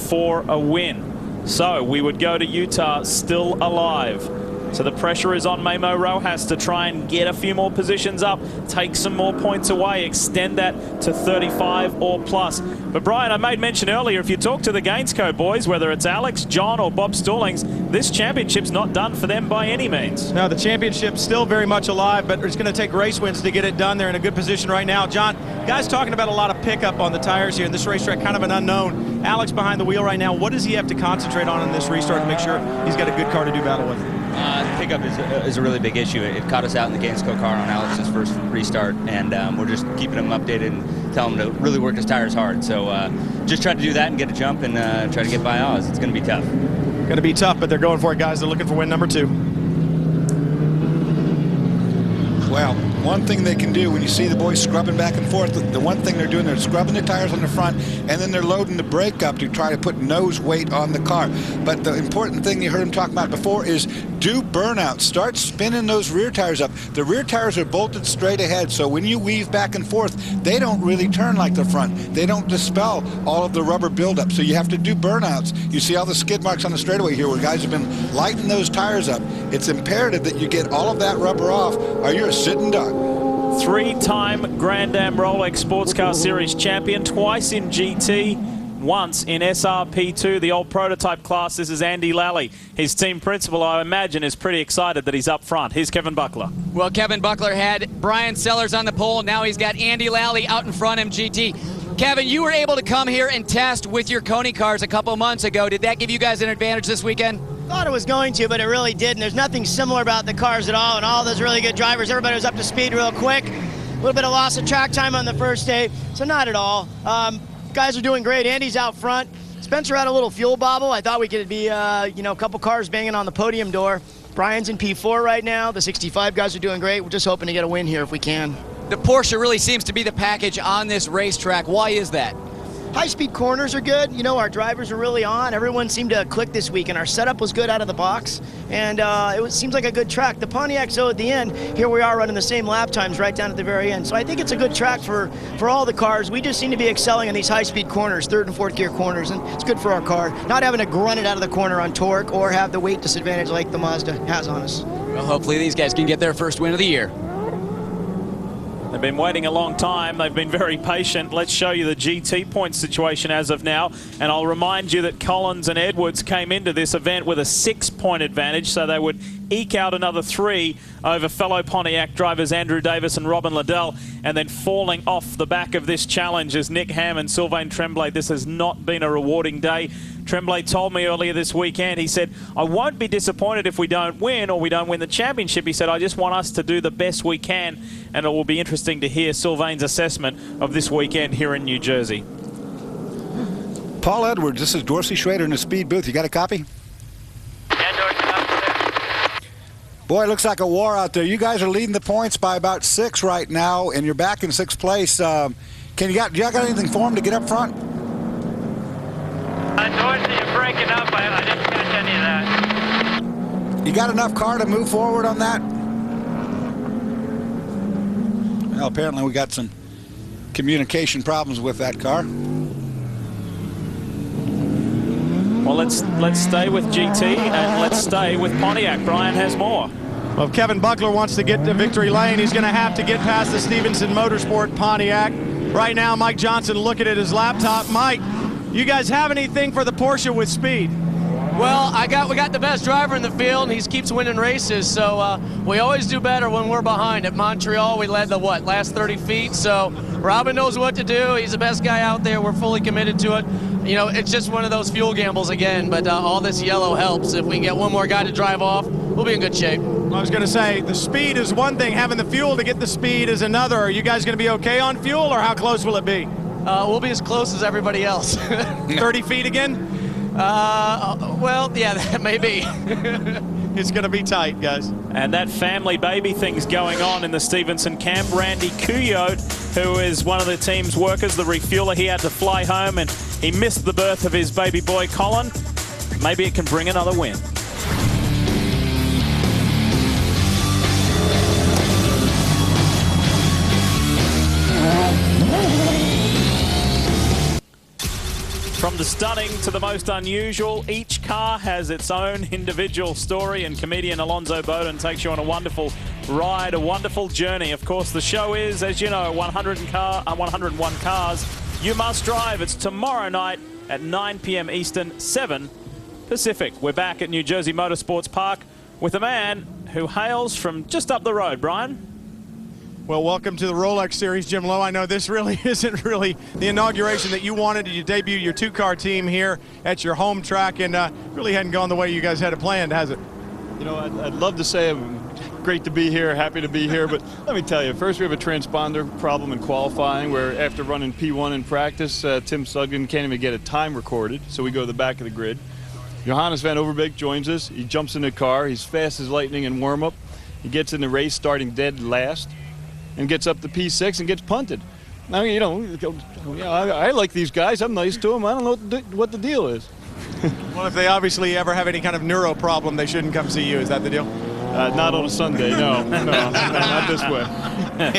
S1: for a win. So we would go to Utah still alive. So the pressure is on Memo Rojas to try and get a few more positions up, take some more points away, extend that to 35 or plus. But Brian, I made mention earlier, if you talk to the Gainsco boys, whether it's Alex, John or Bob Stallings, this championship's not done for them by any means.
S3: No, the championship's still very much alive, but it's going to take race wins to get it done. They're in a good position right now. John, guys talking about a lot of pickup on the tires here in this racetrack, kind of an unknown. Alex behind the wheel right now. What does he have to concentrate on in this restart to make sure he's got a good car to do battle with?
S12: Pickup is a really big issue. It caught us out in the Gainsco car on Alex's first restart, and we're just keeping him updated and telling him to really work his tires hard. So just try to do that and get a jump and try to get by Oz. It's going to be tough.
S3: Going to be tough, but they're going for it, guys. They're looking for win number 2.
S2: Well, one thing they can do when you see the boys scrubbing back and forth, the one thing they're doing, they're scrubbing the tires on the front, and then they're loading the brake up to try to put nose weight on the car. But the important thing you heard them talk about before is do burnouts. Start spinning those rear tires up. The rear tires are bolted straight ahead, so when you weave back and forth, they don't really turn like the front. They don't dispel all of the rubber buildup, so you have to do burnouts. You see all the skid marks on the straightaway here where guys have been lighting those tires up. It's imperative that you get all of that rubber off, or you're a sitting duck.
S1: 3-time Grand Am Rolex Sports Car Series champion, twice in GT, once in SRP2, the old prototype class. This is Andy Lally. His team principal, I imagine, is pretty excited that he's up front. Here's Kevin Buckler.
S5: Well, Kevin Buckler had Brian Sellers on the pole. Now he's got Andy Lally out in front of him, GT. Kevin, you were able to come here and test with your Coney cars a couple months ago. Did that give you guys an advantage this weekend?
S23: Thought it was going to, but it really didn't. There's nothing similar about the cars at all, and all those really good drivers. Everybody was up to speed real quick. A little bit of loss of track time on the first day, so not at all. Guys are doing great. Andy's out front. Spencer had a little fuel bobble. I thought we could be, a couple cars banging on the podium door. Brian's in P4 right now. The 65 guys are doing great. We're just hoping to get a win here if we can.
S5: The Porsche really seems to be the package on this racetrack. Why is that?
S23: High-speed corners are good. You know, our drivers are really on. Everyone seemed to click this week, and our setup was good out of the box. And seems like a good track. The Pontiac, so at the end, here we are running the same lap times right down at the very end. So I think it's a good track for all the cars. We just seem to be excelling in these high-speed corners, 3rd and 4th gear corners, and it's good for our car. Not having to grunt it out of the corner on torque or have the weight disadvantage like the Mazda has on us.
S5: Well, hopefully these guys can get their first win of the year.
S1: They've been waiting a long time. They've been very patient. Let's show you the GT point situation as of now. And I'll remind you that Collins and Edwards came into this event with a 6-point advantage, so they would eke out another 3 over fellow Pontiac drivers Andrew Davis and Robin Liddell. And then falling off the back of this challenge is Nick Ham and Sylvain Tremblay. This has not been a rewarding day. Tremblay told me earlier this weekend, he said, I won't be disappointed if we don't win or we don't win the championship. He said, I just want us to do the best we can, and it will be interesting to hear Sylvain's assessment of this weekend here in New Jersey.
S2: Paul Edwards, this is Dorsey Schrader in the speed booth. You got a copy? Boy, it looks like a war out there. You guys are leading the points by about 6 right now, and you're back in 6th place. Do you got anything for him to get up front?
S22: Dorsey, you're breaking up. I didn't catch any of that.
S2: You got enough car to move forward on that? Well, apparently we got some communication problems with that car.
S1: Well, let's stay with GT and let's stay with Pontiac. Brian has more.
S3: Well, if Kevin Buckler wants to get to victory lane, he's going to have to get past the Stevenson Motorsport Pontiac. Right now, Mike Johnson looking at his laptop. Mike, you guys have anything for the Porsche with speed?
S13: Well, we got the best driver in the field, and he keeps winning races, so we always do better when we're behind. At Montreal, we led the, last 30 feet, so Robin knows what to do. He's the best guy out there. We're fully committed to it. You know, it's just one of those fuel gambles again, but all this yellow helps. If we can get one more guy to drive off, we'll be in good shape.
S3: I was going to say, the speed is one thing. Having the fuel to get the speed is another. Are you guys going to be okay on fuel, or how close will it be?
S13: We'll be as close as everybody else.
S3: 30 feet again?
S13: Well, yeah, that may be.
S3: It's going to be tight, guys.
S1: And that family baby thing's going on in the Stevenson camp. Randy Couillot, who is one of the team's workers, the refueler, he had to fly home and he missed the birth of his baby boy, Colin. Maybe it can bring another win. From the stunning to the most unusual, each car has its own individual story, and comedian Alonzo Bowden takes you on a wonderful ride, a wonderful journey. Of course, the show is, as you know, 101 cars you must drive. It's tomorrow night at 9 p.m. Eastern, 7 Pacific. We're back at New Jersey Motorsports Park with a man who hails from just up the road. Brian?
S3: Well, welcome to the Rolex Series, Jim Lowe. I know this really isn't really the inauguration that you wanted. You debut your two-car team here at your home track, and really hadn't gone the way you guys had it planned, has it?
S14: You know, I'd love to say I'm great to be here, happy to be here, but let me tell you, first we have a transponder problem in qualifying where after running P1 in practice, Tim Sugden can't even get a time recorded, so we go to the back of the grid. Johannes Van Overbeek joins us. He jumps in the car. He's fast as lightning in warm-up. He gets in the race starting dead last, and gets up to P6 and gets punted. I mean, you know, I like these guys. I'm nice to them. I don't know what the deal is.
S3: Well, if they obviously ever have any kind of neuro problem, they shouldn't come see you. Is that the deal?
S14: Not on a Sunday, no, not this way.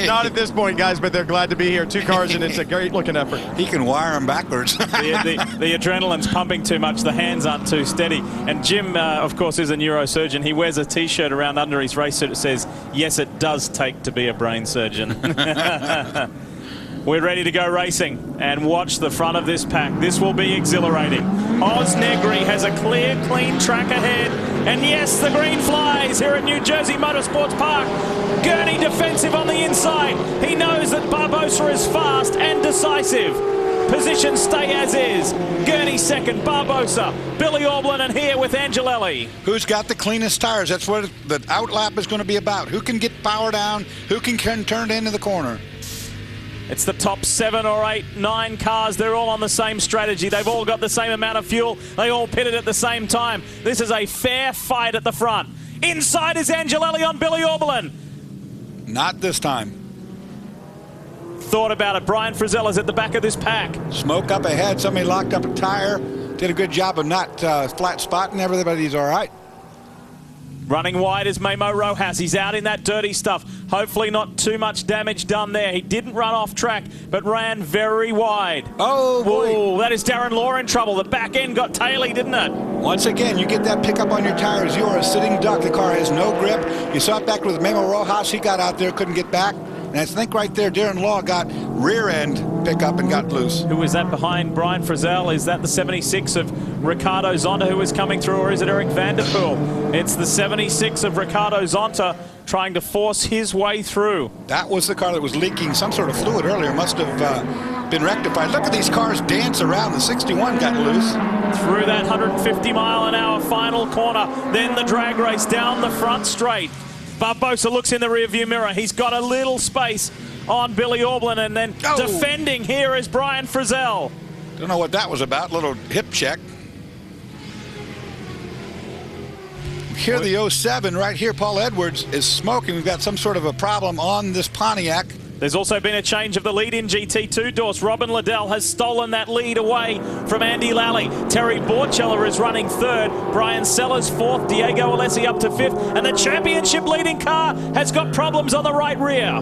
S3: Not at this point, guys, but they're glad to be here. Two cars, and it's a great-looking effort.
S2: He can wire them backwards.
S1: the adrenaline's pumping too much. The hands aren't too steady. And Jim, of course, is a neurosurgeon. He wears a T-shirt around under his race suit that says, "Yes, it does take to be a brain surgeon." We're ready to go racing, and watch the front of this pack. This will be exhilarating. Oz Negri has a clear, clean track ahead. And yes, the green flies here at New Jersey Motorsports Park. Gurney defensive on the inside. He knows that Barbosa is fast and decisive. Position stay as is. Gurney second, Barbosa, Billy Orblin, and here with Angelelli.
S2: Who's got the cleanest tires? That's what the outlap is going to be about. Who can get power down? Who can turn into the corner?
S1: It's the top 7 or 8, 9 cars. They're all on the same strategy. They've all got the same amount of fuel. They all pitted at the same time. This is a fair fight at the front. Inside is Angelelli on Billy Orblin.
S2: Not this time.
S1: Thought about it. Brian Frizzell is at the back of this pack.
S2: Smoke up ahead. Somebody locked up a tire. Did a good job of not flat spotting. Everybody's all right.
S1: Running wide is Memo Rojas. He's out in that dirty stuff. Hopefully not too much damage done there. He didn't run off track, but ran very wide.
S2: Oh, boy.
S1: Ooh, that is Darren Law in trouble. The back end got taily, didn't it?
S2: Once again, you get that pickup on your tires. You are a sitting duck. The car has no grip. You saw it back with Memo Rojas. He got out there, couldn't get back. And I think right there, Darren Law got rear end pickup and got loose.
S1: Who was that behind Brian Frizzell? Is that the 76 of Ricardo Zonta who is coming through, or is it Eric Vanderpool? It's the 76 of Ricardo Zonta trying to force his way through.
S2: That was the car that was leaking some sort of fluid earlier. Must have been rectified. Look at these cars dance around. The 61 got loose.
S1: Through that 150-mile-an-hour final corner. Then the drag race down the front straight. Barbosa looks in the rearview mirror. He's got a little space on Billy Orblin, and then defending here is Brian Frizzell.
S2: Don't know what that was about. Little hip check. Here the 07 right here, Paul Edwards is smoking. We've got some sort of a problem on this Pontiac.
S1: There's also been a change of the lead in GT2 Dorse. Robin Liddell has stolen that lead away from Andy Lally. Terry Borchella is running third. Brian Sellers fourth. Diego Alessi up to fifth. And the championship leading car has got problems on the right rear.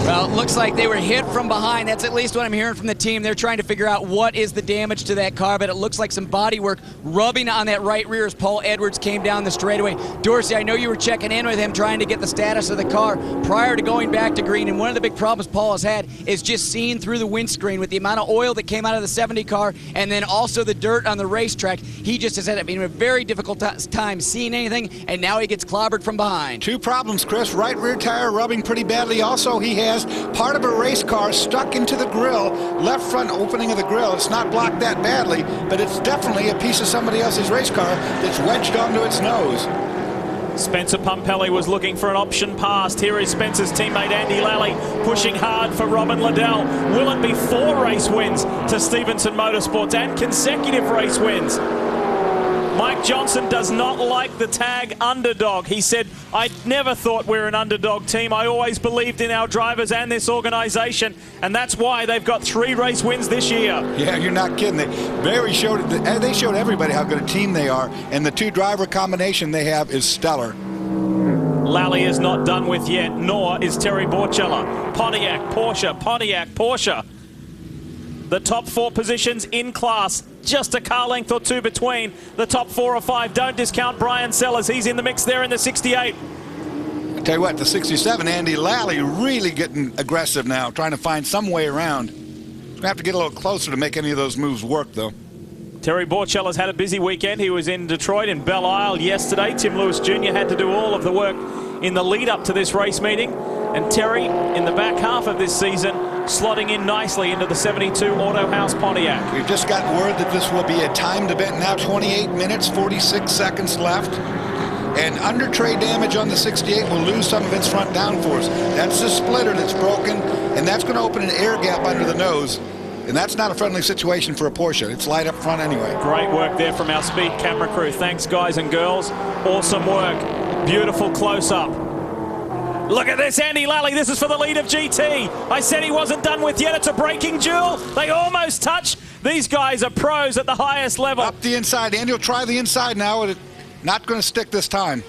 S5: Well, it looks like they were hit from behind. That's at least what I'm hearing from the team. They're trying to figure out what is the damage to that car, but it looks like some body work rubbing on that right rear as Paul Edwards came down the straightaway. Dorsey, I know you were checking in with him, trying to get the status of the car prior to going back to green, and one of the big problems Paul has had is just seeing through the windscreen with the amount of oil that came out of the 70 car and then also the dirt on the racetrack. He just has had a very difficult time seeing anything, and now he gets clobbered from behind.
S2: Two problems, Chris. Right rear tire rubbing pretty badly. Also, he has part of a race car stuck into the grill, left front opening of the grill. It's not blocked that badly, but it's definitely a piece of somebody else's race car that's wedged onto its nose.
S1: Spencer Pumpelly was looking for an option past. Here is Spencer's teammate Andy Lally pushing hard for Robin Liddell. Will it be 4 race wins to Stevenson Motorsports and consecutive race wins? Mike Johnson does not like the tag underdog. He said, I never thought we're an underdog team. I always believed in our drivers and this organization, and that's why they've got 3 race wins this year.
S2: Yeah, you're not kidding. They showed everybody how good a team they are, and the 2-driver combination they have is stellar.
S1: Lally is not done with yet, nor is Terry Borchella. Pontiac, Porsche, Pontiac, Porsche. The top 4 positions in class, just a car length or 2 between the top 4 or 5. Don't discount Brian Sellers. He's in the mix there in the 68.
S2: I tell you what, the 67, Andy Lally really getting aggressive now, trying to find some way around. Going to have to get a little closer to make any of those moves work, though.
S1: Terry Borchella's had a busy weekend. He was in Detroit in Belle Isle yesterday. Tim Lewis Jr. had to do all of the work in the lead up to this race meeting. And Terry, in the back half of this season, slotting in nicely into the 72 Auto House Pontiac.
S2: We've just got word that this will be a timed event now, 28 minutes, 46 seconds left. And under tray damage on the 68 will lose some of its front downforce. That's the splitter that's broken, and that's going to open an air gap under the nose. And that's not a friendly situation for a Porsche. It's light up front anyway.
S1: Great work there from our speed camera crew. Thanks, guys and girls. Awesome work. Beautiful close-up. Look at this, Andy Lally. This is for the lead of GT. I said he wasn't done with yet. It's a braking duel. They almost touch. These guys are pros at the highest level.
S2: Up the inside. Andy will try the inside now. It's not going to stick this time.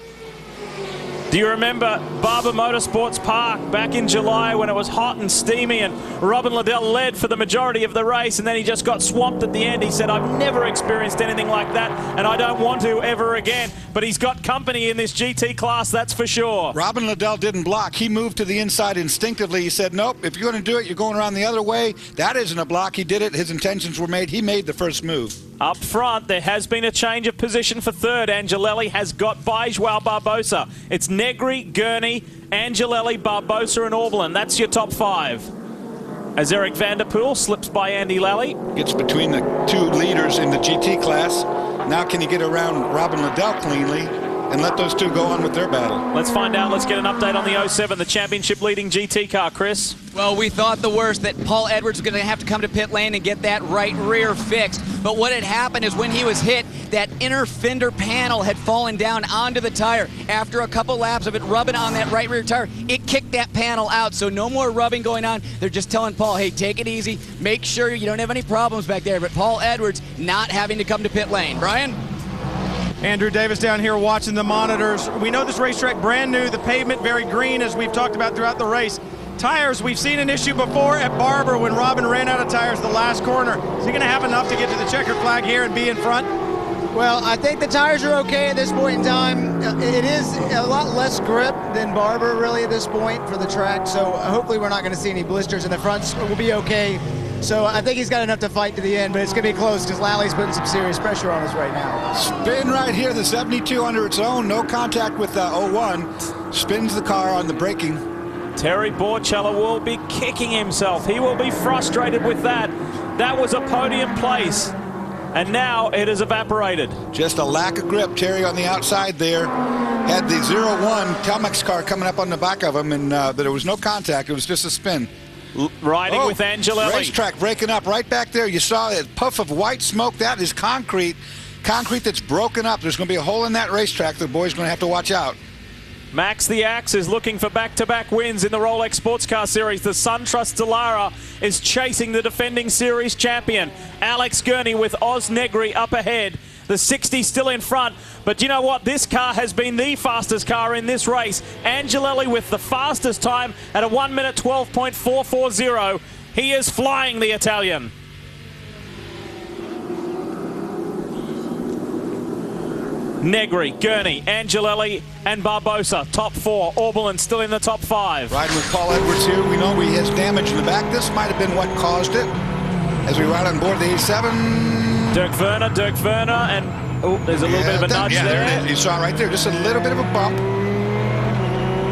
S1: Do you remember Barber Motorsports Park back in July when it was hot and steamy and Robin Liddell led for the majority of the race and then he just got swamped at the end? He said, I've never experienced anything like that and I don't want to ever again. But he's got company in this GT class, that's for sure.
S2: Robin Liddell didn't block. He moved to the inside instinctively. He said, nope, if you're going to do it, you're going around the other way. That isn't a block. He did it. His intentions were made. He made the first move.
S1: Up front, there has been a change of position for third. Angelelli has got Bijoual Barbosa. It's Negri, Gurney, Angelelli, Barbosa, and Orbelin. That's your top 5. As Eric Vanderpool slips by Andy Lally.
S2: Gets between the 2 leaders in the GT class. Now can he get around Robin Liddell cleanly and let those 2 go on with their battle?
S1: Let's find out. Let's get an update on the 07, the championship leading GT car, Chris.
S5: Well, we thought the worst, that Paul Edwards was going to have to come to pit lane and get that right rear fixed. But what had happened is when he was hit, that inner fender panel had fallen down onto the tire. After a couple laps of it rubbing on that right rear tire, it kicked that panel out. So no more rubbing going on. They're just telling Paul, hey, take it easy. Make sure you don't have any problems back there. But Paul Edwards not having to come to pit lane. Brian?
S3: Andrew Davis down here watching the monitors. We know this racetrack brand new, the pavement very green as we've talked about throughout the race. Tires, we've seen an issue before at Barber when Robin ran out of tires the last corner. Is he going to have enough to get to the checkered flag here and be in front?
S16: Well, I think the tires are okay at this point in time. It is a lot less grip than Barber really at this point for the track, so hopefully we're not going to see any blisters in the front. We'll be okay. So I think he's got enough to fight to the end, but it's going to be close because Lally's putting some serious pressure on us right now.
S2: Spin right here, the 72 under its own, no contact with 01. Spins the car on the braking.
S1: Terry Borchella will be kicking himself. He will be frustrated with that. That was a podium place, and now it has evaporated.
S2: Just a lack of grip. Terry on the outside there had the 01 Telmex car coming up on the back of him, and there was no contact. It was just a spin.
S1: Riding with Angelelli.
S2: Racetrack breaking up right back there. You saw a puff of white smoke. That is concrete. Concrete that's broken up. There's going to be a hole in that racetrack. The boys going to have to watch out.
S1: Max the Axe is looking for back-to-back wins in the Rolex Sports Car Series. The SunTrust Dallara is chasing the defending series champion. Alex Gurney with Oz Negri up ahead. The 60 still in front. But you know what? This car has been the fastest car in this race. Angelelli with the fastest time at a 1 minute 12.440. He is flying, the Italian. Negri, Gurney, Angelelli, and Barbosa, top 4. Oberlin still in the top 5.
S2: Riding with Paul Edwards here. We know he has damage in the back. This might have been what caused it. As we ride on board the 87.
S1: Dirk Werner, and oh, there's a little bit of a nudge there.
S2: There it is. You saw it right there. Just a little bit of a bump.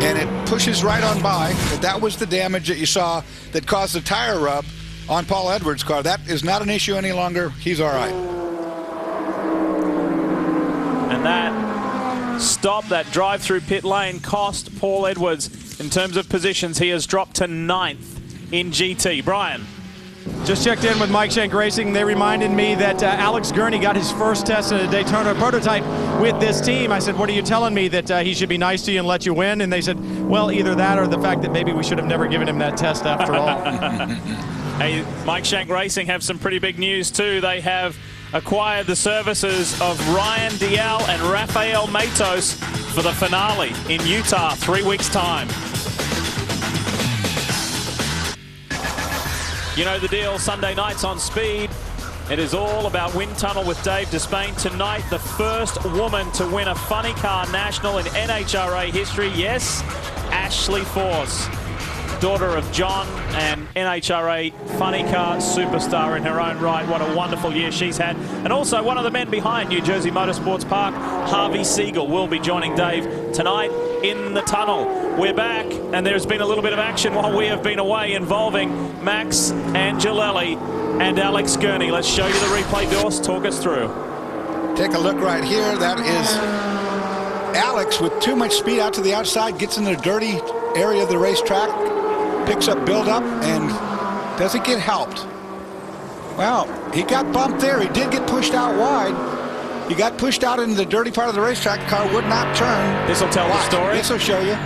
S2: And it pushes right on by. But that was the damage that you saw that caused the tire rub on Paul Edwards' car. That is not an issue any longer. He's all right.
S1: And that stop, that drive through pit lane, cost Paul Edwards in terms of positions. He has dropped to 9th in GT. Brian.
S3: Just checked in with Mike Shank Racing. They reminded me that Alex Gurney got his first test in a Daytona prototype with this team. I said, what are you telling me, that he should be nice to you and let you win? And they said, well, either that or the fact that maybe we should have never given him that test after all.
S1: Hey, Mike Shank Racing have some pretty big news too. They have acquired the services of Ryan Dial and Rafael Matos for the finale in Utah, 3 weeks' time. You know the deal, Sunday nights on Speed. It is all about Wind Tunnel with Dave Despain. Tonight, the first woman to win a funny car national in NHRA history. Yes, Ashley Force, daughter of John and NHRA funny car superstar in her own right. What a wonderful year she's had. And also one of the men behind New Jersey Motorsports Park, Harvey Siegel, will be joining Dave tonight in the tunnel. We're back, and there's been a little bit of action while we have been away involving Max Angelelli and Alex Gurney. Let's show you the replay, Dorse. Talk us through.
S2: Take a look right here. That is Alex with too much speed out to the outside, gets in the dirty area of the racetrack, picks up build-up, and doesn't get helped. Well, he got bumped there. He did get pushed out wide. He got pushed out into the dirty part of the racetrack. The car would not turn.
S1: This will tell the story.
S2: This will show you.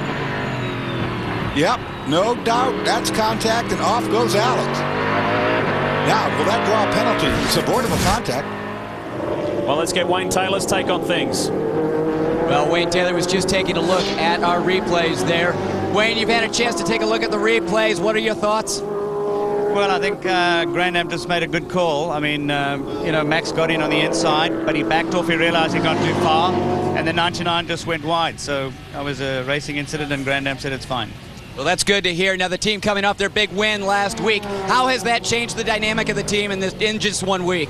S2: Yep, no doubt. That's contact, and off goes Alex. Now, will that draw a penalty? It's avoidable contact.
S1: Well, let's get Wayne Taylor's take on things.
S5: Well, Wayne Taylor was just taking a look at our replays there. Wayne, you've had a chance to take a look at the replays. What are your thoughts?
S17: Well, I think Grandam just made a good call. I mean, you know, Max got in on the inside, but he backed off. He realized he got too far, and the 99 just went wide. So that was a racing incident, and Grandam said it's fine.
S5: Well, that's good to hear. Now, the team coming off their big win last week. How has that changed the dynamic of the team in just 1 week?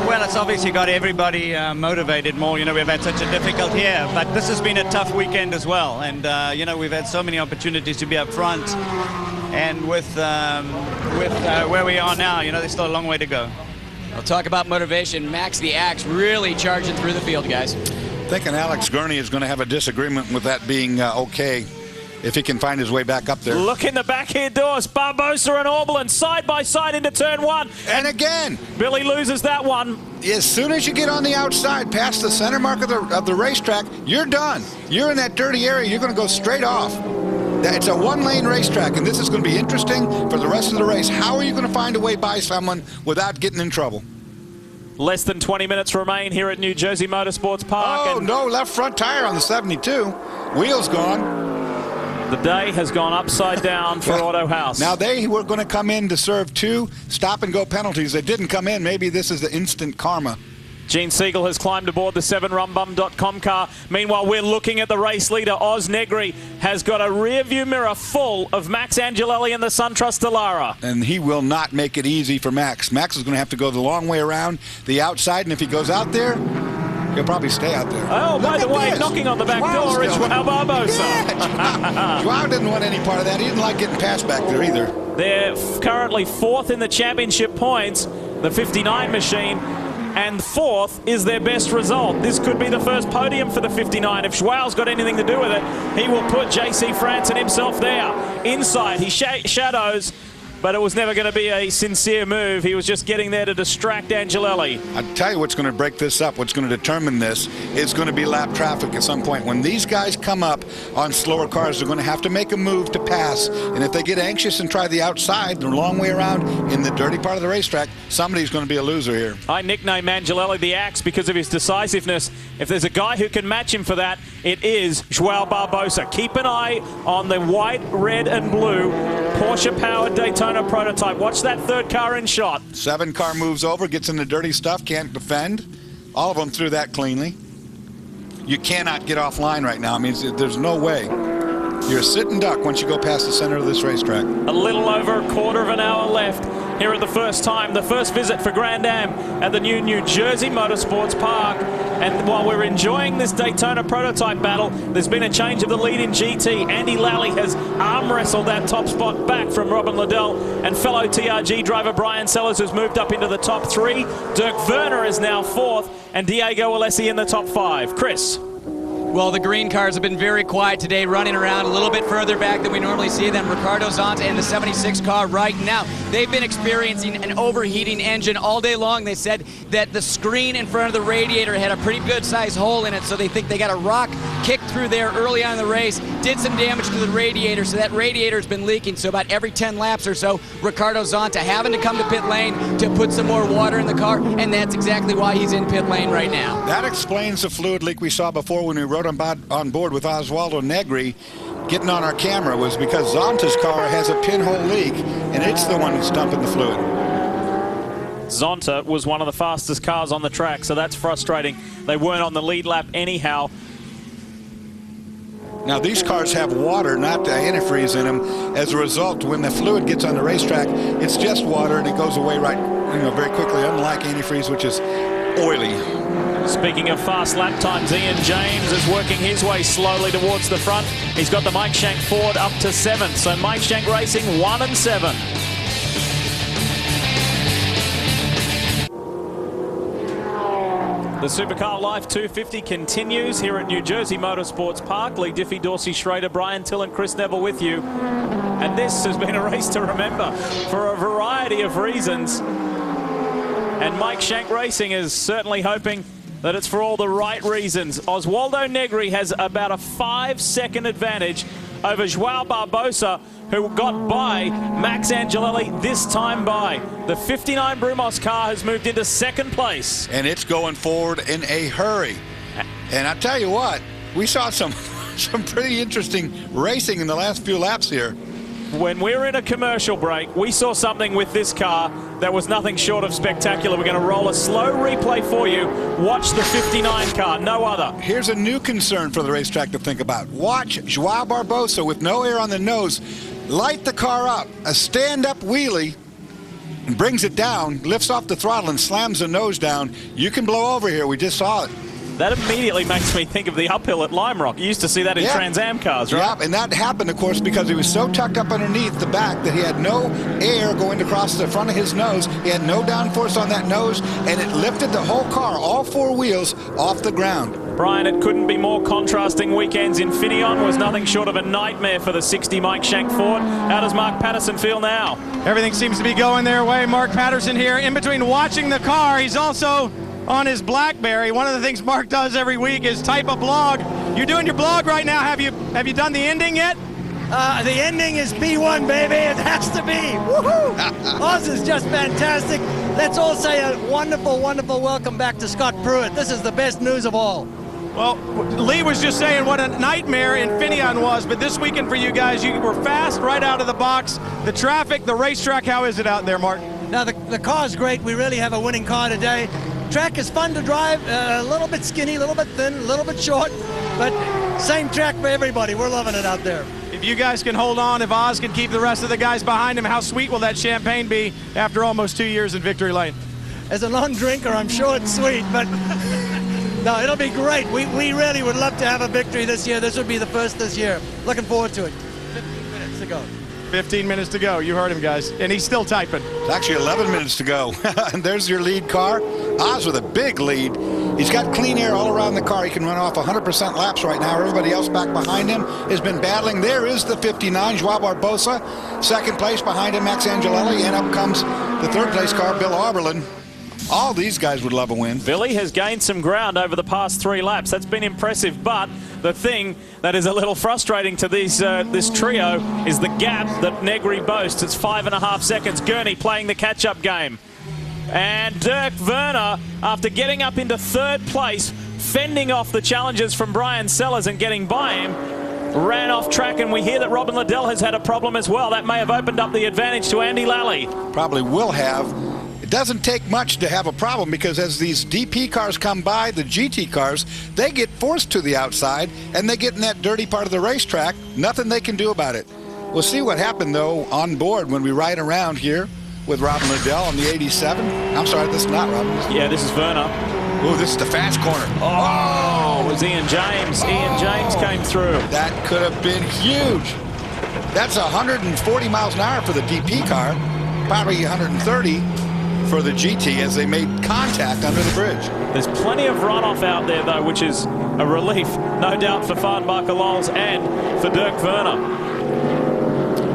S17: Well, it's obviously got everybody motivated more. You know, we've had such a difficult year, but this has been a tough weekend as well. And, you know, we've had so many opportunities to be up front. And with where we are now, you know, there's still a long way to go.
S5: We'll talk about motivation. Max the Axe really charging through the field, guys.
S2: Thinking Alex Gurney is going to have a disagreement with that being okay if he can find his way back up there.
S1: Look in the back here, Dorse. Barbosa and Oberlin side by side into turn 1.
S2: And again,
S1: Billy loses that one.
S2: As soon as you get on the outside past the center mark of the racetrack, you're done. You're in that dirty area. You're going to go straight off. It's a one-lane racetrack, and this is going to be interesting for the rest of the race. How are you going to find a way by someone without getting in trouble?
S1: Less than 20 minutes remain here at New Jersey Motorsports Park.
S2: Oh, no, left front tire on the 72. Wheels gone.
S1: The day has gone upside down for Auto House.
S2: Now, they were going to come in to serve 2 stop-and-go penalties. They didn't come in. Maybe this is the instant karma.
S1: Gene Siegel has climbed aboard the 7rumbum.com car. Meanwhile, we're looking at the race leader. Oz Negri has got a rear-view mirror full of Max Angelelli and the SunTrust Dallara.
S2: And he will not make it easy for Max. Max is going to have to go the long way around the outside, and if he goes out there, he'll probably stay out there.
S1: Oh, by the way, knocking on the back door is Joao Barbosa.
S2: Yeah, Joao didn't want any part of that. He didn't like getting past back there either.
S1: They're currently 4th in the championship points, the 59 machine. And 4th is their best result. This could be the first podium for the 59. If Joao's got anything to do with it, he will put JC France and himself there. Inside, he shadows but it was never going to be a sincere move. He was just getting there to distract Angelelli.
S2: I'll tell you what's going to break this up, what's going to determine this is going to be lap traffic at some point. When these guys come up on slower cars, they're going to have to make a move to pass. And if they get anxious and try the outside, the long way around in the dirty part of the racetrack, somebody's going to be a loser here.
S1: I nickname Angelelli the Axe because of his decisiveness. If there's a guy who can match him for that, it is Joao Barbosa. Keep an eye on the white, red, and blue Porsche-powered Daytona prototype. Watch that third car in shot.
S2: 7 car moves over, gets in the dirty stuff, can't defend. All of them threw that cleanly. You cannot get offline right now. I mean, there's no way. You're a sitting duck once you go past the center of this racetrack.
S1: A little over a quarter of an hour left here at the first visit for Grand Am at the New Jersey Motorsports Park. And while we're enjoying this Daytona prototype battle, there's been a change of the lead in GT. Andy Lally has arm wrestled that top spot back from Robin Liddell, and fellow TRG driver Brian Sellers has moved up into the top 3. Dirk Werner is now 4th, and Diego Alessi in the top 5. Chris.
S5: Well, the green cars have been very quiet today, running around a little bit further back than we normally see them. Ricardo Zonta in the 76 car right now. They've been experiencing an overheating engine all day long. They said that the screen in front of the radiator had a pretty good sized hole in it, so they think they got a rock kicked through there early on in the race, did some damage to the radiator, so that radiator's been leaking. So about every 10 laps or so, Ricardo Zonta having to come to pit lane to put some more water in the car, and that's exactly why he's in pit lane right now.
S2: That explains the fluid leak we saw before when we rode on board with Oswaldo Negri. Getting on our camera was because Zonta's car has a pinhole leak, and it's the one that's dumping the fluid.
S1: Zonta was one of the fastest cars on the track, so that's frustrating. They weren't on the lead lap anyhow.
S2: Now these cars have water, not antifreeze in them. As a result, when the fluid gets on the racetrack, it's just water and it goes away very quickly, unlike antifreeze, which is oily.
S1: Speaking of fast lap times, Ian James is working his way slowly towards the front. He's got the Mike Shank Ford up to 7th. So Mike Shank Racing 1 and 7. The Supercar Life 250 continues here at New Jersey Motorsports Park. Lee Diffie, Dorsey Schrader, Brian Till and Chris Neville with you. And this has been a race to remember for a variety of reasons. And Mike Shank Racing is certainly hoping that it's for all the right reasons. Oswaldo Negri has about a 5-second advantage over Joao Barbosa, who got by Max Angelelli this time by. The 59 Brumos car has moved into 2nd place.
S2: And it's going forward in a hurry. And I tell you what, we saw some pretty interesting racing in the last few laps here.
S1: When we were in a commercial break, we saw something with this car that was nothing short of spectacular. We're going to roll a slow replay for you. Watch the 59 car, no other.
S2: Here's a new concern for the racetrack to think about. Watch Joao Barbosa with no air on the nose light the car up, a stand-up wheelie, and brings it down, lifts off the throttle and slams the nose down. You can blow over here. We just saw it.
S1: That immediately makes me think of the uphill at Lime Rock. You used to see that in Trans Am cars, right?
S2: Yeah, and that happened, of course, because he was so tucked up underneath the back that he had no air going across the front of his nose. He had no downforce on that nose, and it lifted the whole car, all 4 wheels, off the ground.
S1: Brian, it couldn't be more contrasting weekends. Infineon was nothing short of a nightmare for the 60 Mike Shank Ford. How does Mark Patterson feel now?
S3: Everything seems to be going their way. Mark Patterson here. In between watching the car, he's also on his BlackBerry. One of the things Mark does every week is type a blog. You're doing your blog right now. Have you done the ending yet?
S23: The ending is P1, baby. It has to be. Woohoo! Oz is just fantastic. Let's all say a wonderful, wonderful welcome back to Scott Pruitt. This is the best news of all.
S3: Well, Lee was just saying what a nightmare Infineon was, but this weekend for you guys, you were fast right out of the box. The traffic, the racetrack, how is it out there, Mark?
S23: Now, the car's great. We really have a winning car today. Track is fun to drive, a little bit skinny, a little bit thin, a little bit short, but same track for everybody. We're loving it out there.
S3: If you guys can hold on, if Oz can keep the rest of the guys behind him, how sweet will that champagne be after almost 2 years in Victory Lane?
S23: As a non-drinker, I'm sure it's sweet, but no, it'll be great. We really would love to have a victory this year. This would be the first this year. Looking forward to it. 15 minutes to go.
S3: 15 minutes to go. You heard him, guys. And he's still typing.
S2: It's actually 11 minutes to go. And there's your lead car. Oz with a big lead. He's got clean air all around the car. He can run off 100% laps right now. Everybody else back behind him has been battling. There is the 59, Joao Barbosa. Second place behind him, Max Angelelli. And up comes the third place car, Bill Auberlen. All these guys would love a win.
S1: Billy has gained some ground over the past 3 laps. That's been impressive, but the thing that is a little frustrating to these this trio is the gap that Negri boasts. It's 5.5 seconds. Gurney playing the catch-up game. And Dirk Werner, after getting up into third place, fending off the challenges from Brian Sellers and getting by him, ran off track, and we hear that Robin Liddell has had a problem as well. That may have opened up the advantage to Andy Lally.
S2: Probably will have. It doesn't take much to have a problem, because as these DP cars come by, the GT cars, they get forced to the outside and they get in that dirty part of the racetrack. Nothing they can do about it. We'll see what happened, though, on board when we ride around here with Robin Liddell on the 87. I'm sorry, this is not Robin.
S1: Yeah, this is Werner.
S2: Oh, this is the fast corner.
S1: Oh, it was Ian James. Ian James came through.
S2: That could have been huge. That's 140 miles an hour for the DP car, probably 130 for the GT as they made contact under the bridge.
S1: There's plenty of runoff out there, though, which is a relief, no doubt, for Farnbacher Lols and for Dirk Werner.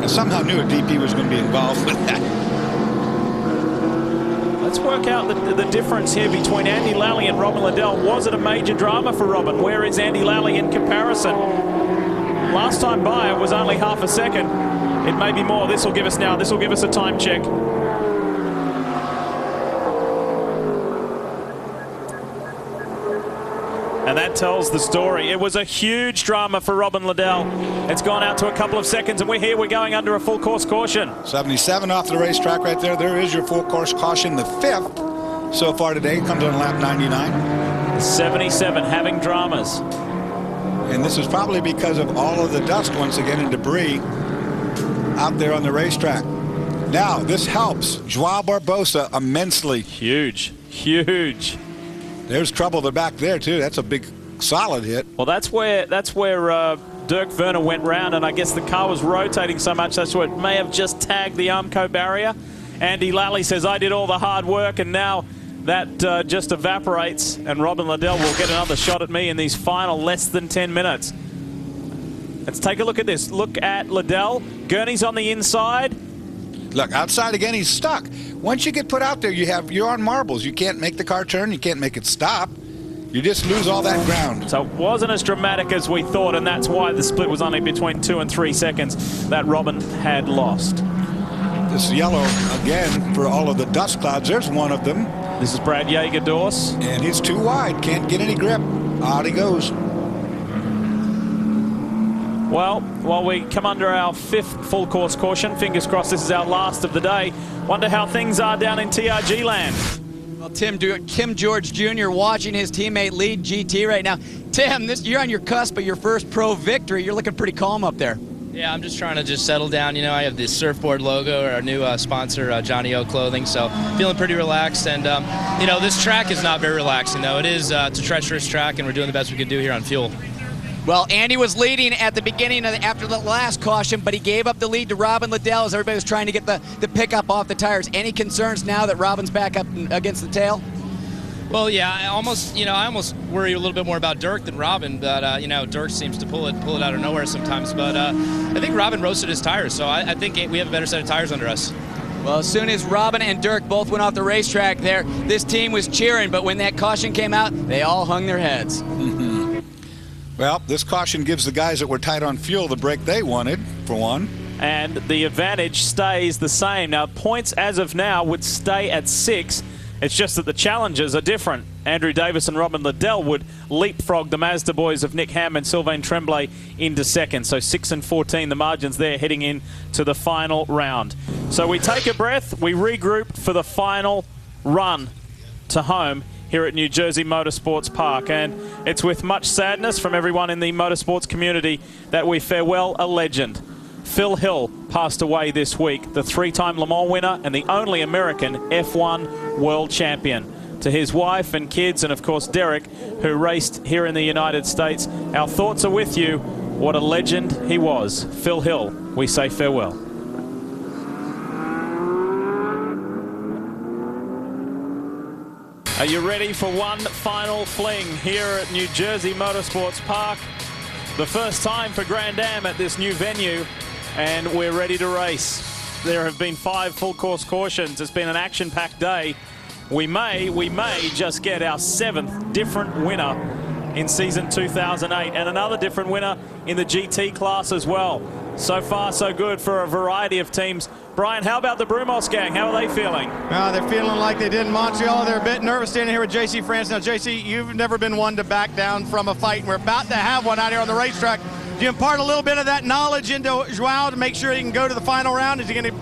S2: I somehow knew a DP was going to be involved with that.
S1: Let's work out the difference here between Andy Lally and Robin Liddell. Was it a major drama for Robin? Where is Andy Lally in comparison? Last time by, it was only half a second. It may be more. This will give us a time check. And that tells the story. It was a huge drama for Robin Liddell. It's gone out to a couple of seconds, and we're going under a full course caution.
S2: 77 off the racetrack right there. There is your full course caution, the 5th so far today. Comes on lap 99.
S1: 77 having dramas.
S2: And this is probably because of all of the dust once again and debris out there on the racetrack. Now, this helps Joao Barbosa immensely.
S1: Huge, huge.
S2: There's trouble back there too. That's a big solid hit.
S1: Well, that's where Dirk Werner went round, and I guess the car was rotating so much that's why it may have just tagged the Armco barrier. Andy Lally says, I did all the hard work, and now that just evaporates, and Robin Liddell will get another shot at me in these final less than 10 minutes. Let's take a look at this. Look at Liddell. Gurney's on the inside.
S2: Look, outside again, he's stuck. Once you get put out there, you're on marbles. You can't make the car turn. You can't make it stop. You just lose all that ground.
S1: So it wasn't as dramatic as we thought, and that's why the split was only between 2 and 3 seconds that Robin had lost.
S2: This yellow, again, for all of the dust clouds, there's one of them.
S1: This is Brad Yeager-Dorse.
S2: And he's too wide. Can't get any grip. Out he goes.
S1: Well, while we come under our 5th full course caution, fingers crossed this is our last of the day. Wonder how things are down in TRG land.
S5: Well, Kim George Jr. watching his teammate lead GT right now. Tim, you're on your cusp of your first pro victory. You're looking pretty calm up there.
S18: Yeah, I'm just trying to settle down. You know, I have the surfboard logo, our new sponsor, Johnny O Clothing, so feeling pretty relaxed. And, you know, this track is not very relaxing, though. It's a treacherous track, and we're doing the best we can do here on fuel.
S5: Well, Andy was leading at the beginning after the last caution, but he gave up the lead to Robin Liddell as everybody was trying to get the pickup off the tires. Any concerns now that Robin's back up against the tail?
S18: Well, yeah, I almost worry a little bit more about Dirk than Robin, but you know, Dirk seems to pull it out of nowhere sometimes. But I think Robin roasted his tires, so I think we have a better set of tires under us.
S5: Well, as soon as Robin and Dirk both went off the racetrack there, this team was cheering, but when that caution came out, they all hung their heads.
S2: Well, this caution gives the guys that were tight on fuel the break they wanted, for one.
S1: And the advantage stays the same. Now, points as of now would stay at 6. It's just that the challenges are different. Andrew Davis and Robin Liddell would leapfrog the Mazda boys of Nick Ham and Sylvain Tremblay into second. So 6 and 14, the margins there heading in to the final round. So we take a breath, we regroup for the final run to home here at New Jersey Motorsports Park. And it's with much sadness from everyone in the motorsports community that we farewell a legend. Phil Hill passed away this week, the 3-time Le Mans winner and the only American F1 world champion. To his wife and kids, and of course Derek, who raced here in the United States, our thoughts are with you. What a legend he was. Phil Hill, we say farewell. Are you ready for one final fling here at New Jersey Motorsports Park? The first time for Grand Am at this new venue, and we're ready to race. There have been 5 full course cautions. It's been an action-packed day. We may just get our 7th different winner in season 2008, and another different winner in the GT class as well. So far, so good for a variety of teams. Brian, how about the Brumos gang? How are they feeling?
S3: They're feeling like they did in Montreal. They're a bit nervous standing here with JC France. Now, JC, you've never been one to back down from a fight. We're about to have one out here on the racetrack. Do you impart a little bit of that knowledge into Joao to make sure he can go to the final round? Is he going to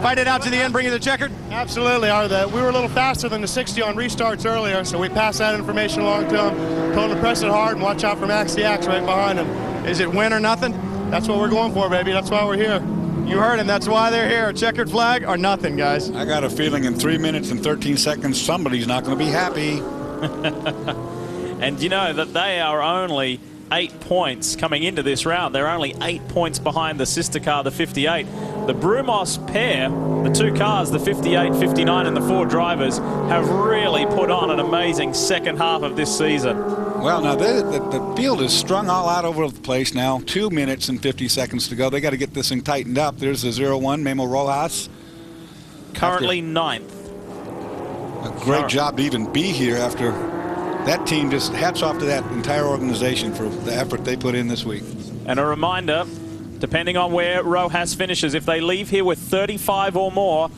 S3: fight it out to the end, bring you the checkered?
S10: Absolutely. We were a little faster than the 60 on restarts earlier, so we passed that information along to him. Told him to press it hard and watch out for Max the Axe right behind him.
S3: Is it win or nothing?
S10: That's what we're going for, baby. That's why we're here.
S3: You heard him. That's why they're here. Checkered flag or nothing, guys.
S2: I got a feeling in 3 minutes and 13 seconds, somebody's not going to be happy.
S1: And you know that they are only 8 points coming into this round. They're only 8 points behind the sister car, the 58. The Brumos pair, the 2 cars, the 58, 59, and the 4 drivers, have really put on an amazing second half of this season.
S2: Well, now the field is strung all out over the place now. 2 minutes and 50 seconds to go. They got to get this thing tightened up. There's the 0-1, Memo Rojas.
S1: Currently 9th.
S2: A great job to even be here after that team. Just hats off to that entire organization for the effort they put in this week.
S1: And a reminder, depending on where Rojas finishes, if they leave here with 35 or more,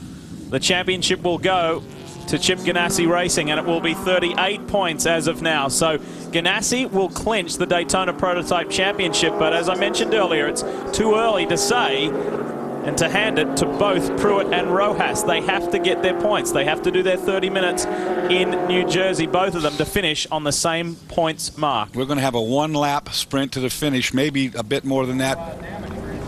S1: the championship will go to Chip Ganassi Racing, and it will be 38 points as of now. So Ganassi will clinch the Daytona Prototype Championship, but as I mentioned earlier, it's too early to say and to hand it to both Pruitt and Rojas. They have to get their points. They have to do their 30 minutes in New Jersey, both of them, to finish on the same points mark.
S2: We're going to have a 1-lap sprint to the finish, maybe a bit more than that.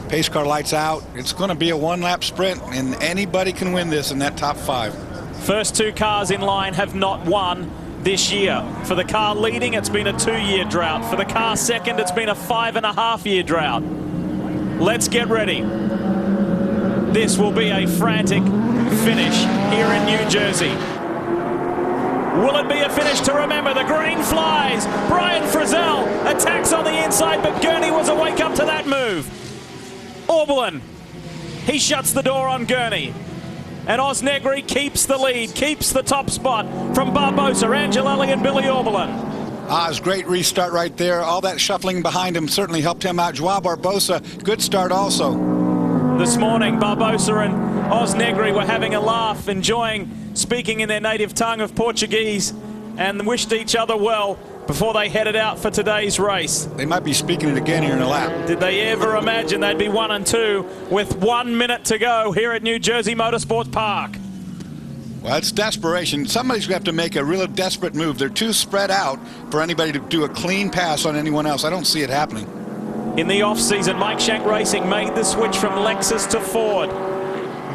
S2: Pace car lights out. It's going to be a 1-lap sprint, and anybody can win this in that top 5.
S1: First 2 cars in line have not won this year. For the car leading, it's been a 2-year drought. For the car second, it's been a 5.5-year drought. Let's get ready. This will be a frantic finish here in New Jersey. Will it be a finish to remember? The green flies. Brian Frizzell attacks on the inside, but Gurney was awake up to that move. Orbelin, he shuts the door on Gurney. And Osnegri keeps the lead, keeps the top spot from Barbosa, Angelelli, and Billy Orbelin.
S2: Oz, great restart right there. All that shuffling behind him certainly helped him out. Joao Barbosa, good start also.
S1: This morning, Barbosa and Osnegri were having a laugh, enjoying speaking in their native tongue of Portuguese, and wished each other well before they headed out for today's race.
S2: They might be speaking it again here in a lap.
S1: Did they ever imagine they'd be 1 and 2 with 1 minute to go here at New Jersey Motorsports Park?
S2: Well, it's desperation. Somebody's going to have to make a real desperate move. They're too spread out for anybody to do a clean pass on anyone else. I don't see it happening.
S1: In the off-season, Mike Shank Racing made the switch from Lexus to Ford.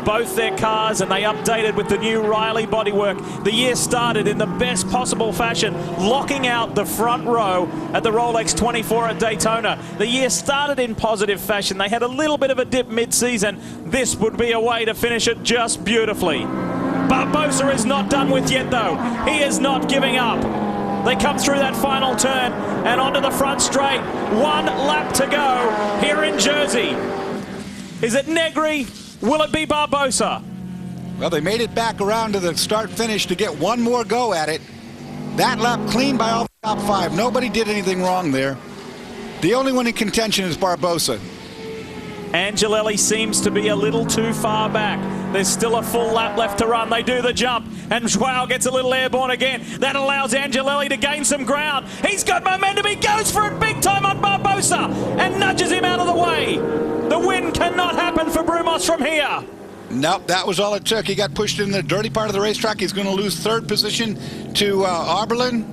S1: Both their cars, and they updated with the new Riley bodywork. The year started in the best possible fashion, locking out the front row at the Rolex 24 at Daytona. The year started in positive fashion. They had a little bit of a dip mid-season. This would be a way to finish it just beautifully. Barbosa is not done with yet, though. He is not giving up. They come through that final turn and onto the front straight. 1 lap to go here in Jersey. Is it Negri? Will it be Barbosa?
S2: Well, they made it back around to the start-finish to get one more go at it. That lap clean by all the top 5. Nobody did anything wrong there. The only one in contention is Barbosa.
S1: Angelelli seems to be a little too far back. There's still a full lap left to run. They do the jump, and Joao gets a little airborne again. That allows Angelelli to gain some ground. He's got momentum. He goes for it big time on Barbosa and nudges him out of the way. The win cannot happen for Brumos from here.
S2: Nope, that was all it took. He got pushed in the dirty part of the racetrack. He's going to lose 3rd position to Oberlin.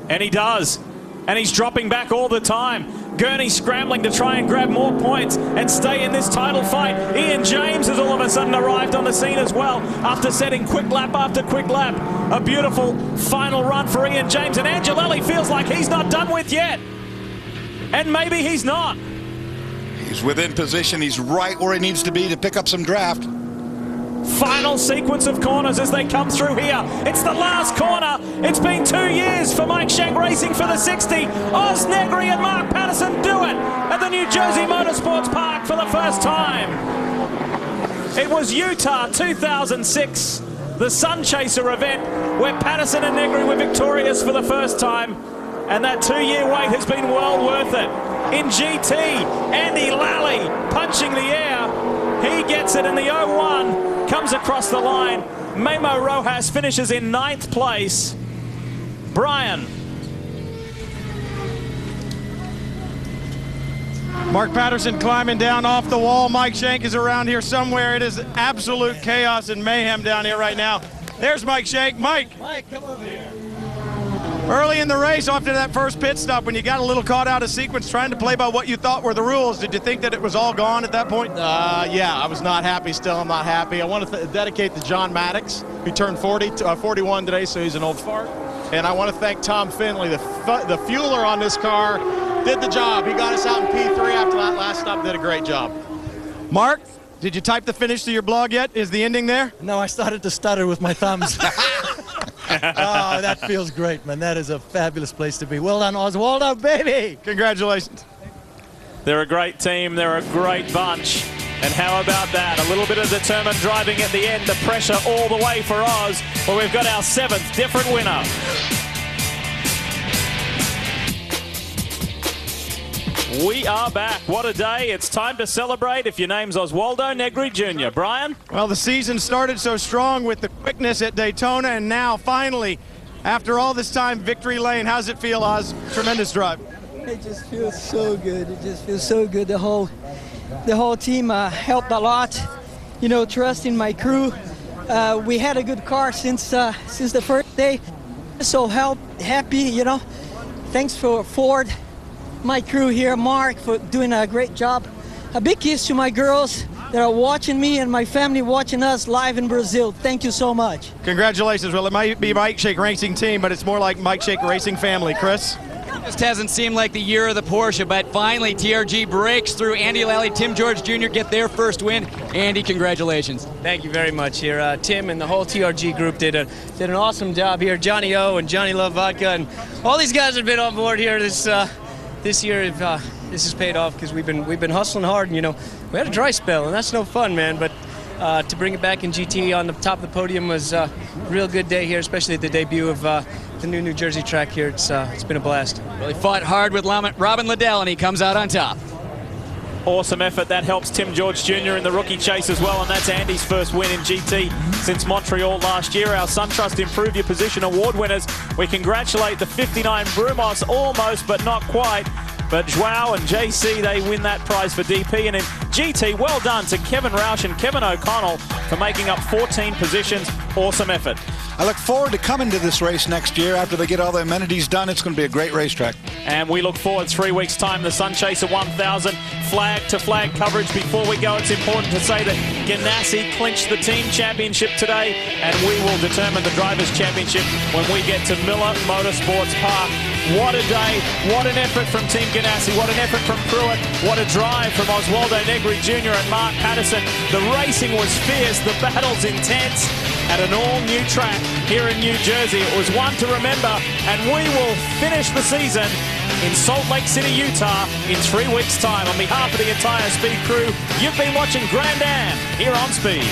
S1: And he does. And he's dropping back all the time. Gurney scrambling to try and grab more points and stay in this title fight. Ian James has all of a sudden arrived on the scene as well after setting quick lap after quick lap. A beautiful final run for Ian James, and Angelelli feels like he's not done with yet. And maybe he's not.
S2: He's within position. He's right where he needs to be to pick up some draft.
S1: Final sequence of corners as they come through here. It's the last corner. It's been 2 years for Mike Shank Racing for the 60. Oz Negri and Mark Patterson do it at the New Jersey Motorsports Park for the first time. It was Utah 2006, the Sun Chaser event, where Patterson and Negri were victorious for the first time. And that 2-year wait has been well worth it. In GT, Andy Lally punching the air. He gets it in the 01, comes across the line. Memo Rojas finishes in 9th place. Brian.
S3: Mark Patterson climbing down off the wall. Mike Shank is around here somewhere. It is absolute chaos and mayhem down here right now. There's Mike Shank. Mike, come over here. Early in the race, after that first pit stop, when you got a little caught out of sequence trying to play by what you thought were the rules, did you think that it was all gone at that point?
S7: Yeah, I was not happy. Still, I'm not happy. I want to dedicate to John Maddox, who turned 41 today, so he's an old fart. And I want to thank Tom Finley, the fueler on this car, did the job. He got us out in P3 after that last stop, did a great job.
S3: Mark, did you type the finish to your blog yet? Is the ending there?
S6: No, I started to stutter with my thumbs. Oh, that feels great, man. That is a fabulous place to be. Well done, Oswaldo, baby.
S3: Congratulations.
S1: They're a great team. They're a great bunch. And how about that? A little bit of determined driving at the end. The pressure all the way for Oz. Well, we've got our 7th different winner. We are back. What a day. It's time to celebrate if your name's Oswaldo Negri Jr. Brian?
S3: Well, the season started so strong with the quickness at Daytona, and now finally, after all this time, victory lane. How's it feel, Oz? Tremendous drive.
S19: It just feels so good. It just feels so good. The whole team helped a lot. You know, trusting my crew. We had a good car since the first day. So happy, you know. Thanks for Ford, my crew here, Mark, for doing a great job. A big kiss to my girls that are watching me and my family watching us live in Brazil. Thank you so much.
S3: Congratulations. Well, it might be Mike Shank Racing Team, but it's more like Mike Shank Racing Family. Chris?
S5: Just hasn't seemed like the year of the Porsche, but finally TRG breaks through. Andy Lally, Tim George Jr. get their first win. Andy, congratulations.
S18: Thank you very much here. Tim and the whole TRG group did an awesome job here. Johnny O and Johnny Love Vodka and all these guys have been on board here this year. This has paid off because we've been hustling hard. And, you know, we had a dry spell and that's no fun, man. But to bring it back in GT on the top of the podium was a real good day here, especially at the debut of the New Jersey track here. It's been a blast.
S5: Really fought hard with Robin Liddell, and he comes out on top.
S1: Awesome effort. That helps Tim George Jr. in the rookie chase as well, and that's Andy's first win in GT since Montreal last year. Our SunTrust Improve Your Position Award winners, we congratulate the 59 Brumos, almost but not quite. But Joao and JC, they win that prize for DP. And in GT, well done to Kevin Roush and Kevin O'Connell for making up 14 positions. Awesome effort.
S2: I look forward to coming to this race next year after they get all the amenities done. It's going to be a great racetrack.
S1: And we look forward 3 weeks' time, the Sun Chaser 1000 flag-to-flag coverage. Before we go, it's important to say that Ganassi clinched the team championship today, and we will determine the Drivers' Championship when we get to Miller Motorsports Park. What a day, what an effort from Team Ganassi, what an effort from Pruitt, what a drive from Oswaldo Negri Jr. and Mark Patterson. The racing was fierce, the battle's intense at an all-new track here in New Jersey. It was one to remember, and we will finish the season in Salt Lake City, Utah in 3 weeks' time. On behalf of the entire Speed crew, you've been watching Grand Am here on Speed.